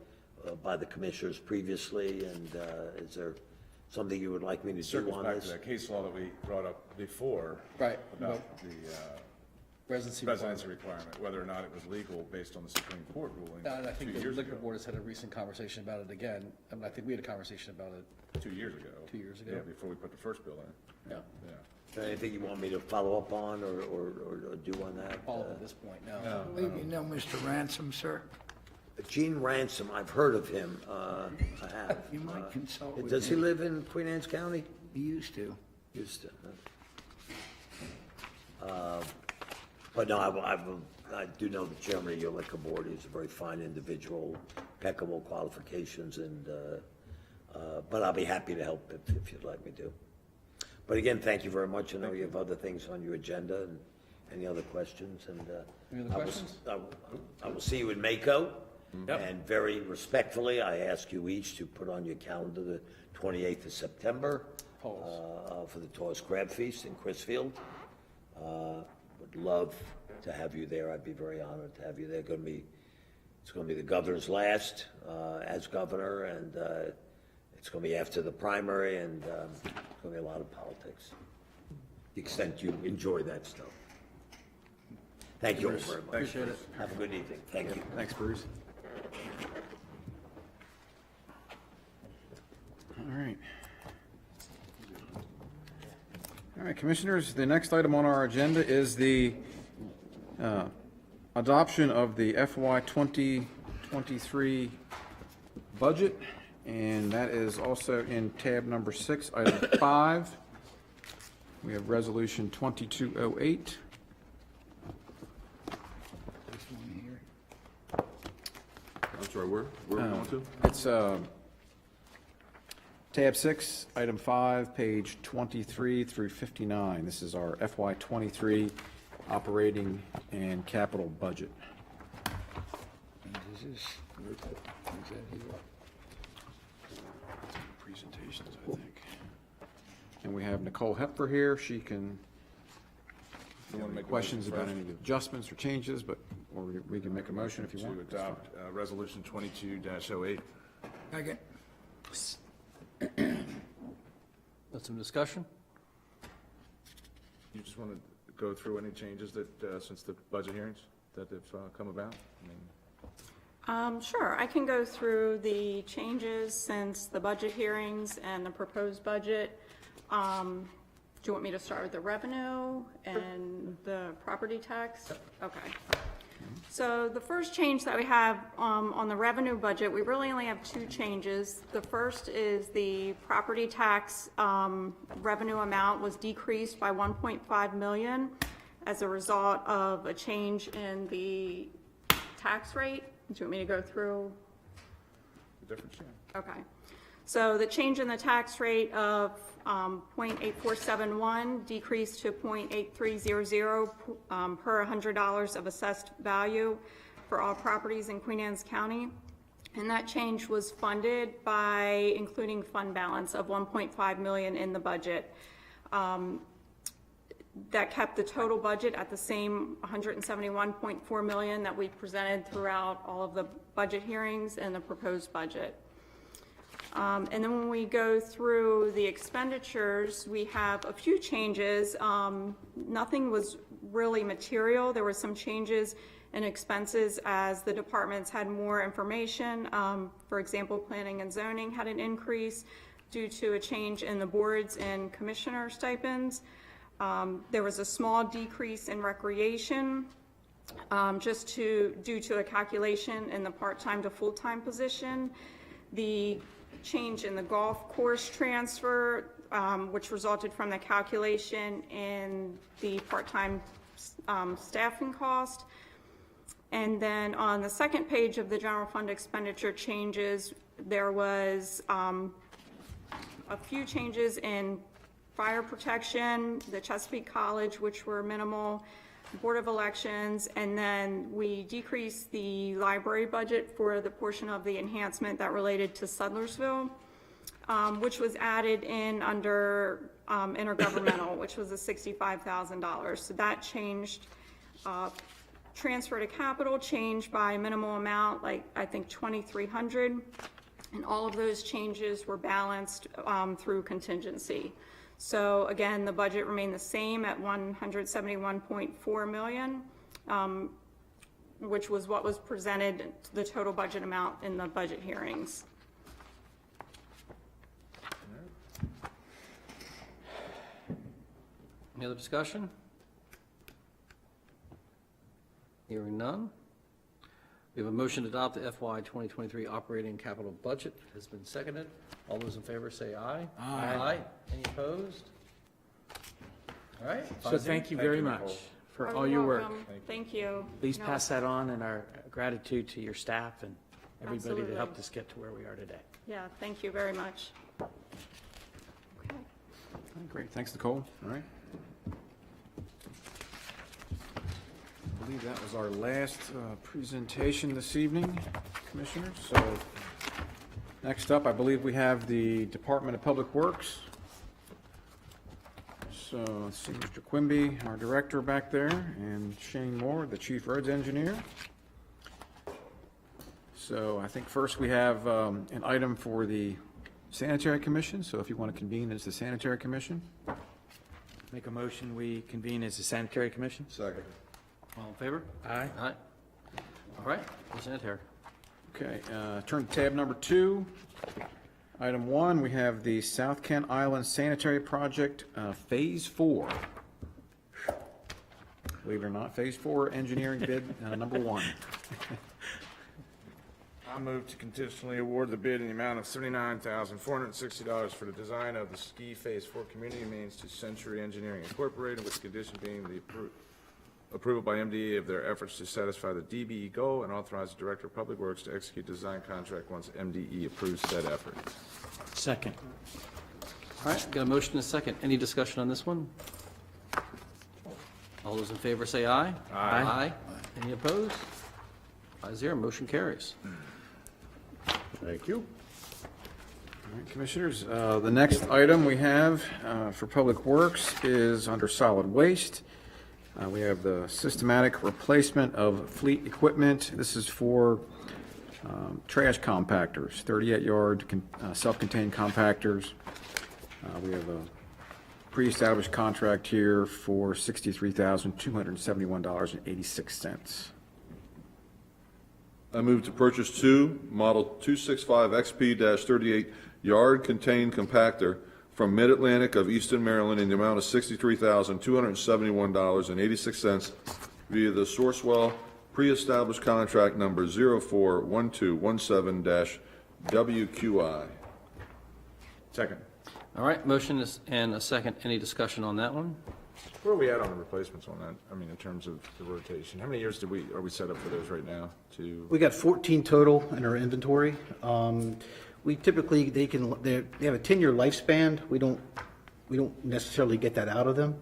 Speaker 12: the commissioners previously, and is there something you would like me to do
Speaker 3: Circles
Speaker 12: on
Speaker 3: back to
Speaker 12: this?
Speaker 3: that case law that we brought up before.
Speaker 6: Right.
Speaker 3: About the
Speaker 6: Residency
Speaker 3: requirement, whether or not it was legal based on the Supreme Court ruling
Speaker 6: And I
Speaker 3: 2
Speaker 6: think the
Speaker 3: years
Speaker 6: liquor
Speaker 3: ago.
Speaker 6: board has had a recent conversation about it again. I mean, I think we had a conversation about it.
Speaker 3: 2 years ago.
Speaker 6: 2 years ago.
Speaker 3: Yeah, before we put the first bill in.
Speaker 6: Yeah.
Speaker 3: Yeah.
Speaker 12: Anything you want me to follow up on or do on that?
Speaker 6: Follow up at this point, no.
Speaker 13: I believe you know Mr. Ransom, sir.
Speaker 12: Gene Ransom, I've heard of him. I have.
Speaker 13: You might consult with
Speaker 12: Does he
Speaker 13: him.
Speaker 12: live in Queen Anne's County?
Speaker 13: He used to.
Speaker 12: Used to. But no, I do know the chairman of your liquor board. He's a very fine individual, impeccable qualifications, and, but I'll be happy to help if you'd like me to. But again, thank you very much. I know you have other things on your agenda, and any other questions, and,
Speaker 6: Any other questions?
Speaker 12: I will see you in Mako. And very respectfully, I ask you each to put on your calendar the 28th of September for the Taurus Crab Feast in Crisfield. Would love to have you there. I'd be very honored to have you there. It's going to be the governor's last as governor, and it's going to be after the primary, and it's going to be a lot of politics. To the extent you enjoy that stuff. Thank you all very much.
Speaker 6: Appreciate it.
Speaker 12: Have a good evening. Thank you.
Speaker 2: Thanks, Bruce. All right. All right, Commissioners, the next item on our agenda is the adoption of the FY 2023 budget, and that is also in tab number 6, item 5. We have Resolution 2208.
Speaker 13: This one here.
Speaker 5: I'm sorry, where are we going to?
Speaker 2: It's tab 6, item 5, page 23 through 59. This is our FY 23 operating and capital budget.
Speaker 13: And this is that here?
Speaker 2: Presentations, I think. And we have Nicole Hepfer here. She can, if you have any questions about any of the adjustments or changes, but, or we can make a motion if you want.
Speaker 3: To adopt Resolution 22-08.
Speaker 13: Second.
Speaker 6: Got some discussion?
Speaker 3: You just want to go through any changes that, since the budget hearings, that have come about? I mean,
Speaker 14: Sure, I can go through the changes since the budget hearings and the proposed budget. Do you want me to start with the revenue and the property tax? Okay. So the first change that we have on the revenue budget, we really only have 2 changes. The first is the property tax revenue amount was decreased by 1.5 million as a result of a change in the tax rate. Do you want me to go through?
Speaker 3: the difference, yeah.
Speaker 14: Okay. So the change in the tax rate of 0.8471 decreased to 0.8300 per $100 of assessed value for all properties in Queen Anne's County. And that change was funded by including fund balance of 1.5 million in the budget. That kept the total budget at the same 171.4 million that we presented throughout all of the budget hearings and the proposed budget. And then when we go through the expenditures, we have a few changes. Nothing was really material. There were some changes in expenses as the departments had more information. For example, planning and zoning had an increase due to a change in the boards and commissioner stipends. There was a small decrease in recreation, just due to a calculation in the part-time to full-time position. The change in the golf course transfer, which resulted from the calculation in the part-time staffing cost. And then on the second page of the general fund expenditure changes, there was a few changes in fire protection, the Chesapeake College, which were minimal, Board of Elections, and then we decreased the library budget for the portion of the enhancement that related to Sudlersville, which was added in under intergovernmental, which was a $65,000. So that changed. Transfer to capital changed by a minimal amount, like I think 2,300, and all of those changes were balanced through contingency. So again, the budget remained the same at $171.4 million, which was what was presented, the total budget amount in the budget hearings.
Speaker 6: Any other discussion? Hearing none. We have a motion to adopt the FY 2023 operating capital budget. Has been seconded. All those in favor say aye. Aye. Any opposed? All right.
Speaker 4: So thank you very much for all your work.
Speaker 14: Thank you.
Speaker 4: Please
Speaker 14: No,
Speaker 4: pass that on, and our gratitude to your staff and everybody that
Speaker 14: Absolutely.
Speaker 4: helped us get to where we are today.
Speaker 14: Yeah, thank you very much. Okay.
Speaker 2: Great, thanks, Nicole. All right. I believe that was our last presentation this evening, Commissioners. So next up, I believe we have the Department of Public Works. So let's see, Mr. Quimby, our director back there, and Shane Moore, the chief roads engineer. So I think first we have an item for the Sanitary Commission. So if you want to convene as the Sanitary Commission.
Speaker 4: Make a motion, we convene as the Sanitary Commission.
Speaker 5: Second.
Speaker 6: All in favor?
Speaker 4: Aye.
Speaker 6: Aye. All right, sanitary.
Speaker 2: Okay, turn to tab number 2. Item 1, we have the South Kent Island Sanitary Project, Phase 4. Believe it or not, Phase 4 engineering bid number 1.
Speaker 3: I move to conditionally award the bid in the amount of $79,460 for the design of the ski Phase 4 community mains to Century Engineering Incorporated, with the condition being the approval by MDE of their efforts to satisfy the DBE goal, and authorize the Director of Public Works to execute design contract once MDE approves said effort.
Speaker 4: Second.
Speaker 6: All right, got a motion and a second. Any discussion on this one? All those in favor say aye.
Speaker 4: Aye.
Speaker 6: Aye. Any opposed? 5-0, motion carries.
Speaker 5: Thank you.
Speaker 2: All right, Commissioners, the next item we have for Public Works is under solid waste. We have the systematic replacement of fleet equipment. This is for trash compactors, 38-yard self-contained compactors. We have a pre-established contract here for $63,271.86.
Speaker 5: I move to purchase 2 Model 265 XP-38 yard contained compactor from Mid-Atlantic of Easton, Maryland, in the amount of $63,271.86 via the Sourcewell pre-established contract number 041217-WQI.
Speaker 3: Second.
Speaker 6: All right, motion and a second. Any discussion on that one?
Speaker 3: Where are we at on the replacements on that? I mean, in terms of the rotation, how many years are we set up for those right now?
Speaker 15: We got 14 total in our inventory. We typically, they have a 10-year lifespan. We don't necessarily get that out of them.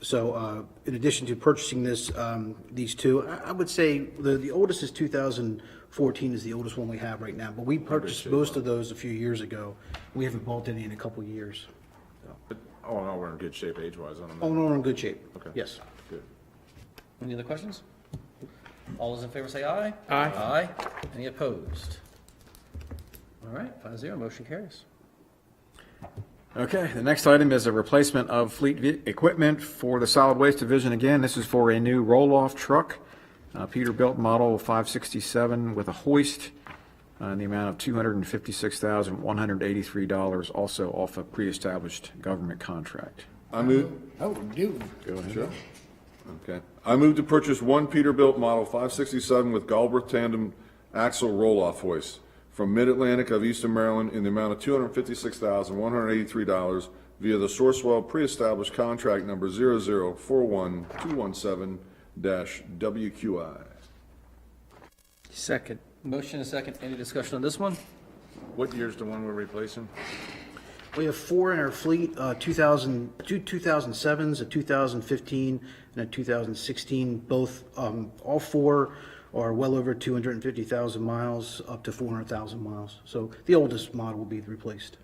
Speaker 15: So in addition to purchasing these 2, I would say the oldest is 2014 is the oldest one we have right now, but we purchased most of those a few years ago. We haven't bought any in a couple of years.
Speaker 3: But, oh, no, we're in good shape age-wise on them.
Speaker 15: Oh, no, we're in good shape.
Speaker 3: Okay.
Speaker 15: Yes.
Speaker 3: Good.
Speaker 6: Any other questions? All those in favor say aye.
Speaker 4: Aye.
Speaker 6: Aye. Any opposed? All right, 5-0, motion carries.
Speaker 2: Okay, the next item is a replacement of fleet equipment for the Solid Waste Division. Again, this is for a new roll-off truck, Peterbilt Model 567 with a hoist in the amount of $256,183, also off a pre-established government contract.
Speaker 5: I move,
Speaker 13: Oh, do.
Speaker 5: go ahead. Sure. Okay. I move to purchase one Peterbilt Model 567 with Galbraith tandem axle roll-off hoist from Mid-Atlantic of Eastern Maryland in the amount of $256,183 via the Sourcewell pre-established contract number 0041217-WQI.
Speaker 4: Second.
Speaker 6: Motion and second. Any discussion on this one?
Speaker 3: What year's the one we're replacing?
Speaker 15: We have 4 in our fleet, 2 2007s, a 2015, and a 2016. Both, all 4 are well over 250,000 miles, up to 400,000 miles. So the oldest model will be replaced.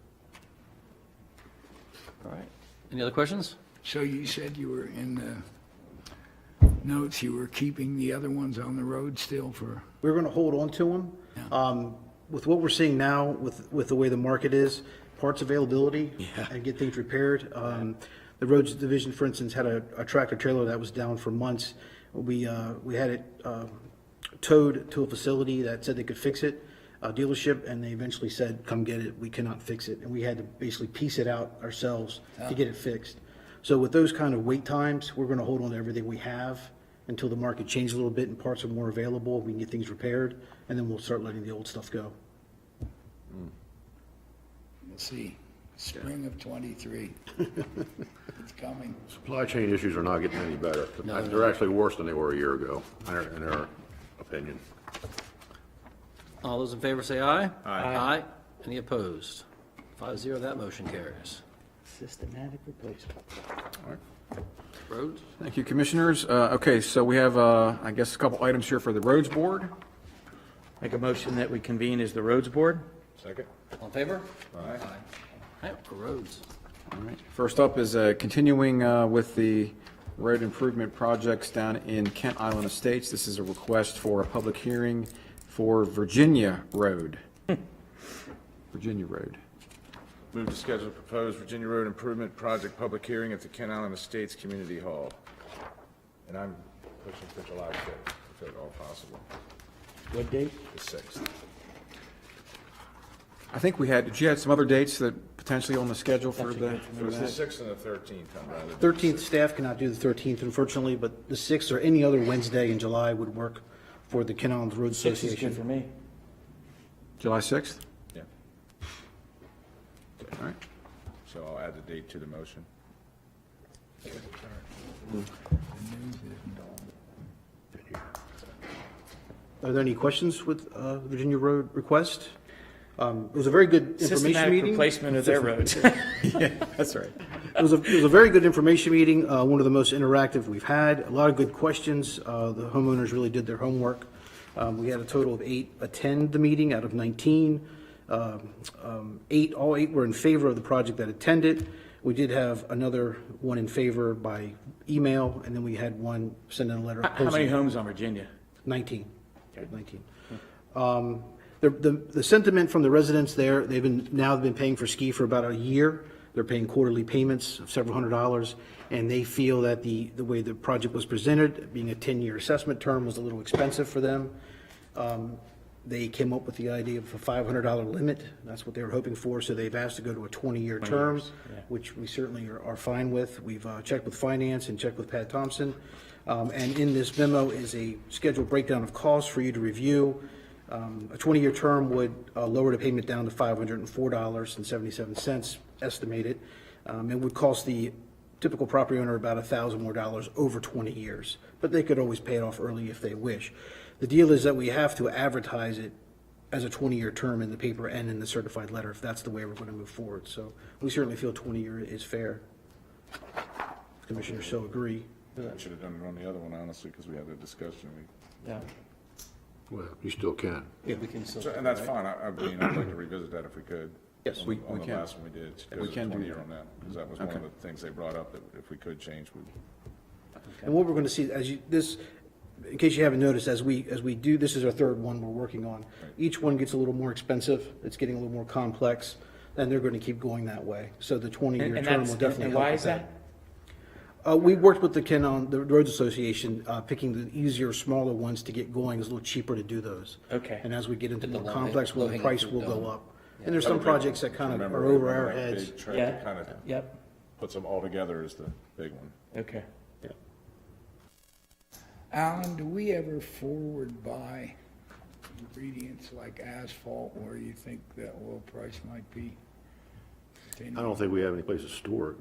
Speaker 6: All right. Any other questions?
Speaker 13: So you said you were in the notes, you were keeping the other ones on the road still for?
Speaker 15: We're going to hold on to them. With what we're seeing now, with the way the market is, parts availability and get things repaired. The roads division, for instance, had a tractor trailer that was down for months. We had it towed to a facility that said they could fix it, a dealership, and they eventually said, come get it, we cannot fix it. And we had to basically piece it out ourselves to get it fixed. So with those kind of wait times, we're going to hold on to everything we have until the market changes a little bit and parts are more available, we can get things repaired, and then we'll start letting the old stuff go.
Speaker 13: We'll see. Spring of '23. It's coming.
Speaker 16: Supply chain issues are not getting any better. They're actually worse than they were a year ago, in our opinion.
Speaker 6: All those in favor say aye.
Speaker 3: Aye.
Speaker 6: Aye. Any opposed? 5-0, that motion carries.
Speaker 15: Systematic replacement.
Speaker 6: Roads?
Speaker 2: Thank you, Commissioners. Okay, so we have, I guess, a couple items here for the Roads Board.
Speaker 4: Make a motion that we convene as the Roads Board.
Speaker 3: Second.
Speaker 6: All in favor?
Speaker 3: Aye.
Speaker 6: All right, roads.
Speaker 2: All right. First up is continuing with the road improvement projects down in Kent Island Estates. This is a request for a public hearing for Virginia Road. Virginia Road.
Speaker 3: Move to schedule proposed Virginia Road Improvement Project public hearing at the Kent Island Estates Community Hall. And I'm pushing for July 6th, if at all possible.
Speaker 4: What date?
Speaker 3: The 6th.
Speaker 2: I think did you have some other dates that potentially on the schedule for the?
Speaker 3: It was the 6th and the 13th, I'm rather.
Speaker 15: 13th, staff cannot do the 13th, unfortunately, but the 6th or any other Wednesday in July would work for the Kent Island Road
Speaker 4: 6 is good
Speaker 15: Association.
Speaker 4: for me.
Speaker 2: July 6th?
Speaker 3: Yeah.
Speaker 2: All right.
Speaker 3: So I'll add the date to the motion.
Speaker 15: Are there any questions with Virginia Road request? It was a very good information
Speaker 4: Systematic
Speaker 15: meeting.
Speaker 4: replacement of their roads.
Speaker 2: Yeah, that's right.
Speaker 15: It was a very good information meeting, one of the most interactive we've had. A lot of good questions. The homeowners really did their homework. We had a total of 8 attend the meeting out of 19. All 8 were in favor of the project that attended. We did have another one in favor by email, and then we had one send in a letter
Speaker 4: How many
Speaker 15: opposing.
Speaker 4: homes on Virginia?
Speaker 15: 19. 19. The sentiment from the residents there, they've been paying for ski for about a year. They're paying quarterly payments of several $100s, and they feel that the way the project was presented, being a 10-year assessment term, was a little expensive for them. They came up with the idea of a $500 limit. That's what they were hoping for, so they've asked to go to a 20-year term, which we certainly are fine with. We've checked with finance and checked with Pat Thompson. And in this memo is a scheduled breakdown of costs for you to review. A 20-year term would lower the payment down to $504.77 estimated. It would cost the typical property owner about $1,000 more over 20 years, but they could always pay it off early if they wish. The deal is that we have to advertise it as a 20-year term in the paper and in the certified letter if that's the way we're going to move forward. So we certainly feel 20-year is fair. Commissioners so agree.
Speaker 3: I should have done it on the other one, honestly, because we had a discussion.
Speaker 4: Yeah.
Speaker 16: Well, you still can.
Speaker 6: Yeah, we can still.
Speaker 3: And that's fine. I mean, I'd like to revisit that if we could.
Speaker 2: Yes, we
Speaker 3: On the
Speaker 2: can.
Speaker 3: last one we did.
Speaker 2: We can do
Speaker 3: 20 year
Speaker 2: that.
Speaker 3: on that, because that was one of the things they brought up, that if we could change, we.
Speaker 15: And what we're going to see, in case you haven't noticed, as we do, this is our third one we're working on. Each one gets a little more expensive. It's getting a little more complex, and they're going to keep going that way. So the 20-year term will definitely
Speaker 4: And
Speaker 15: help
Speaker 4: why
Speaker 15: with
Speaker 4: is that?
Speaker 15: We worked with the Roads Association, picking the easier, smaller ones to get going. It's a little cheaper to do those.
Speaker 4: Okay.
Speaker 15: And as we get into
Speaker 6: Get the
Speaker 15: more
Speaker 6: low-
Speaker 15: complex, well, the
Speaker 6: low-hanging
Speaker 15: price
Speaker 6: fruit
Speaker 15: will go
Speaker 6: done.
Speaker 15: up. And there's some projects that kind of are over our heads.
Speaker 4: Yeah. Yep.
Speaker 3: puts them all together is the big one.
Speaker 4: Okay.
Speaker 13: Alan, do we ever forward buy ingredients like asphalt where you think the oil price might be?
Speaker 16: I don't think we have any place to store it.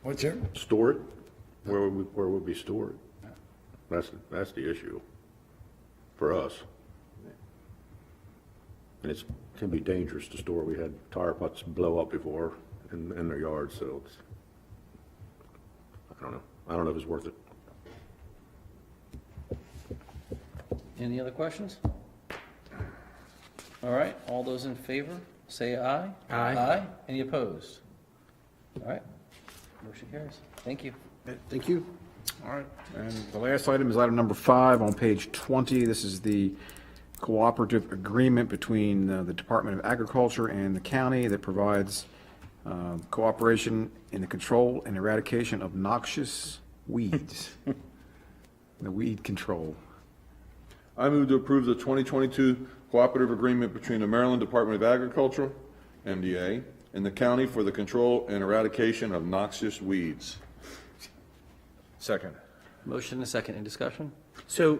Speaker 13: What's there?
Speaker 16: Store it? Where would we store it? That's the issue for us. And it can be dangerous to store. We had tire putts blow up before in their yards, so it's, I don't know. I don't know if it's worth it.
Speaker 6: Any other questions? All right, all those in favor, say aye.
Speaker 4: Aye.
Speaker 6: Aye. Any opposed? All right, motion carries. Thank you.
Speaker 15: Thank you.
Speaker 2: All right, and the last item is item number 5 on page 20. This is the cooperative agreement between the Department of Agriculture and the county that provides cooperation in the control and eradication of noxious weeds. The weed control.
Speaker 5: I move to approve the 2022 cooperative agreement between the Maryland Department of Agriculture, MDA, and the county for the control and eradication of noxious weeds.
Speaker 3: Second.
Speaker 6: Motion and a second. Any discussion?
Speaker 4: So,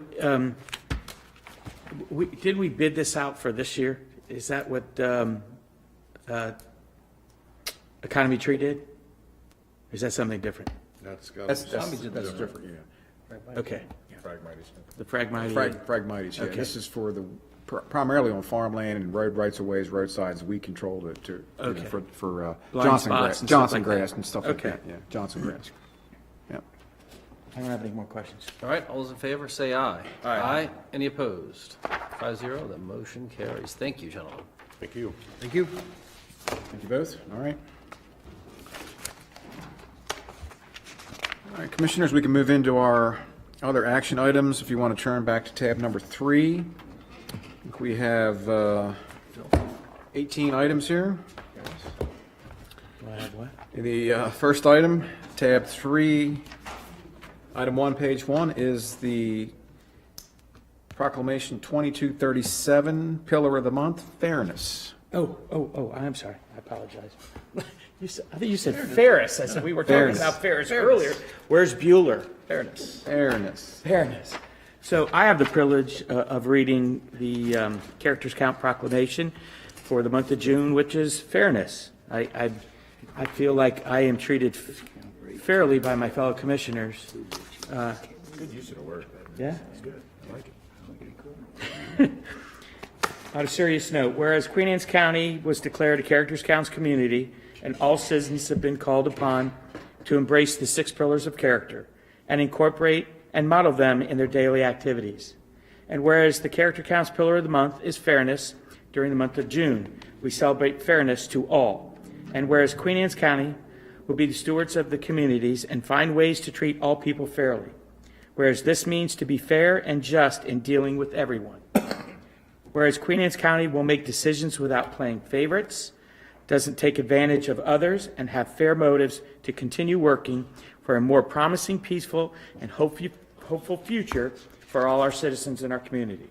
Speaker 4: did we bid this out for this year? Is that what Economy Tree did? Or is that something different?
Speaker 2: That's
Speaker 6: That's
Speaker 2: different, yeah.
Speaker 4: Okay.
Speaker 3: Phragmites.
Speaker 4: The Phragmites.
Speaker 2: Phragmites, yeah.
Speaker 4: Okay.
Speaker 2: This is for the, primarily on farmland and road rights-of-ways, roadsides, weed control to you know,
Speaker 4: Okay.
Speaker 2: for
Speaker 4: Blind
Speaker 2: Johnson
Speaker 4: spots
Speaker 2: grass,
Speaker 4: and stuff
Speaker 2: Johnson
Speaker 4: like that.
Speaker 2: grass and stuff like
Speaker 4: Okay.
Speaker 2: that, yeah, Johnson grass. Yeah.
Speaker 4: I don't have any more questions.
Speaker 6: All right, all those in favor, say aye.
Speaker 3: Aye.
Speaker 6: Any opposed? 5-0, the motion carries. Thank you, gentlemen.
Speaker 16: Thank you.
Speaker 15: Thank you.
Speaker 2: Thank you both. All right. All right, Commissioners, we can move into our other action items. If you want to turn back to tab number 3. I think we have 18 items here.
Speaker 4: Do I have what?
Speaker 2: The first item, tab 3, item 1, page 1, is the Proclamation 2237, Pillar of the Month, Fairness.
Speaker 4: I'm sorry. I apologize. I think you said Ferris. I said we were talking
Speaker 2: Fairness.
Speaker 4: about Ferris earlier. Where's Bueller? Fairness.
Speaker 2: Fairness.
Speaker 4: So I have the privilege of reading the Characters Count Proclamation for the month of June, which is fairness. I feel like I am treated fairly by my fellow commissioners.
Speaker 3: Good use of the word.
Speaker 4: Yeah?
Speaker 3: That's good. I like it.
Speaker 4: On a serious note, whereas Queen Anne's County was declared a Characters Counts community, and all citizens have been called upon to embrace the 6 pillars of character and incorporate and model them in their daily activities. And whereas the Character Counts Pillar of the Month is fairness, during the month of June, we celebrate fairness to all. And whereas Queen Anne's County will be the stewards of the communities and find ways to treat all people fairly, whereas this means to be fair and just in dealing with everyone. Whereas Queen Anne's County will make decisions without playing favorites, doesn't take advantage of others, and have fair motives to continue working for a more promising, peaceful, and hopeful future for all our citizens in our community.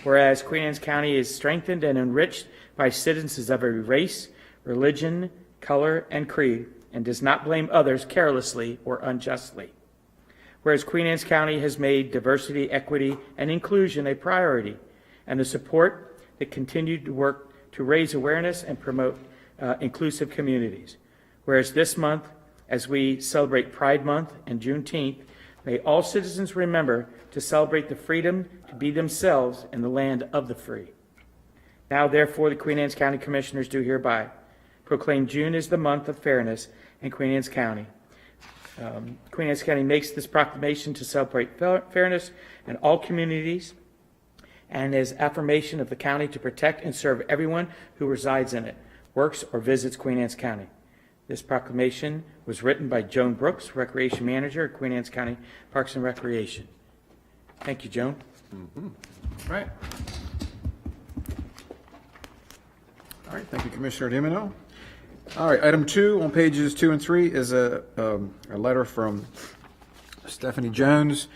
Speaker 4: Whereas Queen Anne's County is strengthened and enriched by citizens of every race, religion, color, and creed, and does not blame others carelessly or unjustly. Whereas Queen Anne's County has made diversity, equity, and inclusion a priority, and the support that continued to work to raise awareness and promote inclusive communities. Whereas this month, as we celebrate Pride Month and Juneteenth, may all citizens remember to celebrate the freedom to be themselves in the land of the free. Now, therefore, the Queen Anne's County Commissioners do hereby proclaim June as the month of fairness in Queen Anne's County. Queen Anne's County makes this proclamation to celebrate fairness in all communities and as affirmation of the county to protect and serve everyone who resides in it, works, or visits Queen Anne's County. This proclamation was written by Joan Brooks, Recreation Manager at Queen Anne's County Parks and Recreation. Thank you, Joan.
Speaker 6: All right.
Speaker 2: All right, thank you, Commissioner Dimino. All right, item 2 on pages 2 and 3 is a letter from Stephanie Jones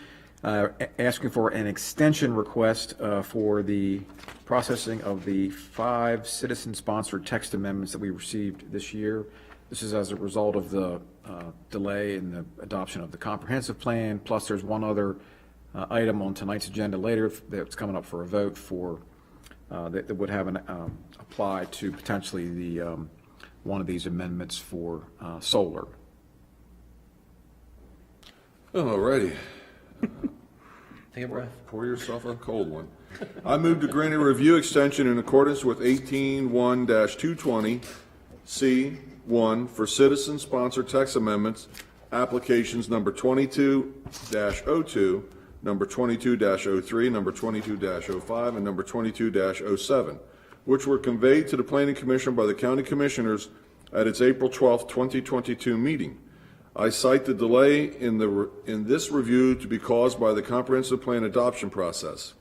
Speaker 2: asking for an extension request for the processing of the 5 citizen-sponsored text amendments that we received this year. This is as a result of the delay in the adoption of the comprehensive plan, plus there's one other item on tonight's agenda later that's coming up for a vote for, that would have an, apply to potentially the, one of these amendments for solar.
Speaker 5: All righty.
Speaker 6: Take a breath.
Speaker 5: Pour yourself a cold one. I move to grant a review extension in accordance with 18-1-220C1 for citizen-sponsored text amendments, applications number 22-02, number 22-03, number 22-05, and number 22-07, which were conveyed to the Planning Commission by the County Commissioners at its April 12, 2022 meeting. I cite the delay in this review to be caused by the comprehensive plan adoption process.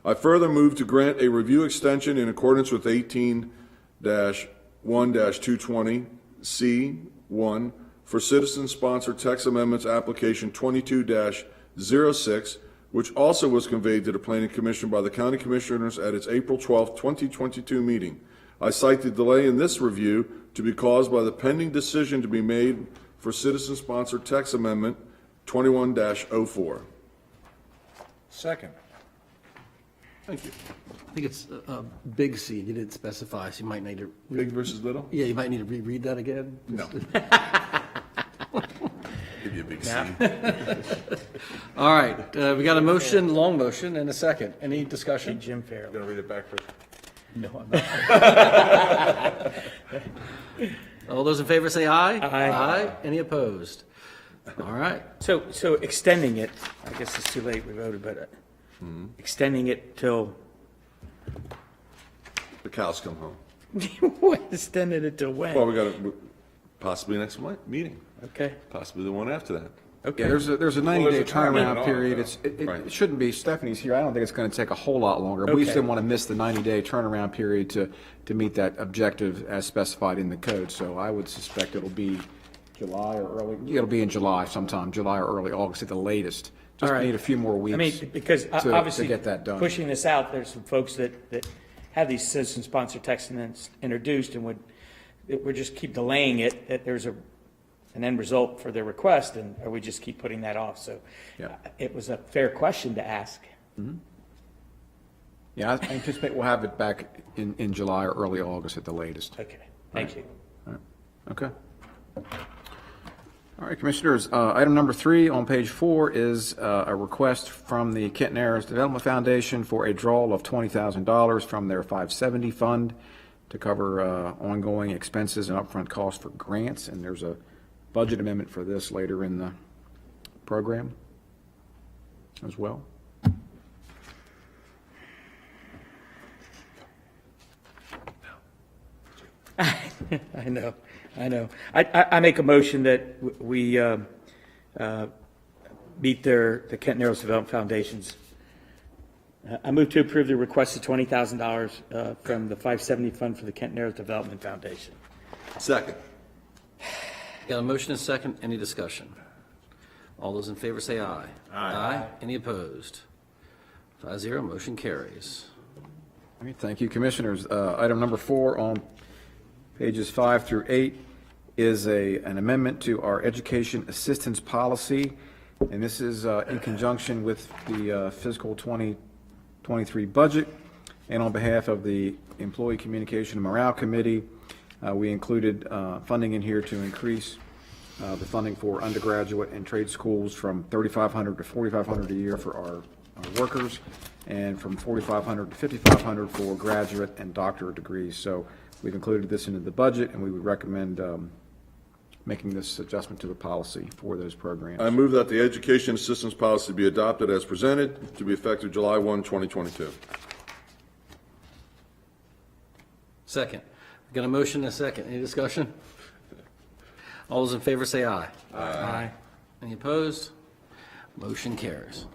Speaker 5: I further move to grant a review extension in accordance with 18-1-220C1 for citizen-sponsored text amendments application 22-06, which also was conveyed to the Planning Commission by the County Commissioners at its April 12, 2022 meeting. I cite the delay in this review to be caused by the pending decision to be made for citizen-sponsored text amendment 21-04.
Speaker 3: Second.
Speaker 5: Thank you.
Speaker 6: I think it's big C, you didn't specify, so you might need to.
Speaker 5: Big versus little?
Speaker 6: Yeah, you might need to reread that again.
Speaker 5: No. Give you a big C.
Speaker 6: All right, we got a motion, long motion, and a second. Any discussion?
Speaker 4: Jim Farrell.
Speaker 3: Going to read it back for
Speaker 4: No, I'm not.
Speaker 6: All those in favor say aye.
Speaker 4: Aye.
Speaker 6: Any opposed? All right.
Speaker 4: So extending it, I guess it's too late, we voted, but extending it till,
Speaker 5: The cows come home.
Speaker 4: what, extending it till when?
Speaker 5: Well, we got to, possibly next meeting,
Speaker 4: Okay,
Speaker 5: possibly the one after that.
Speaker 4: okay.
Speaker 2: Yeah, there's a 90-day
Speaker 5: there's a time limit
Speaker 2: turnaround
Speaker 5: on
Speaker 2: period.
Speaker 5: it, Right.
Speaker 2: It shouldn't be, Stephanie's here, I don't think it's going to take a whole lot longer. We
Speaker 4: Okay.
Speaker 2: just didn't want to miss the 90-day turnaround period to meet that objective as specified in the code. So I would suspect it'll be July or early, it'll be in July sometime, July or early August at the latest. Just
Speaker 4: All right.
Speaker 2: need a few more weeks.
Speaker 4: I mean, because
Speaker 2: to
Speaker 4: obviously,
Speaker 2: get that done.
Speaker 4: pushing this out, there's some folks that have these citizen-sponsored text amendments introduced and would just keep delaying it, that there's an end result for their request, or we just keep putting that off. So
Speaker 2: Yeah.
Speaker 4: it was a fair question to ask.
Speaker 2: Yeah, I anticipate we'll have it back in July or early August at the latest.
Speaker 4: Okay, thank you.
Speaker 2: Okay. All right, Commissioners, item number 3 on page 4 is a request from the Kent Narrows Development Foundation for a drawal of $20,000 from their 570 fund to cover ongoing expenses and upfront costs for grants, and there's a budget amendment for this later in the program as well.
Speaker 4: I know. I make a motion that we meet the Kent Narrows Development Foundation's. I move to approve the requested $20,000 from the 570 Fund for the Kent Narrows Development Foundation.
Speaker 5: Second.
Speaker 6: Got a motion and a second. Any discussion? All those in favor say aye. Aye. Any opposed? 5-0, motion carries.
Speaker 2: All right, thank you, Commissioners. Item number 4 on pages 5 through 8 is an amendment to our education assistance policy, and this is in conjunction with the fiscal 2023 budget, and on behalf of the Employee Communication and Morale Committee, we included funding in here to increase the funding for undergraduate and trade schools from $3,500 to $4,500 a year for our workers, and from $4,500 to $5,500 for graduate and doctorate degrees. So we've included this into the budget, and we would recommend making this adjustment to the policy for those programs.
Speaker 5: I move that the education assistance policy be adopted as presented to be effective July 1, 2022.
Speaker 6: Second. Got a motion and a second. Any discussion? All those in favor say aye.
Speaker 4: Aye.
Speaker 6: Any opposed? Motion carries.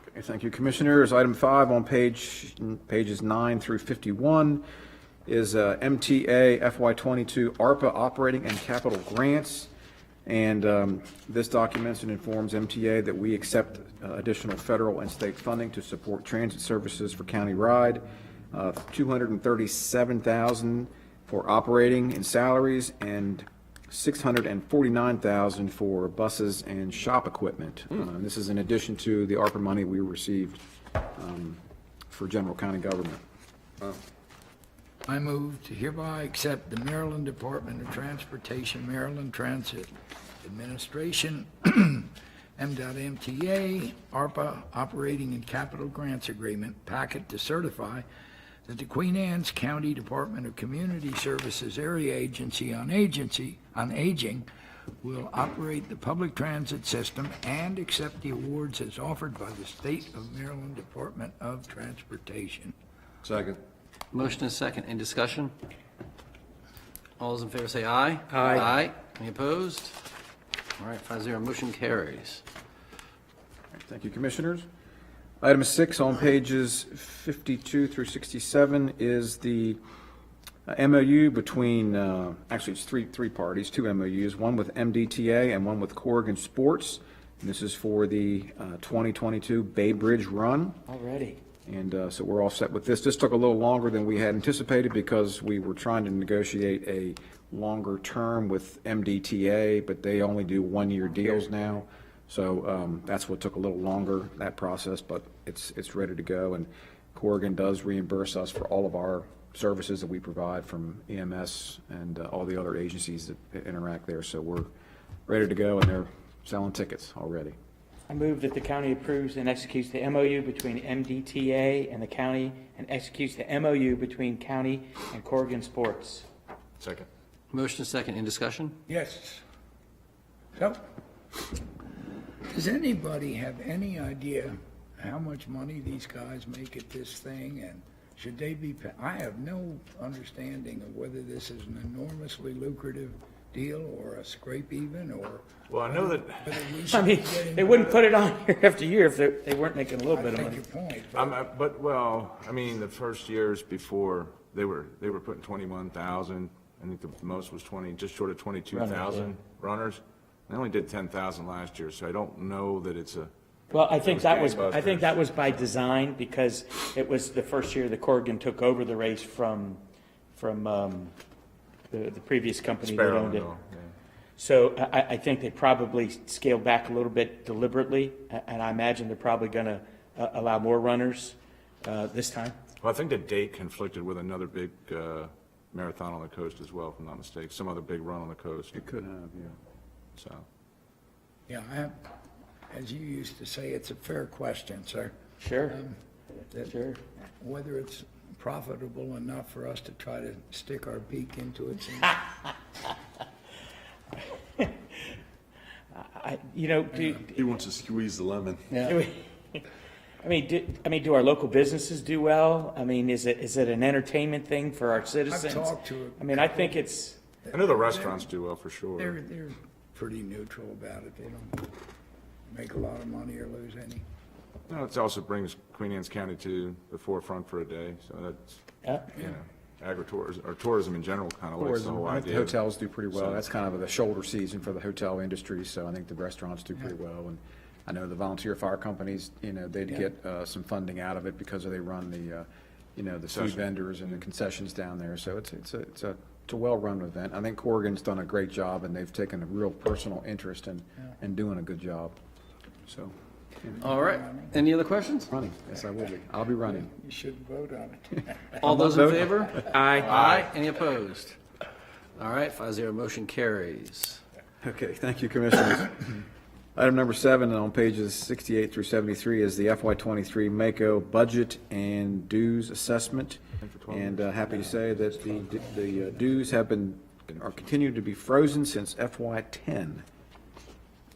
Speaker 2: Okay, thank you, Commissioners. Item 5 on pages 9 through 51 is MTA FY22 ARPA operating and capital grants. And this documents and informs MTA that we accept additional federal and state funding to support transit services for county-wide. $237,000 for operating and salaries, and $649,000 for buses and shop equipment. And this is in addition to the ARPA money we received for general county government.
Speaker 13: I move to hereby accept the Maryland Department of Transportation, Maryland Transit Administration, M.MTA, ARPA Operating and Capital Grants Agreement packet to certify that the Queen Anne's County Department of Community Services Area Agency on Aging will operate the public transit system and accept the awards as offered by the State of Maryland Department of Transportation.
Speaker 5: Second.
Speaker 6: Motion is second. Any discussion? All those in favor say aye.
Speaker 4: Aye.
Speaker 6: Aye. Any opposed? All right, 5-0, motion carries.
Speaker 2: Thank you, Commissioners. Item 6 on pages 52 through 67 is the MOU between, actually it's three parties, two MOUs, one with MDTA and one with Corrigan Sports. And this is for the 2022 Bay Bridge Run.
Speaker 4: Already.
Speaker 2: And so we're all set with this. This took a little longer than we had anticipated because we were trying to negotiate a longer term with MDTA, but they only do one-year deals now. So that's what took a little longer, that process, but it's ready to go. And Corrigan does reimburse us for all of our services that we provide from EMS and all the other agencies that interact there. So we're ready to go, and they're selling tickets already.
Speaker 4: I move that the county approves and executes the MOU between MDTA and the county and executes the MOU between county and Corrigan Sports.
Speaker 3: Second.
Speaker 6: Motion is second. In discussion?
Speaker 13: Yes. So, does anybody have any idea how much money these guys make at this thing, and should they be I have no understanding of whether this is an enormously lucrative deal or a scrape even, or...
Speaker 3: Well, I know that,
Speaker 4: I mean, they wouldn't put it on year after year if they weren't making a little bit of
Speaker 13: I
Speaker 4: money.
Speaker 13: take your point,
Speaker 3: the first years before, they were putting 21,000. I think the most was 20, just short of 22,000 runners. They only did 10,000 last year, so I don't know that it's a.
Speaker 4: Well, I think that was
Speaker 3: gangbusters.
Speaker 4: by design because it was the first year that Corrigan took over the race from the previous company that owned it.
Speaker 3: Sparrowville, yeah.
Speaker 4: So I think they probably scaled back a little bit deliberately, and I imagine they're probably going to allow more runners this time.
Speaker 3: Well, I think the date conflicted with another big marathon on the coast as well, if I'm not mistaken. Some other big run on the coast.
Speaker 2: It could have, yeah.
Speaker 3: So.
Speaker 13: Yeah, as you used to say, it's a fair question, sir.
Speaker 4: Sure.
Speaker 13: Sure. Whether it's profitable enough for us to try to stick our beak into it.
Speaker 5: He wants to squeeze the lemon.
Speaker 4: Yeah. Do our local businesses do well? I mean, is it an entertainment thing for our citizens?
Speaker 13: I've talked to
Speaker 4: I think it's.
Speaker 3: I know the restaurants do well for sure.
Speaker 13: They're pretty neutral about it. They don't make a lot of money or lose any.
Speaker 3: No, it also brings Queen Anne's County to the forefront for a day, so that's, agritourism, or tourism in general kind of likes the whole
Speaker 2: I think the
Speaker 3: idea.
Speaker 2: hotels do pretty well.
Speaker 3: So-
Speaker 2: That's kind of the shoulder season for the hotel industry, so I think the restaurants do pretty well. And I know the volunteer fire companies, they'd get some funding out of it because they run the food
Speaker 3: Concession.
Speaker 2: vendors and the concessions down there. So it's a well-run event. I think Corrigan's done a great job, and they've taken a real personal interest in doing a good job. So,
Speaker 6: All right. Any other questions?
Speaker 2: running, yes, I will be. I'll be running.
Speaker 13: You should vote on it.
Speaker 6: All those in favor?
Speaker 4: Aye.
Speaker 6: Aye. Any opposed? All right, 5-0, motion carries.
Speaker 2: Okay, thank you, Commissioners. Item number 7 on pages 68 through 73 is the FY23 MACO budget and dues assessment. And happy to say that the dues are continued to be frozen since FY10.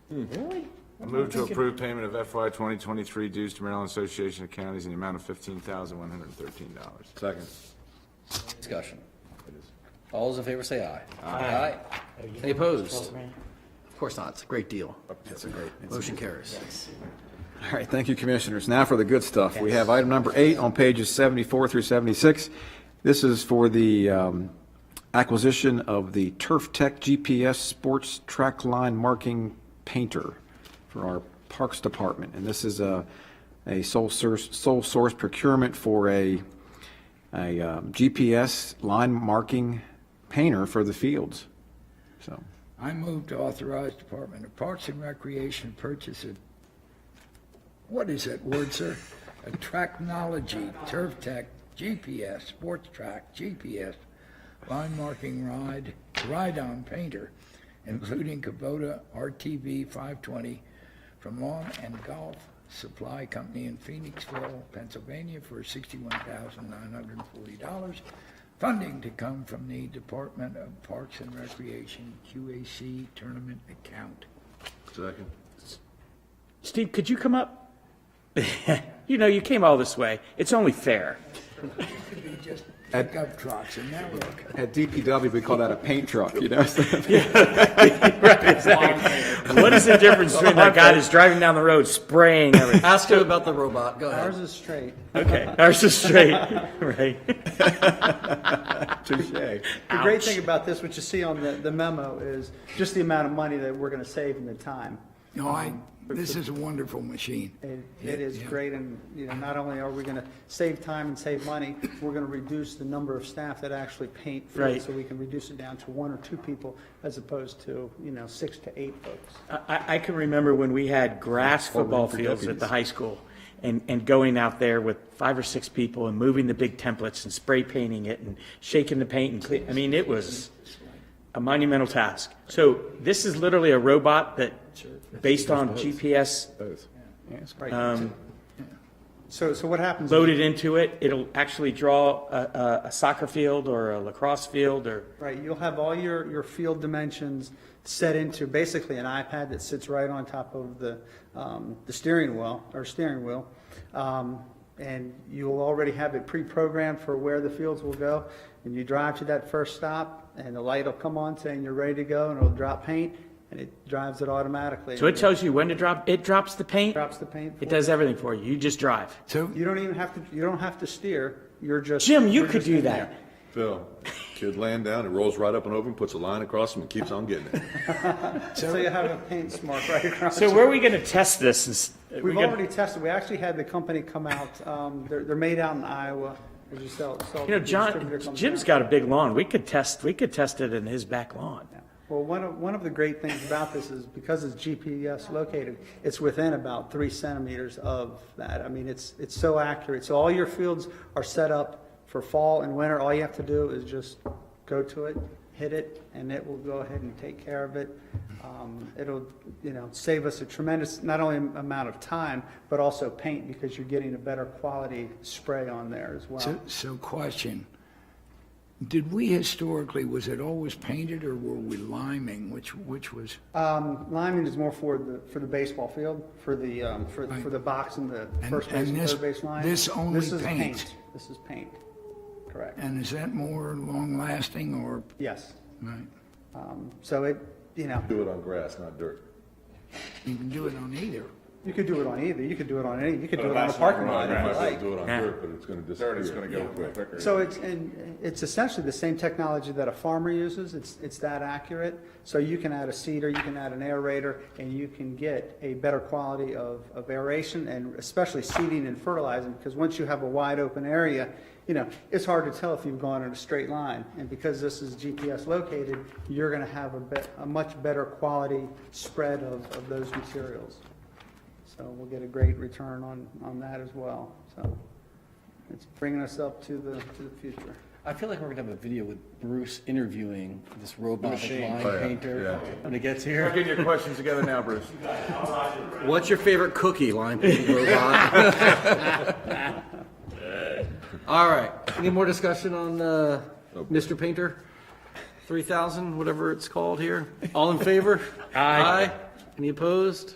Speaker 4: Really?
Speaker 3: I move to approve payment of FY 2023 dues to Maryland Association of Counties in the amount of $15,113.
Speaker 5: Second.
Speaker 6: Discussion. All those in favor say aye. Aye. Any opposed? Of course not. It's a great deal. Motion carries.
Speaker 2: All right, thank you, Commissioners. Now for the good stuff. We have item number 8 on pages 74 through 76. This is for the acquisition of the Turf Tech GPS sports track line marking painter for our Parks Department. And this is a sole source procurement for a GPS line marking painter for the fields. So,
Speaker 13: I move to authorize Department of Parks and Recreation to purchase a, what is that word, sir? A Tracknology Turf Tech GPS, Sports Track GPS, line marking ride-on painter, including Kubota RTV 520 from Lawn and Golf Supply Company in Phoenixville, Pennsylvania for $61,940. Funding to come from the Department of Parks and Recreation QAC tournament account.
Speaker 5: Second.
Speaker 4: Steve, could you come up? You know, you came all this way. It's only fair.
Speaker 13: Could be just pickup trucks, and now look.
Speaker 2: at DPW, we call that a paint truck, you know?
Speaker 4: Right, exactly. What is the difference between that guy that's driving down the road spraying everything?
Speaker 6: Ask him about the robot. Go ahead.
Speaker 15: Ours is straight.
Speaker 4: Okay, ours is straight, right?
Speaker 2: Touche.
Speaker 15: The great thing about this, what you see on the memo, is just the amount of money that we're going to save in the time.
Speaker 13: No, this is a wonderful machine.
Speaker 15: It is great, and, you know, not only are we going to save time and save money, we're going to reduce the number of staff that actually paint fields,
Speaker 4: Right.
Speaker 15: so we can reduce it down to 1 or 2 people as opposed to, 6 to 8 folks.
Speaker 4: I can remember when we had grass football fields at the high school and going out there with 5 or 6 people and moving the big templates and spray painting it and shaking the paint and clean. I mean, it was a monumental task. So this is literally a robot that, based on GPS,
Speaker 15: So what happens?
Speaker 4: loaded into it, it'll actually draw a soccer field or a lacrosse field or.
Speaker 15: Right, you'll have all your field dimensions set into basically an iPad that sits right on top of the steering wheel. And you'll already have it pre-programmed for where the fields will go. And you drive to that first stop, and the light will come on saying you're ready to go, and it'll drop paint, and it drives it automatically.
Speaker 4: So it tells you when to drop, it drops the paint?
Speaker 15: Drops the paint.
Speaker 4: It does everything for you. You just drive.
Speaker 13: So
Speaker 15: You don't even have to, you don't have to steer, you're just.
Speaker 4: Jim, you
Speaker 15: you're
Speaker 4: could
Speaker 15: just
Speaker 4: do
Speaker 15: in
Speaker 4: that.
Speaker 15: there.
Speaker 5: Phil, kid laying down, it rolls right up and over and puts a line across him and keeps on getting it.
Speaker 15: So you have a paint smart right across.
Speaker 4: So where are we going to test this?
Speaker 15: We've already tested, we actually had the company come out, they're made out in Iowa. They just sell-
Speaker 4: You know,
Speaker 15: the
Speaker 4: John,
Speaker 15: distributor comes
Speaker 4: Jim's
Speaker 15: out.
Speaker 4: got a big lawn. We could test it in his back lawn.
Speaker 15: Well, one of the great things about this is because it's GPS located, it's within about 3 centimeters of that. I mean, it's so accurate. So all your fields are set up for fall and winter. All you have to do is just go to it, hit it, and it will go ahead and take care of it. It'll, save us a tremendous, not only amount of time, but also paint, because you're getting a better quality spray on there as well.
Speaker 13: So question, did we historically, was it always painted or were we liming, which was?
Speaker 15: Liming is more for the baseball field, for the box and the first base and third base line.
Speaker 13: This only
Speaker 15: This is
Speaker 13: paints?
Speaker 15: paint. This is paint, correct.
Speaker 13: And is that more long-lasting or?
Speaker 15: Yes.
Speaker 13: Right.
Speaker 15: So it,
Speaker 5: Do it on grass, not dirt.
Speaker 13: You can do it on either.
Speaker 15: you could do it on either. You could do it on any, you could do it on a
Speaker 3: last
Speaker 15: parking
Speaker 3: one,
Speaker 15: lot
Speaker 5: You
Speaker 15: if
Speaker 5: might
Speaker 15: you
Speaker 5: be able
Speaker 15: like.
Speaker 5: to do it on
Speaker 4: Yeah.
Speaker 5: dirt, but it's gonna disappear.
Speaker 3: Dirt is going to go quicker.
Speaker 15: So it's essentially the same technology that a farmer uses. It's that accurate. So you can add a seeder, you can add an aerator, and you can get a better quality of aeration, and especially seeding and fertilizing, because once you have a wide open area, it's hard to tell if you've gone in a straight line. And because this is GPS located, you're gonna have a much better quality spread of those materials. So we'll get a great return on that as well. So it's bringing us up to the future.
Speaker 6: I feel like we're gonna have a video with Bruce interviewing this robotic
Speaker 3: machine.
Speaker 6: line
Speaker 5: Oh, yeah.
Speaker 6: painter
Speaker 5: Yeah.
Speaker 6: when he gets
Speaker 3: We're
Speaker 6: here.
Speaker 3: getting your questions together now, Bruce.
Speaker 6: What's your favorite cookie, line painting robot? All right, any more discussion on Mr. Painter? 3,000, whatever it's called here. All in favor?
Speaker 4: Aye.
Speaker 6: Any opposed?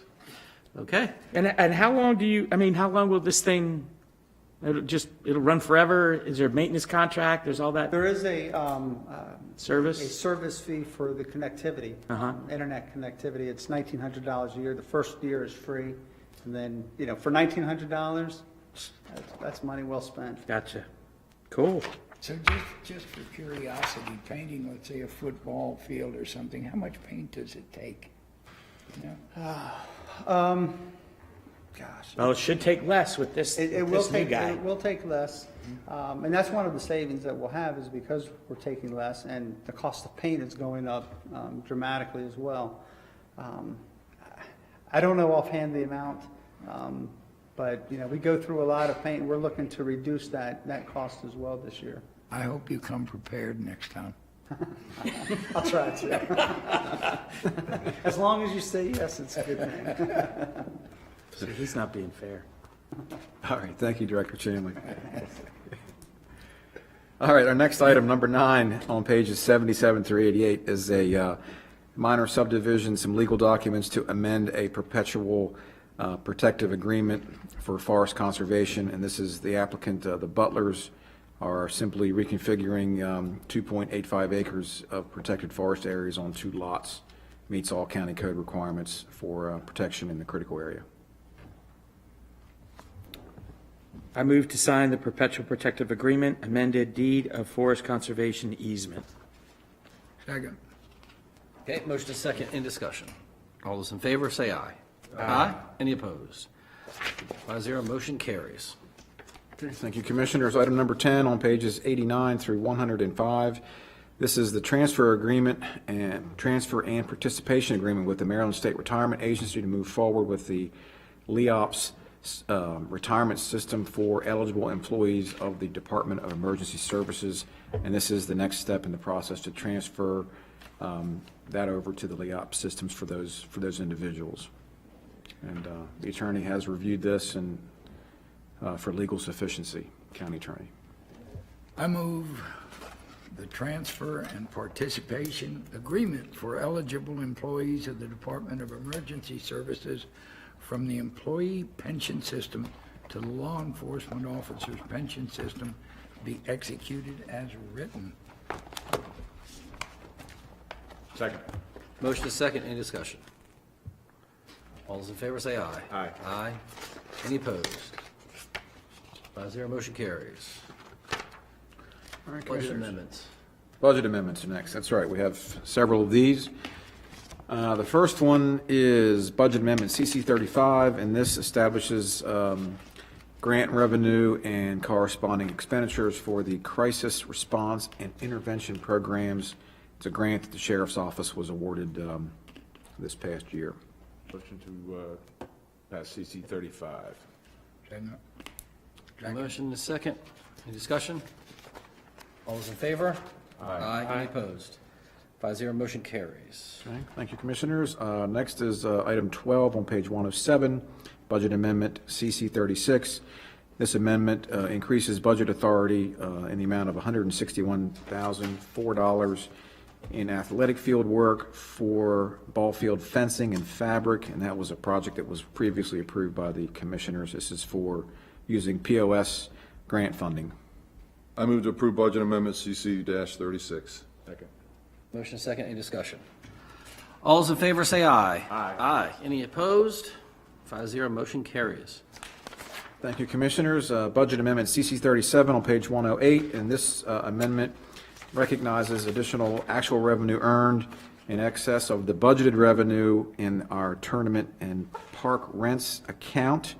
Speaker 6: Okay.
Speaker 4: And how long how long will this thing, it'll run forever? Is there a maintenance contract? There's all that
Speaker 15: There is a
Speaker 4: service?
Speaker 15: service fee for the connectivity, internet connectivity. It's $1,900 a year. The first year is free. And then, for $1,900, that's money well spent.
Speaker 4: Gotcha. Cool.
Speaker 13: So just for curiosity, painting, let's say, a football field or something, how much paint does it take?
Speaker 17: gosh.
Speaker 4: Well, it should take less with this,
Speaker 17: It will
Speaker 4: this new
Speaker 17: take,
Speaker 4: guy.
Speaker 17: it will take less. And that's one of the savings that we'll have is because we're taking less and the cost of paint is going up dramatically as well. I don't know offhand the amount, but, you know, we go through a lot of paint. We're looking to reduce that cost as well this year.
Speaker 13: I hope you come prepared next time.
Speaker 17: I'll try to. As long as you say yes, it's a good thing.
Speaker 4: So he's not being fair.
Speaker 2: All right, thank you, Director Chanley. All right, our next item, number 9, on pages 77 through 88, is a minor subdivision, some legal documents to amend a perpetual protective agreement for forest conservation, and this is the applicant, the Butlers, are simply reconfiguring 2.85 acres of protected forest areas on 2 lots, meets all county code requirements for protection in the critical area.
Speaker 4: I move to sign the perpetual protective agreement, amended deed of forest conservation easement.
Speaker 13: Second.
Speaker 6: Okay, motion is second, in discussion. All those in favor, say aye. Aye. Any opposed? 5-0, motion carries.
Speaker 2: Okay, thank you, Commissioners. Item number 10 on pages 89 through 105. This is the transfer agreement and transfer and participation agreement with the Maryland State Retirement Agency to move forward with the LEOPS retirement system for eligible employees of the Department of Emergency Services. And this is the next step in the process to transfer that over to the LEOPS systems for those individuals. And the attorney has reviewed this and for legal sufficiency, county attorney.
Speaker 13: I move the transfer and participation agreement for eligible employees of the Department of Emergency Services from the employee pension system to the law enforcement officers' pension system be executed as written.
Speaker 3: Second.
Speaker 6: Motion is second, any discussion? All those in favor say aye.
Speaker 3: Aye.
Speaker 6: Aye. Any opposed? 5-0, motion carries.
Speaker 2: All right,
Speaker 6: Budget
Speaker 2: Commissioners.
Speaker 6: amendments.
Speaker 2: Budget amendments are next. That's right. We have several of these. The first one is Budget Amendment CC 35, and this establishes grant revenue and corresponding expenditures for the Crisis Response and Intervention Programs. It's a grant that the Sheriff's Office was awarded this past year.
Speaker 3: Motion to pass CC 35.
Speaker 13: Second.
Speaker 6: Motion is second. Any discussion? All those in favor?
Speaker 3: Aye.
Speaker 6: Any opposed? 5-0, motion carries.
Speaker 2: Okay, thank you, Commissioners. Next is item 12 on page 107, Budget Amendment CC 36. This amendment increases budget authority in the amount of $161,004 in athletic field work for ball field fencing and fabric, and that was a project that was previously approved by the Commissioners. This is for using POS grant funding.
Speaker 5: I move to approve budget amendment CC-36.
Speaker 3: Second.
Speaker 6: Motion is second, any discussion? All those in favor say aye.
Speaker 3: Aye.
Speaker 6: Aye. Any opposed? 5-0, motion carries.
Speaker 2: Thank you, Commissioners. Budget Amendment CC 37 on page 108, and this amendment recognizes additional actual revenue earned in excess of the budgeted revenue in our tournament and park rents account.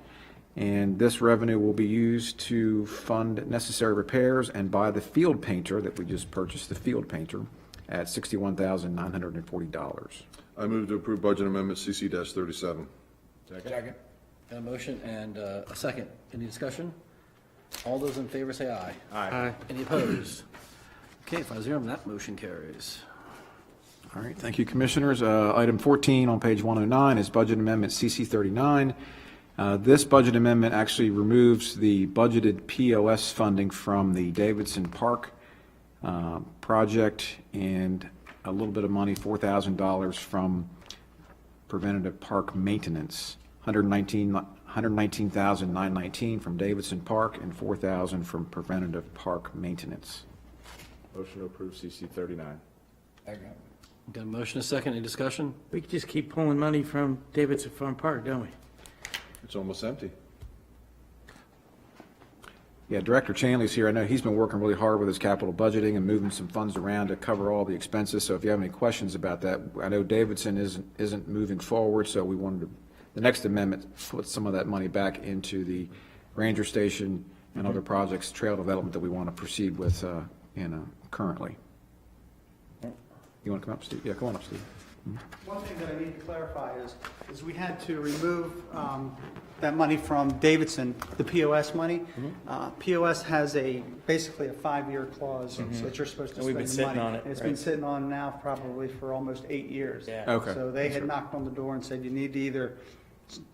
Speaker 2: And this revenue will be used to fund necessary repairs and buy the field painter that we just purchased, the field painter, at $61,940.
Speaker 5: I move to approve budget amendment CC-37.
Speaker 13: Second.
Speaker 6: Got a motion and a second. Any discussion? All those in favor say aye.
Speaker 3: Aye.
Speaker 6: Any opposed? Okay, 5-0, that motion carries.
Speaker 2: All right, thank you, Commissioners. Item 14 on page 109 is Budget Amendment CC 39. This budget amendment actually removes the budgeted POS funding from the Davidson Park project and a little bit of money, $4,000 from preventative park maintenance, $119,919 from Davidson Park and $4,000 from preventative park maintenance.
Speaker 3: Motion to approve CC 39.
Speaker 13: Second.
Speaker 6: Got a motion and a second. Any discussion?
Speaker 4: We could just keep pulling money from Davidson Farm Park, don't we?
Speaker 5: It's almost empty.
Speaker 2: Yeah, Director Chanley's here. I know he's been working really hard with his capital budgeting and moving some funds around to cover all the expenses. So if you have any questions about that, I know Davidson isn't moving forward, so we wanted to the next amendment puts some of that money back into the ranger station and other projects, trail development that we want to proceed with currently. You want to come up, Steve? Yeah, come on up, Steve.
Speaker 17: One thing that I need to clarify is we had to remove that money from Davidson, the POS money. POS has basically a 5-year clause that you're supposed to
Speaker 4: And we've
Speaker 17: spend
Speaker 4: been
Speaker 17: the money.
Speaker 4: sitting on it,
Speaker 17: And it's
Speaker 4: right?
Speaker 17: been sitting on now probably for almost 8 years.
Speaker 4: Yeah.
Speaker 2: Okay.
Speaker 17: So they had knocked on the door and said, you need to either,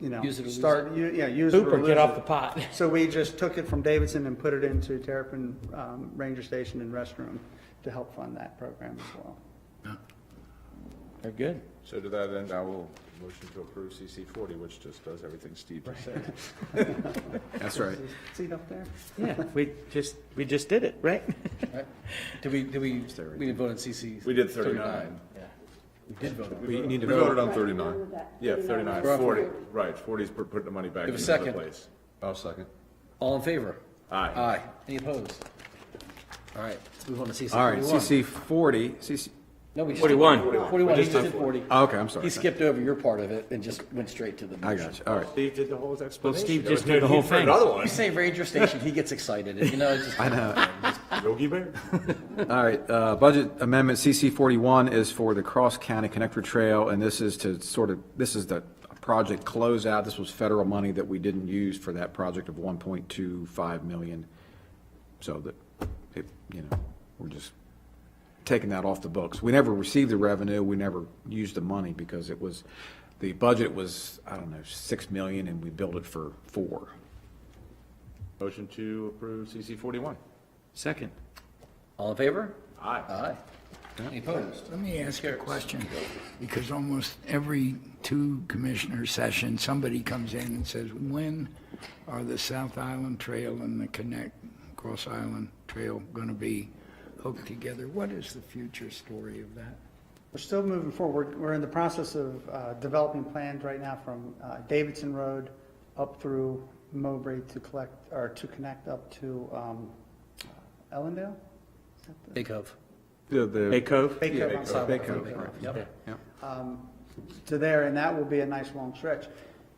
Speaker 6: Use it or lose
Speaker 17: start, use it
Speaker 4: Poop or
Speaker 17: lose
Speaker 4: get
Speaker 17: it.
Speaker 4: off the pot.
Speaker 17: So we just took it from Davidson and put it into Terrapin Ranger Station and Restroom to help fund that program as well.
Speaker 4: They're good.
Speaker 3: So to that end, I will motion to approve CC 40, which just does everything Steve just said.
Speaker 2: That's right.
Speaker 17: See it up there?
Speaker 4: Yeah, we just did it, right?
Speaker 6: Did we didn't vote on CC?
Speaker 3: We did 39.
Speaker 6: Yeah. We did vote on it.
Speaker 2: We need to
Speaker 5: We voted
Speaker 2: vote.
Speaker 5: on 39.
Speaker 3: Yeah, 39,
Speaker 6: We're on
Speaker 3: 40, right, 40's putting the money back
Speaker 6: Give a
Speaker 3: into the
Speaker 6: second.
Speaker 3: place.
Speaker 5: I'll second.
Speaker 6: All in favor?
Speaker 3: Aye.
Speaker 6: Aye. Any opposed? All right, let's move on to CC 41.
Speaker 2: All right, CC 40, CC,
Speaker 6: No, we just
Speaker 4: 41.
Speaker 6: 41, he just did 40.
Speaker 2: oh, okay, I'm sorry.
Speaker 6: He skipped over your part of it and just went straight to the
Speaker 2: I
Speaker 6: motion.
Speaker 2: got you, all right.
Speaker 3: Steve did the whole explanation.
Speaker 4: Steve
Speaker 3: That
Speaker 4: just
Speaker 3: was
Speaker 4: did the whole
Speaker 3: good for
Speaker 4: thing.
Speaker 3: Another one.
Speaker 6: You say Ranger Station, he gets excited, you know, just.
Speaker 2: I know.
Speaker 3: Yogi Bear?
Speaker 2: All right, budget amendment CC 41 is for the Cross County Connector Trail, and this is to this is the project closeout. This was federal money that we didn't use for that project of 1.25 million. So that, we're just taking that off the books. We never received the revenue, we never used the money because the budget was, I don't know, 6 million and we billed it for 4.
Speaker 3: Motion to approve CC 41.
Speaker 4: Second.
Speaker 6: All in favor?
Speaker 3: Aye.
Speaker 6: Aye. Any opposed?
Speaker 13: Let me ask you a question, because almost every 2 commissioner sessions, somebody comes in and says, when are the South Island Trail and the Cross Island Trail going to be hooked together? What is the future story of that?
Speaker 17: We're still moving forward. We're in the process of developing plans right now from Davidson Road up through Mowbray to connect up to Ellendale?
Speaker 6: Bay Cove.
Speaker 4: Bay Cove?
Speaker 17: Bay Cove, I'm sorry.
Speaker 2: Bay Cove, right.
Speaker 6: Yep.
Speaker 17: To there, and that will be a nice long stretch.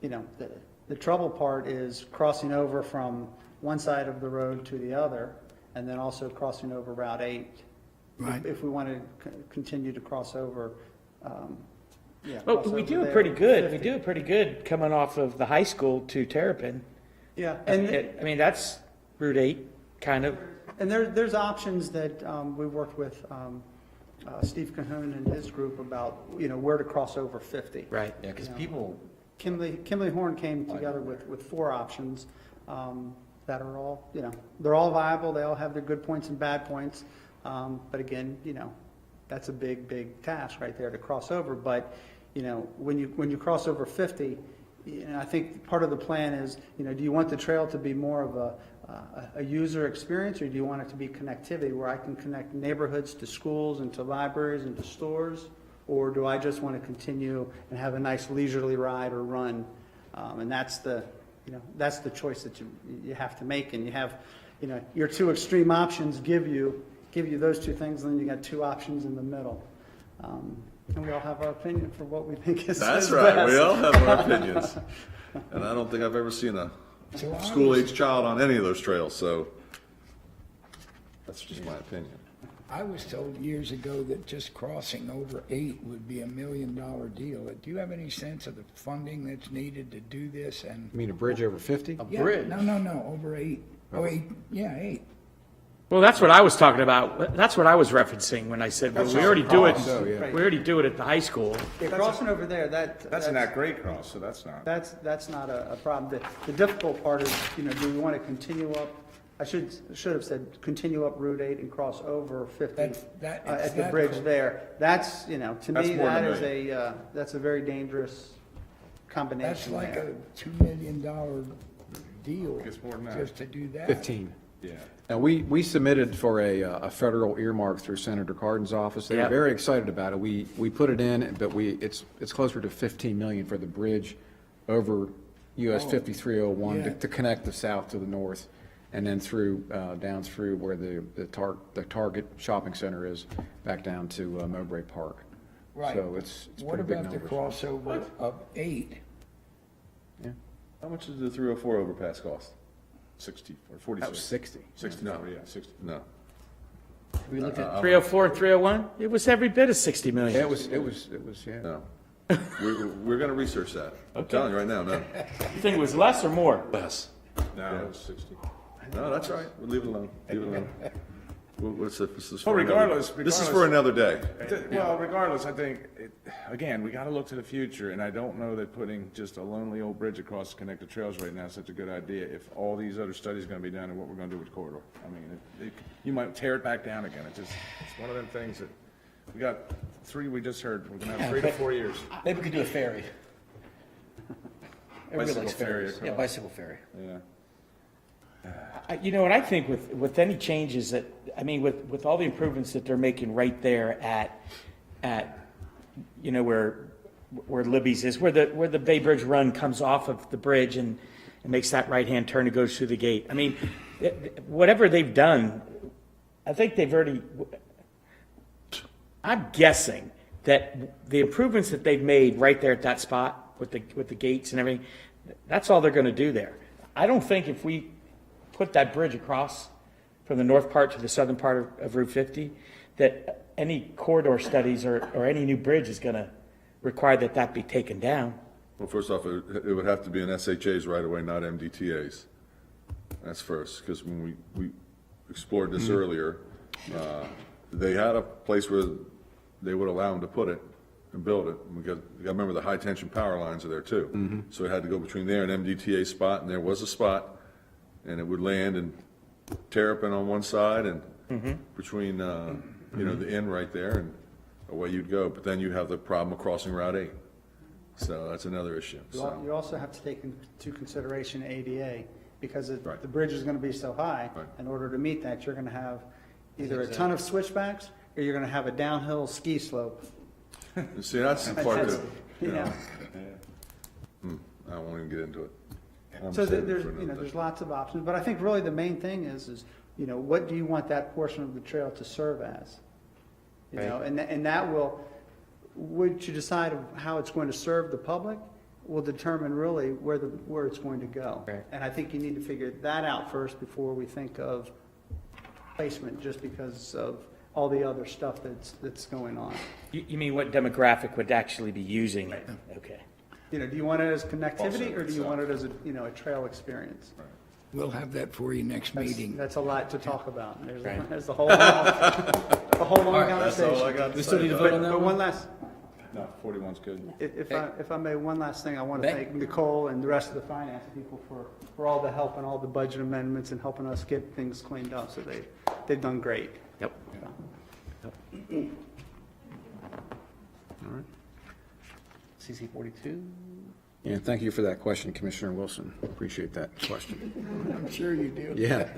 Speaker 17: The trouble part is crossing over from one side of the road to the other, and then also crossing over Route 8.
Speaker 13: Right.
Speaker 17: If we want to continue to cross over,
Speaker 4: Well, we do it pretty good. We do it pretty good coming off of the high school to Terrapin.
Speaker 17: Yeah,
Speaker 4: I mean, that's Route 8, kind of.
Speaker 17: and there's options that we worked with Steve Cahoon and his group about, where to cross over 50.
Speaker 4: Right.
Speaker 6: Yeah, because people,
Speaker 17: Kimley Horn came together with 4 options that are all, they're all viable, they all have their good points and bad points. But again, that's a big task right there to cross over. But, when you cross over 50, I think part of the plan is, do you want the trail to be more of a user experience, or do you want it to be connectivity where I can connect neighborhoods to schools and to libraries and to stores? Or do I just want to continue and have a nice leisurely ride or run? And that's the choice that you have to make. And you have, your 2 extreme options give you those 2 things, and then you got 2 options in the middle. And we all have our opinion for what we think is
Speaker 5: That's
Speaker 17: best.
Speaker 5: right, we all have our opinions. And I don't think I've ever seen a school-age child on any of those trails, so that's just my opinion.
Speaker 13: I was told years ago that just crossing over 8 would be $1 million deal. Do you have any sense of the funding that's needed to do this? And
Speaker 2: You mean a bridge over 50?
Speaker 6: a bridge.
Speaker 13: No, over 8. Oh, 8, yeah, 8.
Speaker 4: Well, that's what I was talking about. That's what I was referencing when I said, well, we already do it.
Speaker 2: Oh, yeah.
Speaker 4: We already do it at the high school.
Speaker 17: Yeah, crossing over there,
Speaker 3: That's an at grade cross, so that's not.
Speaker 17: that's not a problem. The difficult part is, do we want to continue up? I should have said continue up Route 8 and cross over 50
Speaker 13: It's
Speaker 17: at the
Speaker 13: that
Speaker 17: bridge
Speaker 13: close.
Speaker 17: there. That's, to
Speaker 3: That's
Speaker 17: me,
Speaker 3: more
Speaker 17: that
Speaker 3: than
Speaker 17: is that's a very dangerous
Speaker 13: That's
Speaker 17: combination
Speaker 13: like
Speaker 17: there.
Speaker 13: a $2 million deal
Speaker 3: It's more than that.
Speaker 13: just to do that.
Speaker 2: 15.
Speaker 3: Yeah.
Speaker 2: Now, we submitted for a federal earmark through Senator Cardin's office. They were
Speaker 4: Yep.
Speaker 2: very excited about it. We put it in, but it's closer to 15 million for the bridge over US 5301
Speaker 13: yeah.
Speaker 2: to connect the south to the north, and then through, down through where the Target shopping center is, back down to Mowbray Park.
Speaker 13: Right.
Speaker 2: So it's
Speaker 13: What
Speaker 2: pretty big
Speaker 13: about the
Speaker 2: numbers.
Speaker 13: crossover of 8
Speaker 5: How much does the 304 overpass cost?
Speaker 3: 60 or 46.
Speaker 2: That was 60.
Speaker 3: 60,
Speaker 5: No.
Speaker 3: yeah, 60.
Speaker 5: No.
Speaker 6: We looked at
Speaker 4: 304 and 301, it was every bit of 60 million.
Speaker 2: Yeah, it was, yeah.
Speaker 5: No. We're going to research that. I'm telling you right now, no.
Speaker 4: You think it was less or more?
Speaker 5: Less.
Speaker 3: No, it was 60.
Speaker 5: No, that's all right. We'll leave it alone. Leave it alone. This is
Speaker 3: Well,
Speaker 5: for another-
Speaker 3: regardless-
Speaker 5: This is for another day.
Speaker 3: Well, regardless, I think, again, we got to look to the future, and I don't know that putting just a lonely old bridge across the connected trails right now is such a good idea if all these other studies are going to be done and what we're going to do with the corridor. I mean, you might tear it back down again. It's one of them things that, we got 3, we just heard, we're going to have 3 to 4 years.
Speaker 6: Maybe we could do a ferry. Everybody
Speaker 3: Bicycle
Speaker 6: likes
Speaker 3: ferry
Speaker 6: ferries. Yeah,
Speaker 3: across.
Speaker 6: bicycle ferry.
Speaker 3: Yeah.
Speaker 4: You know what, I think with any changes that, I mean, with all the improvements that they're making right there at, you know, where Libby's is, where the Bay Bridge Run comes off of the bridge and makes that right-hand turn and goes through the gate. I mean, whatever they've done, I think they've already, I'm guessing that the improvements that they've made right there at that spot with the gates and everything, that's all they're gonna do there. I don't think if we put that bridge across from the north part to the southern part of Route 50, that any corridor studies or any new bridge is gonna require that be taken down.
Speaker 5: Well, first off, it would have to be an SHA's right away, not MDTA's. That's first, because when we explored this earlier, they had a place where they would allow them to put it and build it. We got to remember the high-tension power lines are there, too. So it had to go between there and MDTA spot, and there was a spot, and it would land in Terrapin on one side and between, you know, the inn right there, and away you'd go. But then you have the problem of crossing Route 8. So that's another issue. So,
Speaker 17: You also have to take into consideration ADA, because
Speaker 5: Right.
Speaker 17: the bridge is going to be so high.
Speaker 5: Right.
Speaker 17: In order to meet that, you're going to have either a ton of switchbacks, or you're going to have a downhill ski slope.
Speaker 5: you see, that's the part that, you know,
Speaker 17: Yeah.
Speaker 5: I won't even get into it. I'm
Speaker 17: So
Speaker 5: saving it
Speaker 17: there's,
Speaker 5: for
Speaker 17: you know,
Speaker 5: another
Speaker 17: there's
Speaker 5: day.
Speaker 17: lots of options, but I think really the main thing is, you know, what do you want that portion of the trail to serve as? You know, and that will, what you decide of how it's going to serve the public will determine really where it's going to go.
Speaker 4: Right.
Speaker 17: And I think you need to figure that out first before we think of placement, just because of all the other stuff that's going on.
Speaker 4: You mean what demographic would actually be using it? Okay.
Speaker 17: You know, do you want it as connectivity, or do you want it as a trail experience?
Speaker 13: We'll have that for you next meeting.
Speaker 17: That's a lot to talk about. There's
Speaker 4: Right.
Speaker 17: there's the whole long
Speaker 5: That's all I
Speaker 17: conversation.
Speaker 5: got to
Speaker 6: We still need
Speaker 5: say.
Speaker 6: to vote on that
Speaker 17: But
Speaker 6: one?
Speaker 17: one last,
Speaker 3: No, 41's good.
Speaker 17: if I may, one last thing, I want to
Speaker 6: Hey.
Speaker 17: thank Nicole and the rest of the finance people for all the help and all the budget amendments and helping us get things cleaned up, so they've done great.
Speaker 4: Yep.
Speaker 6: CC 42?
Speaker 2: And thank you for that question, Commissioner Wilson. Appreciate that question.
Speaker 13: I'm sure you do.
Speaker 2: Yeah.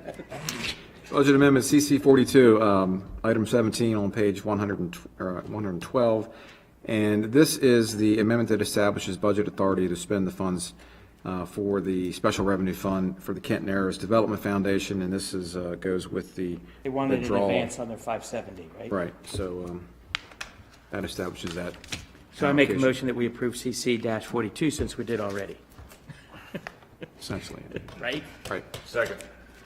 Speaker 2: Budget Amendment CC 42, item 17 on page 112. And this is the amendment that establishes budget authority to spend the funds for the Special Revenue Fund for the Kent Narrows Development Foundation, and this is, goes with the
Speaker 4: They wanted an
Speaker 2: draw.
Speaker 4: advance on their 570, right?
Speaker 2: Right, so that establishes that.
Speaker 4: So I make a
Speaker 2: allocation,
Speaker 4: motion that we approve CC-42 since we did already,
Speaker 2: Essentially.
Speaker 4: right?
Speaker 2: Right.
Speaker 3: Second.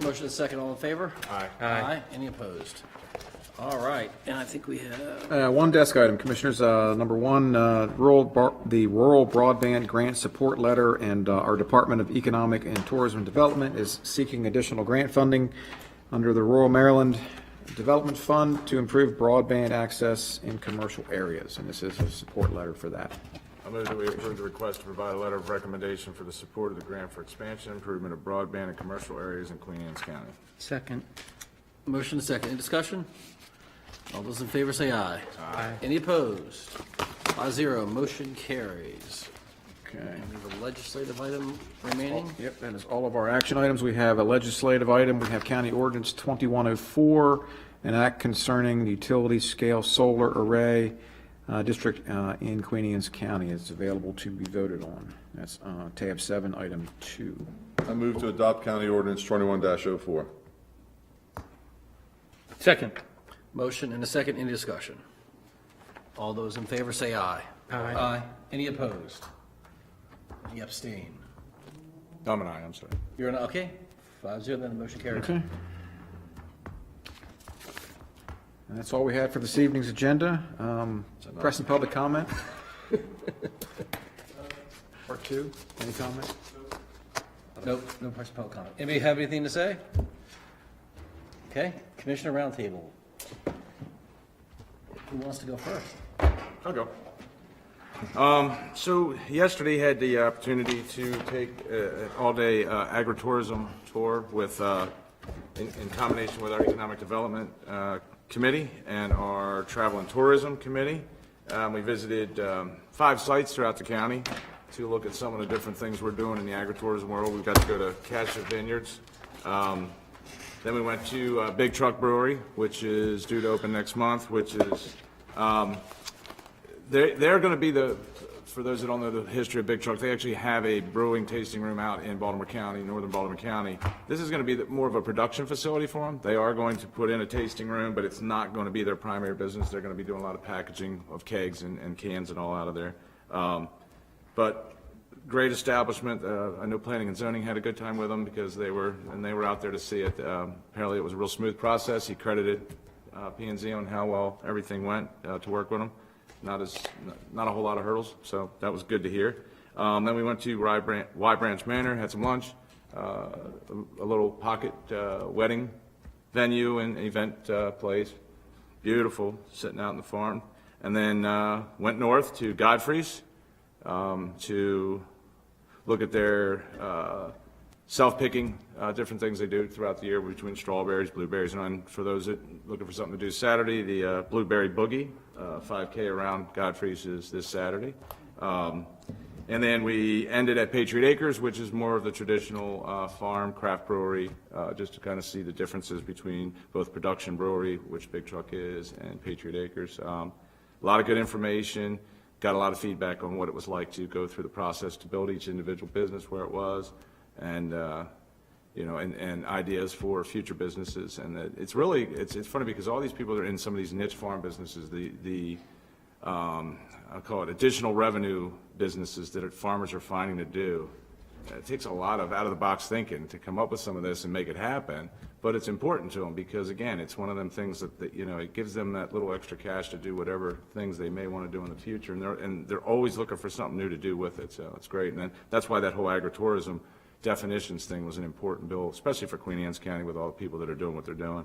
Speaker 6: Motion is second, all in favor?
Speaker 3: Aye.
Speaker 6: Aye. Any opposed? All right, and I think we have,
Speaker 2: One desk item, Commissioners. Number one, the Rural Broadband Grant Support Letter, and our Department of Economic and Tourism Development is seeking additional grant funding under the Rural Maryland Development Fund to improve broadband access in commercial areas, and this is a support letter for that.
Speaker 3: I move that we approve the request to provide a letter of recommendation for the support of the grant for expansion and improvement of broadband in commercial areas in Queen Anne's County.
Speaker 4: Second.
Speaker 6: motion is second. Any discussion? All those in favor say aye.
Speaker 4: Aye.
Speaker 6: Any opposed? 5-0, motion carries.
Speaker 2: Okay.
Speaker 6: And we have a legislative item remaining.
Speaker 2: Yep, that is all of our action items. We have a legislative item. We have County Ordinance 2104, an act concerning the utility scale solar array district in Queen Anne's County. It's available to be voted on. That's tab 7, item 2.
Speaker 5: I move to adopt County Ordinance 21-04.
Speaker 4: Second.
Speaker 6: Motion and a second. Any discussion? All those in favor say aye.
Speaker 4: Aye.
Speaker 6: Aye. Any opposed? Any abstain?
Speaker 3: Dom and I, I'm sorry.
Speaker 6: You're an, okay, 5-0, then the motion carries.
Speaker 2: Okay. And that's all we had for this evening's agenda. Press and public comment? Part two, any comment?
Speaker 6: Nope, no press public comment. Anybody have anything to say? Okay, Commissioner Roundtable. Who wants to go first?
Speaker 3: I'll go. So yesterday had the opportunity to take an all-day agritourism tour with, in combination with our Economic Development Committee and our Travel and Tourism Committee. We visited 5 sites throughout the county to look at some of the different things we're doing in the agritourism world. We got to go to Cassia Vineyards. Then we went to Big Truck Brewery, which is due to open next month, which is, they're going to be for those that don't know the history of Big Truck, they actually have a brewing tasting room out in Baltimore County, northern Baltimore County. This is going to be more of a production facility for them. They are going to put in a tasting room, but it's not going to be their primary business. They're going to be doing a lot of packaging of kegs and cans and all out of there. But great establishment. I know Planning and Zoning had a good time with them because they were out there to see it. Apparently it was a real smooth process. He credited P&Z on how well everything went to work with them. Not a whole lot of hurdles, so that was good to hear. Then we went to Y Branch Manor, had some lunch, a little pocket wedding venue and event place. Beautiful, sitting out in the farm. And then went north to Godfrey's to look at their self-picking, different things they do throughout the year between strawberries, blueberries, and for those that looking for something to do Saturday, the Blueberry Boogie, 5K around Godfrey's is this Saturday. And then we ended at Patriot Acres, which is more of the traditional farm craft brewery, just to kind of see the differences between both production brewery, which Big Truck is, and Patriot Acres. A lot of good information. Got a lot of feedback on what it was like to go through the process to build each individual business where it was, and and ideas for future businesses. And it's funny because all these people that are in some of these niche farm businesses, I call it additional revenue businesses that farmers are finding to do. It takes a lot of out-of-the-box thinking to come up with some of this and make it happen, but it's important to them because, again, it's one of them things that it gives them that little extra cash to do whatever things they may want to do in the future, and they're always looking for something new to do with it, so it's great. And then that's why that whole agritourism definitions thing was an important bill, especially for Queen Anne's County with all the people that are doing what they're doing.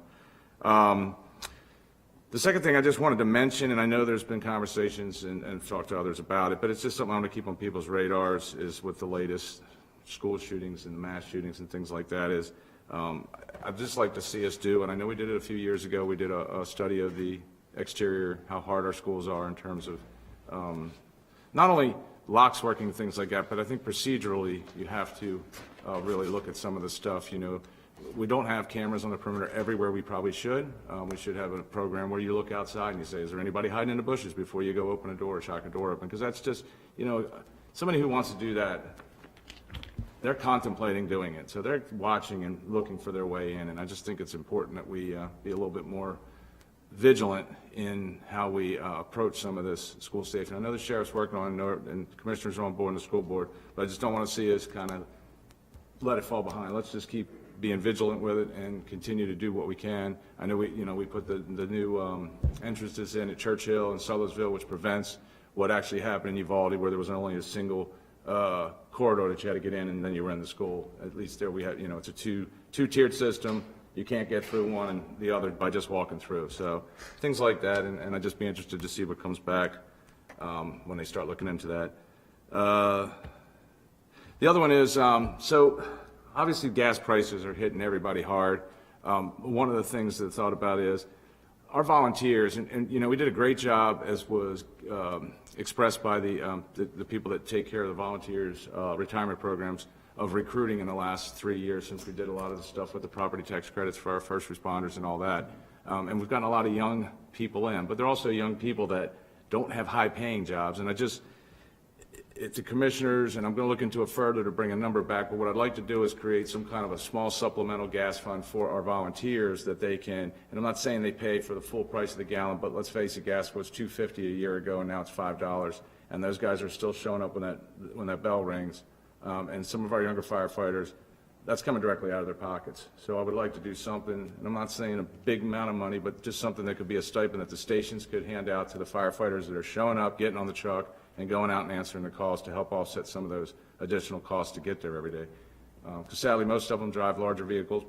Speaker 3: The second thing I just wanted to mention, and I know there's been conversations and talked to others about it, but it's just something I want to keep on people's radars, is with the latest school shootings and mass shootings and things like that, is I'd just like to see us do, and I know we did it a few years ago, we did a study of the exterior, how hard our schools are in terms of not only locks working, things like that, but I think procedurally you have to really look at some of the stuff. We don't have cameras on the perimeter everywhere we probably should. We should have a program where you look outside and you say, is there anybody hiding in the bushes before you go open a door or shock a door open? Because that's just, somebody who wants to do that, they're contemplating doing it. So they're watching and looking for their way in. And I just think it's important that we be a little bit more vigilant in how we approach some of this school safety. I know the sheriff's working on it and commissioners are on board in the school board, but I just don't want to see us kind of let it fall behind. Let's just keep being vigilant with it and continue to do what we can. I know we put the new entrances in at Churchill and Sudlersville, which prevents what actually happened in Uvalde, where there was only a single corridor that you had to get in and then you were in the school. At least there we had, it's a two-tiered system. You can't get through one and the other by just walking through. So things like that, and I'd just be interested to see what comes back when they start looking into that. The other one is, so obviously gas prices are hitting everybody hard. One of the things that I thought about is our volunteers, and we did a great job, as was expressed by the people that take care of the volunteers' retirement programs, of recruiting in the last 3 years, since we did a lot of the stuff with the property tax credits for our first responders and all that. And we've gotten a lot of young people in, but they're also young people that don't have high-paying jobs. And it's the commissioners, and I'm going to look into it further to bring a number back, but what I'd like to do is create some kind of a small supplemental gas fund for our volunteers that they can, and I'm not saying they pay for the full price of the gallon, but let's face it, gas was $2.50 a year ago, and now it's $5, and those guys are still showing up when that bell rings. and some of our younger firefighters, that's coming directly out of their pockets. So I would like to do something, and I'm not saying a big amount of money, but just something that could be a stipend that the stations could hand out to the firefighters that are showing up, getting on the truck, and going out and answering the calls to help offset some of those additional costs to get there every day. Because sadly, most of them drive larger vehicles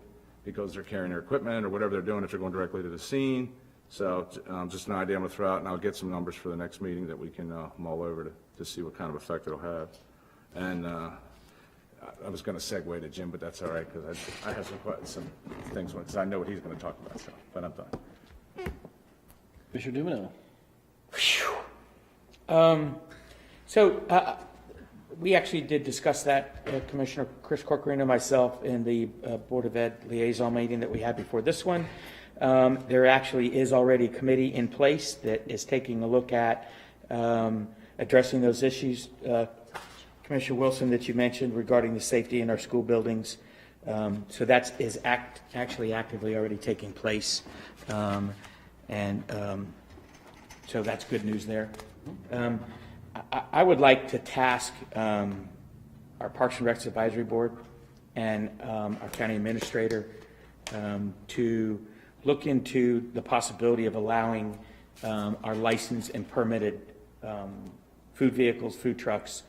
Speaker 3: because they're carrying their equipment or whatever they're doing if they're going directly to the scene. So just an idea I'm going to throw out, and I'll get some numbers for the next meeting that we can mull over to see what kind of effect it'll have. And I was going to segue to Jim, but that's all right, because I have some things, because I know what he's going to talk about, so, but I'm done.
Speaker 6: Commissioner
Speaker 4: So we actually did discuss that, Commissioner Chris Corcoran and myself, in the Board of Ed liaison meeting that we had before this one. There actually is already a committee in place that is taking a look at addressing those issues, Commissioner Wilson, that you mentioned regarding the safety in our school buildings. So that is actually actively already taking place. So that's good news there. I would like to task our Parks and Recs Advisory Board and our county administrator to look into the possibility of allowing our licensed and permitted food vehicles, food trucks,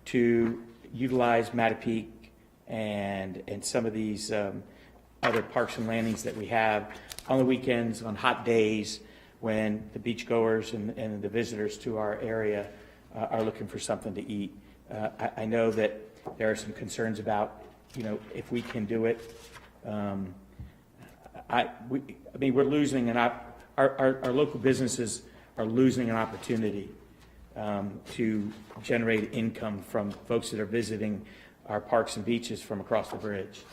Speaker 4: to utilize Mattapique and some of these other parks and landings that we have on the weekends, on hot days, when the beachgoers and the visitors to our area are looking for something to eat. I know that there are some concerns about, if we can do it. We're losing our local businesses are losing an opportunity to generate income from folks that are visiting our parks and beaches from across the bridge.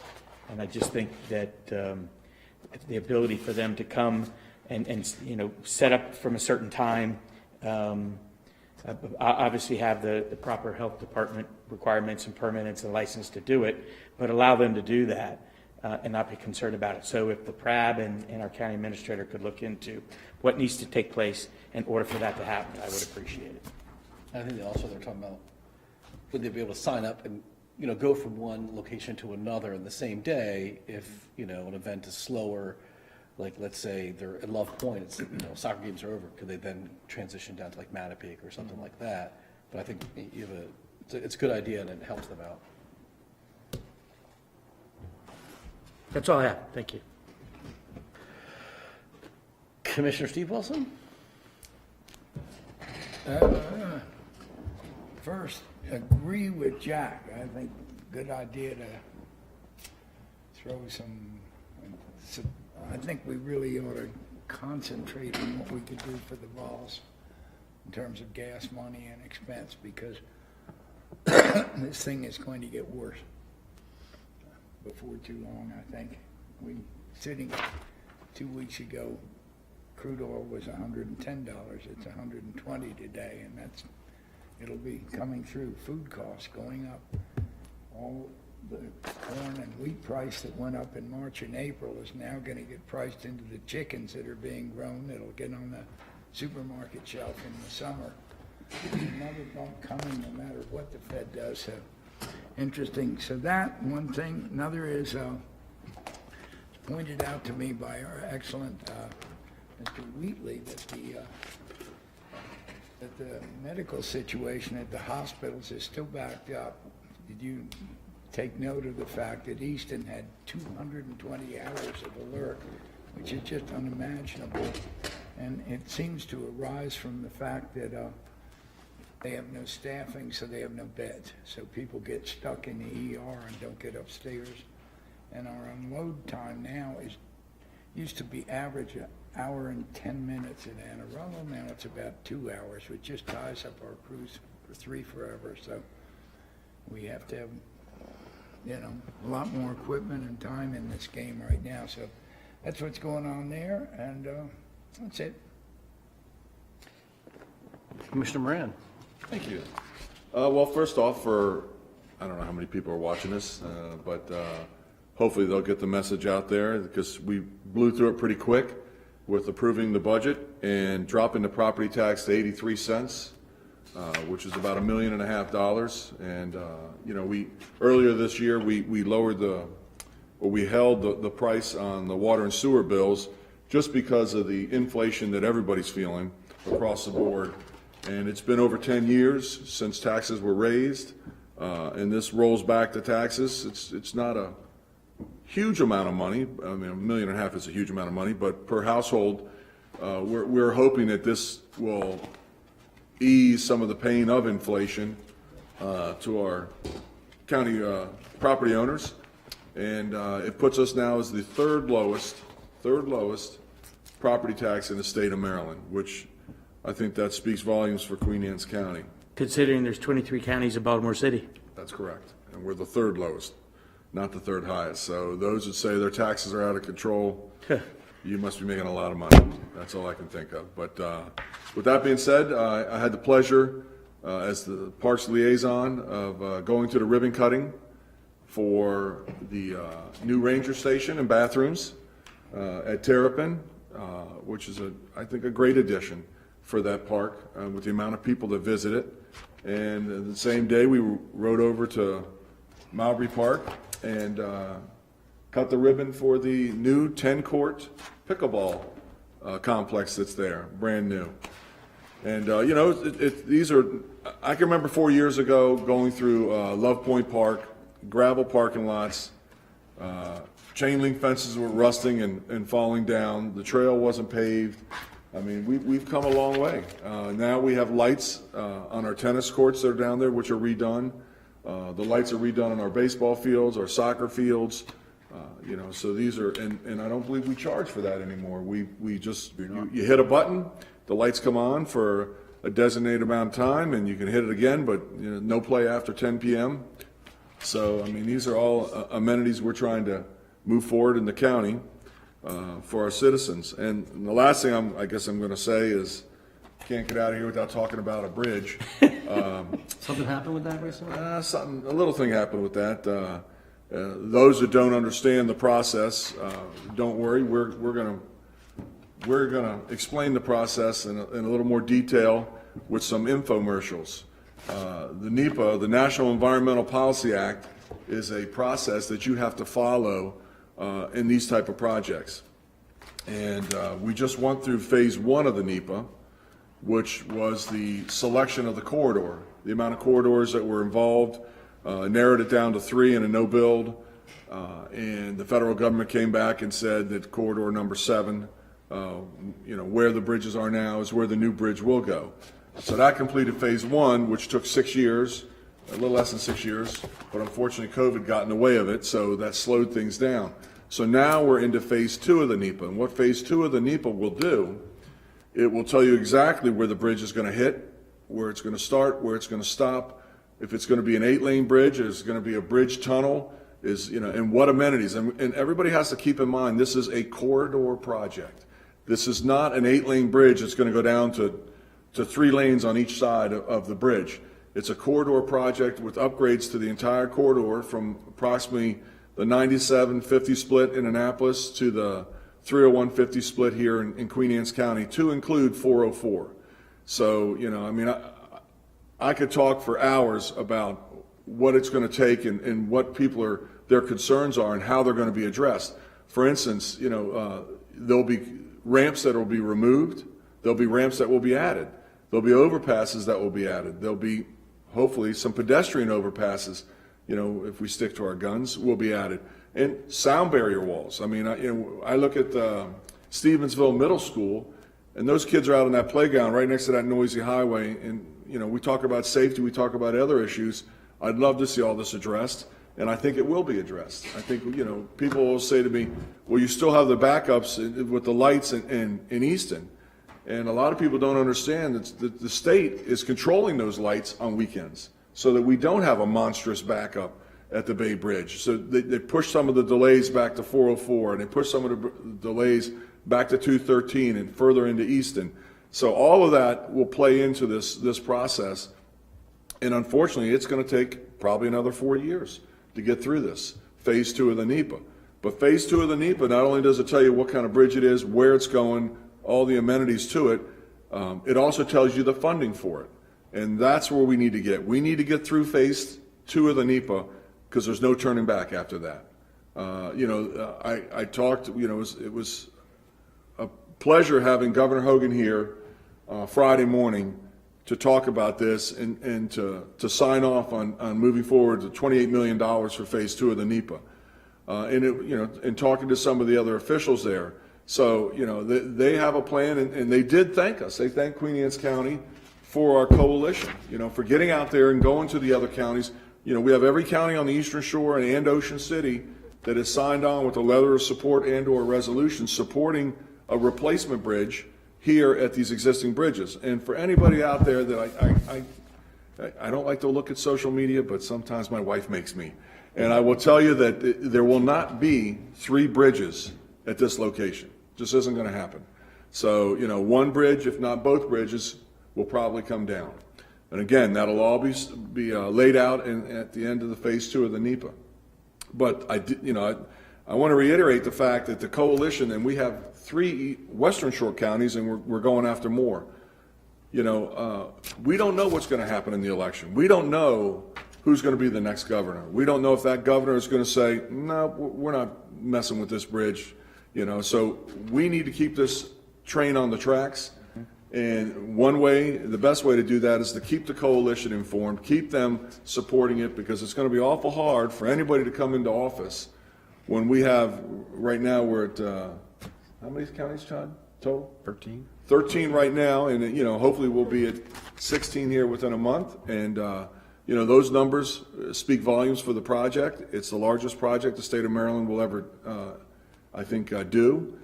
Speaker 4: And I just think that the ability for them to come and set up from a certain time, obviously have the proper health department requirements and permits and license to do it, but allow them to do that and not be concerned about it. So if the PRAB and our county administrator could look into what needs to take place in order for that to happen, I would appreciate it.
Speaker 6: I think they're talking about, would they be able to sign up and, go from one location to another in the same day if, an event is slower, like let's say they're at Love Point, it's, soccer games are over, could they then transition down to like Mattapique or something like that? But I think you have it's a good idea and it helps them out.
Speaker 4: That's all I have. Thank you.
Speaker 6: Commissioner Steve Wilson?
Speaker 13: First, agree with Jack. I think good idea to throw I think we really ought to concentrate on what we could do for the Vols in terms of gas money and expense, because this thing is going to get worse before too long, I think. Sitting 2 weeks ago, crude oil was $110. It's $120 today, and it'll be coming through. Food costs going up. All the corn and wheat price that went up in March and April is now going to get priced into the chickens that are being grown. It'll get on the supermarket shelf in the summer. Another bump coming no matter what the Fed does. So interesting. So that one thing. Another is pointed out to me by our excellent Mr. Wheatley that the medical situation at the hospitals is still backed up. Did you take note of the fact that Easton had 220 hours of alert, which is just unimaginable, and it seems to arise from the fact that they have no staffing, so they have no beds. So people get stuck in the ER and don't get upstairs. And our unload time now used to be average an hour and 10 minutes at Anne Arundel. Now it's about 2 hours, which just ties up our crews for 3 forever. So we have to have, a lot more equipment and time in this game right now. So that's what's going on there, and that's it.
Speaker 6: Commissioner Moran.
Speaker 5: Thank you. Well, first off, I don't know how many people are watching this, but hopefully they'll get the message out there, because we blew through it pretty quick with approving the budget and dropping the property tax to 83 cents. which is about $1.5 million. And, earlier this year, we lowered we held the price on the water and sewer bills just because of the inflation that everybody's feeling across the board. And it's been over 10 years since taxes were raised, and this rolls back the taxes. It's not a huge amount of money. I mean, $1.5 million is a huge amount of money, but per household, we're hoping that this will ease some of the pain of inflation to our county property owners. And it puts us now as the third lowest property tax in the state of Maryland, which I think that speaks volumes for Queen Anne's County.
Speaker 4: Considering there's 23 counties in Baltimore City.
Speaker 5: That's correct. And we're the third lowest, not the third highest. So those that say their taxes are out of control, you must be making a lot of money. That's all I can think of. But with that being said, I had the pleasure as the Parks liaison of going to the ribbon cutting for the new ranger station and bathrooms at Terrapin, which is, I think, a great addition for that park with the amount of people that visit it. And the same day, we rode over to Mowbray Park and cut the ribbon for the new 10-court pickleball complex that's there, brand new. And, these are, I can remember 4 years ago going through Love Point Park, gravel parking lots, chain link fences were rusting and falling down, the trail wasn't paved. I mean, we've come a long way. Now we have lights on our tennis courts that are down there, which are redone. The lights are redone on our baseball fields, our soccer fields. So these are, and I don't believe we charge for that anymore. We just, you hit a button, the lights come on for a designated amount of time, and you can hit it again, but no play after 10 p.m. So, I mean, these are all amenities we're trying to move forward in the county for our citizens. And the last thing I guess I'm going to say is, can't get out of here without talking about a bridge.
Speaker 6: Something happened with that recently?
Speaker 5: A little thing happened with that. Those that don't understand the process, don't worry. We're gonna explain the process in a little more detail with some infomercials. The NEPA, the National Environmental Policy Act, is a process that you have to follow in these type of projects. And we just went through phase 1 of the NEPA, which was the selection of the corridor, the amount of corridors that were involved, narrowed it down to 3 in a no build, and the federal government came back and said that corridor number 7, where the bridges are now is where the new bridge will go. So that completed phase 1, which took 6 years, a little less than 6 years, but unfortunately COVID got in the way of it, so that slowed things down. So now we're into phase 2 of the NEPA, and what phase 2 of the NEPA will do, it will tell you exactly where the bridge is going to hit, where it's going to start, where it's going to stop, if it's going to be an 8-lane bridge, is going to be a bridge tunnel, and what amenities. And everybody has to keep in mind, this is a corridor project. This is not an 8-lane bridge that's going to go down to 3 lanes on each side of the bridge. It's a corridor project with upgrades to the entire corridor from approximately the 97-50 split in Annapolis to the 301-50 split here in Queen Anne's County, to include 404. So, I could talk for hours about what it's going to take and what their concerns are and how they're going to be addressed. For instance, there'll be ramps that will be removed. There'll be ramps that will be added. There'll be overpasses that will be added. There'll be, hopefully, some pedestrian overpasses, if we stick to our guns, will be added. And sound barrier walls. I mean, I look at Stevensville Middle School, and those kids are out on that playground right next to that noisy highway. And, we talk about safety, we talk about other issues. I'd love to see all this addressed, and I think it will be addressed. I think, people will say to me, well, you still have the backups with the lights in Easton. And a lot of people don't understand that the state is controlling those lights on weekends so that we don't have a monstrous backup at the Bay Bridge. So they push some of the delays back to 404, and they push some of the delays back to 213 and further into Easton. So all of that will play into this process. And unfortunately, it's going to take probably another 4 years to get through this, phase 2 of the NEPA. But phase 2 of the NEPA, not only does it tell you what kind of bridge it is, where it's going, all the amenities to it, it also tells you the funding for it. And that's where we need to get. We need to get through phase 2 of the NEPA, because there's no turning back after that. I talked, it was a pleasure having Governor Hogan here Friday morning to talk about this and to sign off on moving forward to $28 million for phase 2 of the NEPA. And talking to some of the other officials there. So, they have a plan, and they did thank us. They thanked Queen Anne's County for our coalition, for getting out there and going to the other counties. We have every county on the Eastern Shore and Ocean City that has signed on with a letter of support and/or resolution supporting a replacement bridge here at these existing bridges. And for anybody out there that I don't like to look at social media, but sometimes my wife makes me. And I will tell you that there will not be 3 bridges at this location. Just isn't going to happen. So, one bridge, if not both bridges, will probably come down. And again, that'll all be laid out at the end of the phase 2 of the NEPA. But I want to reiterate the fact that the coalition, and we have 3 Western Shore counties, and we're going after more. We don't know what's going to happen in the election. We don't know who's going to be the next governor. We don't know if that governor is going to say, no, we're not messing with this bridge. So we need to keep this train on the tracks. And the best way to do that is to keep the coalition informed, keep them supporting it, because it's going to be awful hard for anybody to come into office when we have, right now we're at, how many counties, Todd, total?
Speaker 2: 13.
Speaker 5: 13 right now, and hopefully we'll be at 16 here within a month. And those numbers speak volumes for the project. It's the largest project the state of Maryland will ever, I think, do.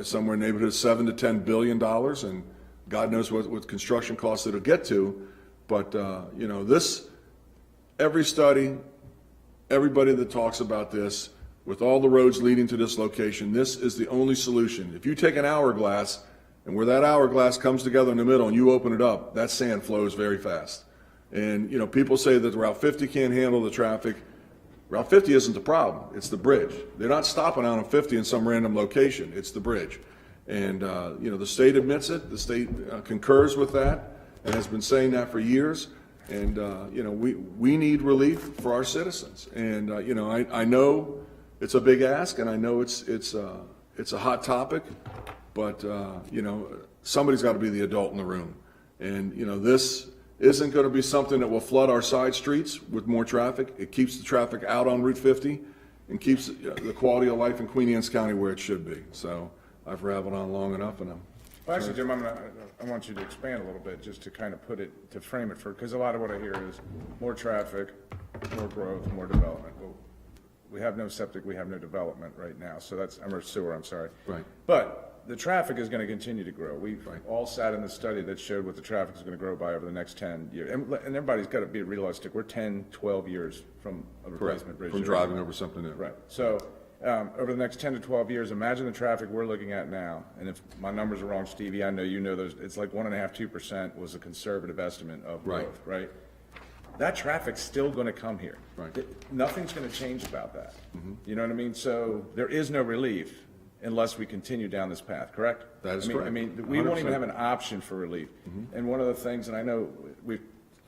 Speaker 5: Somewhere in the neighborhood of $7 to $10 billion, and God knows what construction costs it'll get to. But every study, everybody that talks about this, with all the roads leading to this location, this is the only solution. If you take an hourglass, and where that hourglass comes together in the middle and you open it up, that sand flows very fast. And, people say that Route 50 can't handle the traffic. Route 50 isn't the problem, it's the bridge. They're not stopping out on 50 in some random location, it's the bridge. And, the state admits it, the state concurs with that, and has been saying that for years. And, we need relief for our citizens. And, I know it's a big ask, and I know it's a hot topic, but, somebody's got to be the adult in the room. And, this isn't going to be something that will flood our side streets with more traffic. It keeps the traffic out on Route 50 and keeps the quality of life in Queen Anne's County where it should be. So I've rabbled on long enough, and
Speaker 3: Well, actually, Jim, I want you to expand a little bit, just to kind of to frame it because a lot of what I hear is more traffic, more growth, more development. Well, we have no septic, we have no development right now, so or sewer, I'm sorry.
Speaker 5: Right.
Speaker 3: But the traffic is going to continue to grow. We've all sat in the study that showed what the traffic is going to grow by over the next 10 years. And everybody's got to be realistic. We're 10, 12 years from a replacement bridge.
Speaker 5: From driving over something new.
Speaker 3: Right. So over the next 10 to 12 years, imagine the traffic we're looking at now. And if my numbers are wrong, Stevie, I know you know those. It's like 1.5%, 2% was a conservative estimate of growth, right? That traffic's still going to come here.
Speaker 5: Right.
Speaker 3: Nothing's going to change about that. You know what I mean? So there is no relief unless we continue down this path, correct?
Speaker 5: That is correct.
Speaker 3: I mean, we won't even have an option for relief. And one of the things, and I know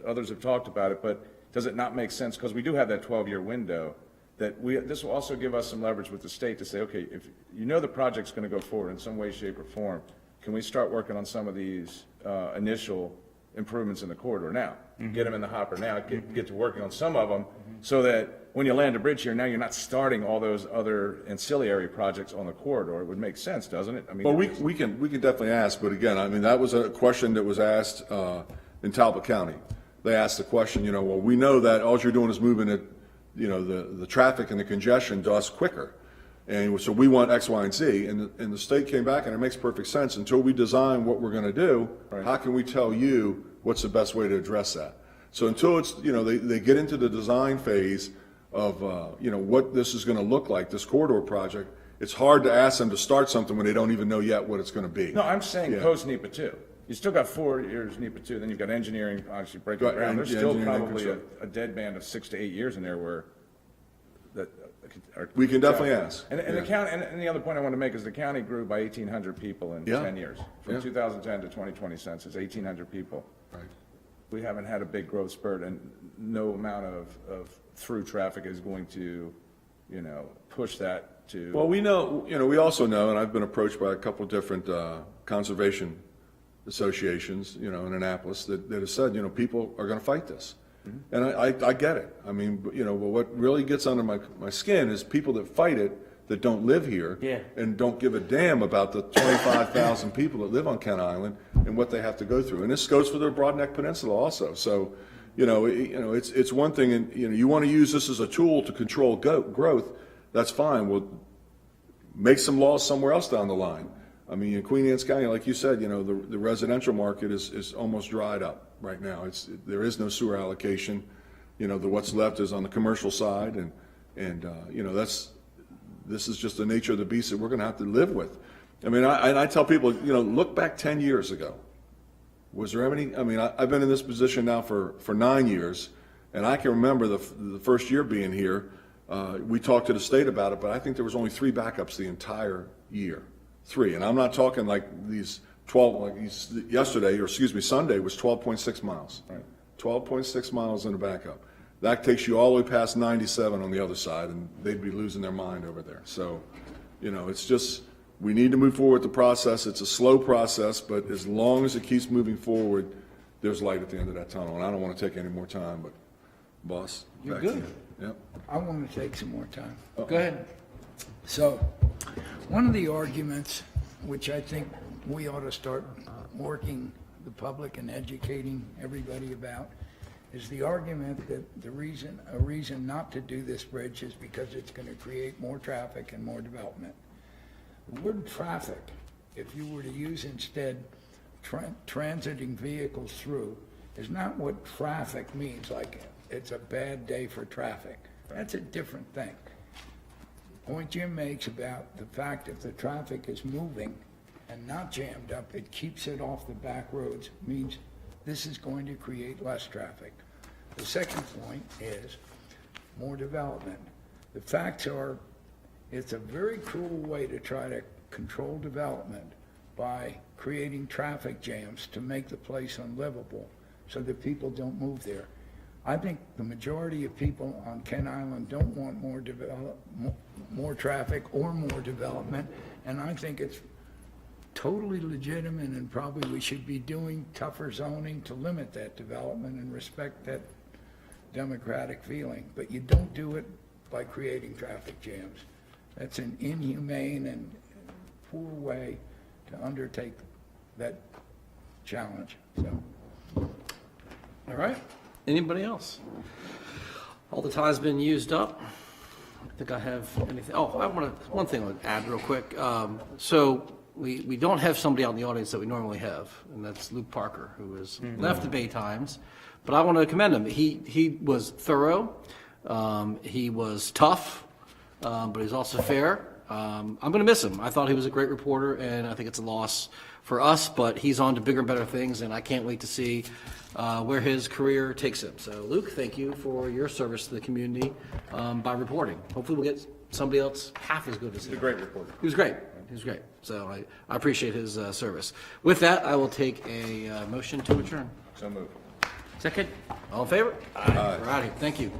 Speaker 3: others have talked about it, but does it not make sense? Because we do have that 12-year window that this will also give us some leverage with the state to say, okay, if the project's going to go forward in some way, shape, or form, can we start working on some of these initial improvements in the corridor now? Get them in the hopper now, get to working on some of them, so that when you land a bridge here, now you're not starting all those other ancillary projects on the corridor. It would make sense, doesn't it? I mean,
Speaker 5: well, we can definitely ask, but again, I mean, that was a question that was asked in Talbot County. They asked the question, well, we know that all you're doing is moving it, the traffic and the congestion to us quicker. And so we want X, Y, and Z. And the state came back, and it makes perfect sense. Until we design what we're going to do, how can we tell you what's the best way to address that? So until it's, they get into the design phase of, what this is going to look like, this corridor project, it's hard to ask them to start something when they don't even know yet what it's going to be.
Speaker 3: No, I'm saying post-NEPA 2. You still got 4 years NEPA 2, then you've got engineering, obviously breaking ground. There's still probably a dead band of 6 to 8 years in there where that
Speaker 5: we can definitely ask.
Speaker 3: And the county, and the other point I want to make is the county grew by 1,800 people in 10 years. From 2010 to 2020 census, 1,800 people.
Speaker 5: Right.
Speaker 3: we haven't had a big growth spurt, and no amount of through traffic is going to, push that to.
Speaker 5: Well, we know, we also know, and I've been approached by a couple of different conservation associations, in Annapolis that have said, people are going to fight this. And I get it. I mean, but what really gets under my skin is people that fight it that don't live here and don't give a damn about the 25,000 people that live on Kent Island and what they have to go through. And this goes for the Broadneck Peninsula also. So, it's one thing, and you want to use this as a tool to control growth. That's fine. We'll make some laws somewhere else down the line. I mean, in Queen Anne's County, like you said, the residential market is almost dried up right now. There is no sewer allocation. What's left is on the commercial side, and this is just the nature of the beast that we're going to have to live with. I mean, I tell people, look back 10 years ago. Was there any? I mean, I've been in this position now for 9 years, and I can remember the first year being here. We talked to the state about it, but I think there was only 3 backups the entire year. 3, and I'm not talking like these 12, like Sunday was 12.6 miles. Right. 12.6 miles in a backup. That takes you all the way past 97 on the other side, and they'd be losing their mind over there. So, it's just, we need to move forward with the process. It's a slow process, but as long as it keeps moving forward, there's light at the end of that tunnel. And I don't want to take any more time, but boss,
Speaker 13: You're
Speaker 5: back to
Speaker 13: good.
Speaker 5: you. Yep.
Speaker 13: I want to take some more time. Go ahead. So, one of the arguments, which I think we ought to start working the public and educating everybody about, is the argument that a reason not to do this bridge is because it's going to create more traffic and more development. The word traffic, if you were to use instead transiting vehicles through, is not what traffic means, like it's a bad day for traffic. That's a different thing. The point Jim makes about the fact if the traffic is moving and not jammed up, it keeps it off the back roads, means this is going to create less traffic. The second point is more development. The facts are, it's a very cruel way to try to control development by creating traffic jams to make the place unlivable so that people don't move there. I think the majority of people on Kent Island don't want more traffic or more development, and I think it's totally legitimate, and probably we should be doing tougher zoning to limit that development and respect that democratic feeling. But you don't do it by creating traffic jams. That's an inhumane and poor way to undertake that challenge. So,
Speaker 6: All right. Anybody else? All the time's been used up. I think I have anything. Oh, one thing I want to add real quick. So we don't have somebody out in the audience that we normally have, and that's Luke Parker, who has left the Bay Times. But I want to commend him. He was thorough. He was tough, but he's also fair. I'm going to miss him. I thought he was a great reporter, and I think it's a loss for us, but he's on to bigger and better things, and I can't wait to see where his career takes him. So, Luke, thank you for your service to the community by reporting. Hopefully we'll get somebody else half as good as him.
Speaker 3: He's a great reporter.
Speaker 6: He was great. He was great. So I appreciate his service. With that, I will take a motion to adjourn.
Speaker 3: So moved.
Speaker 4: Second?
Speaker 6: All in favor? Aye. All righty. Thank you.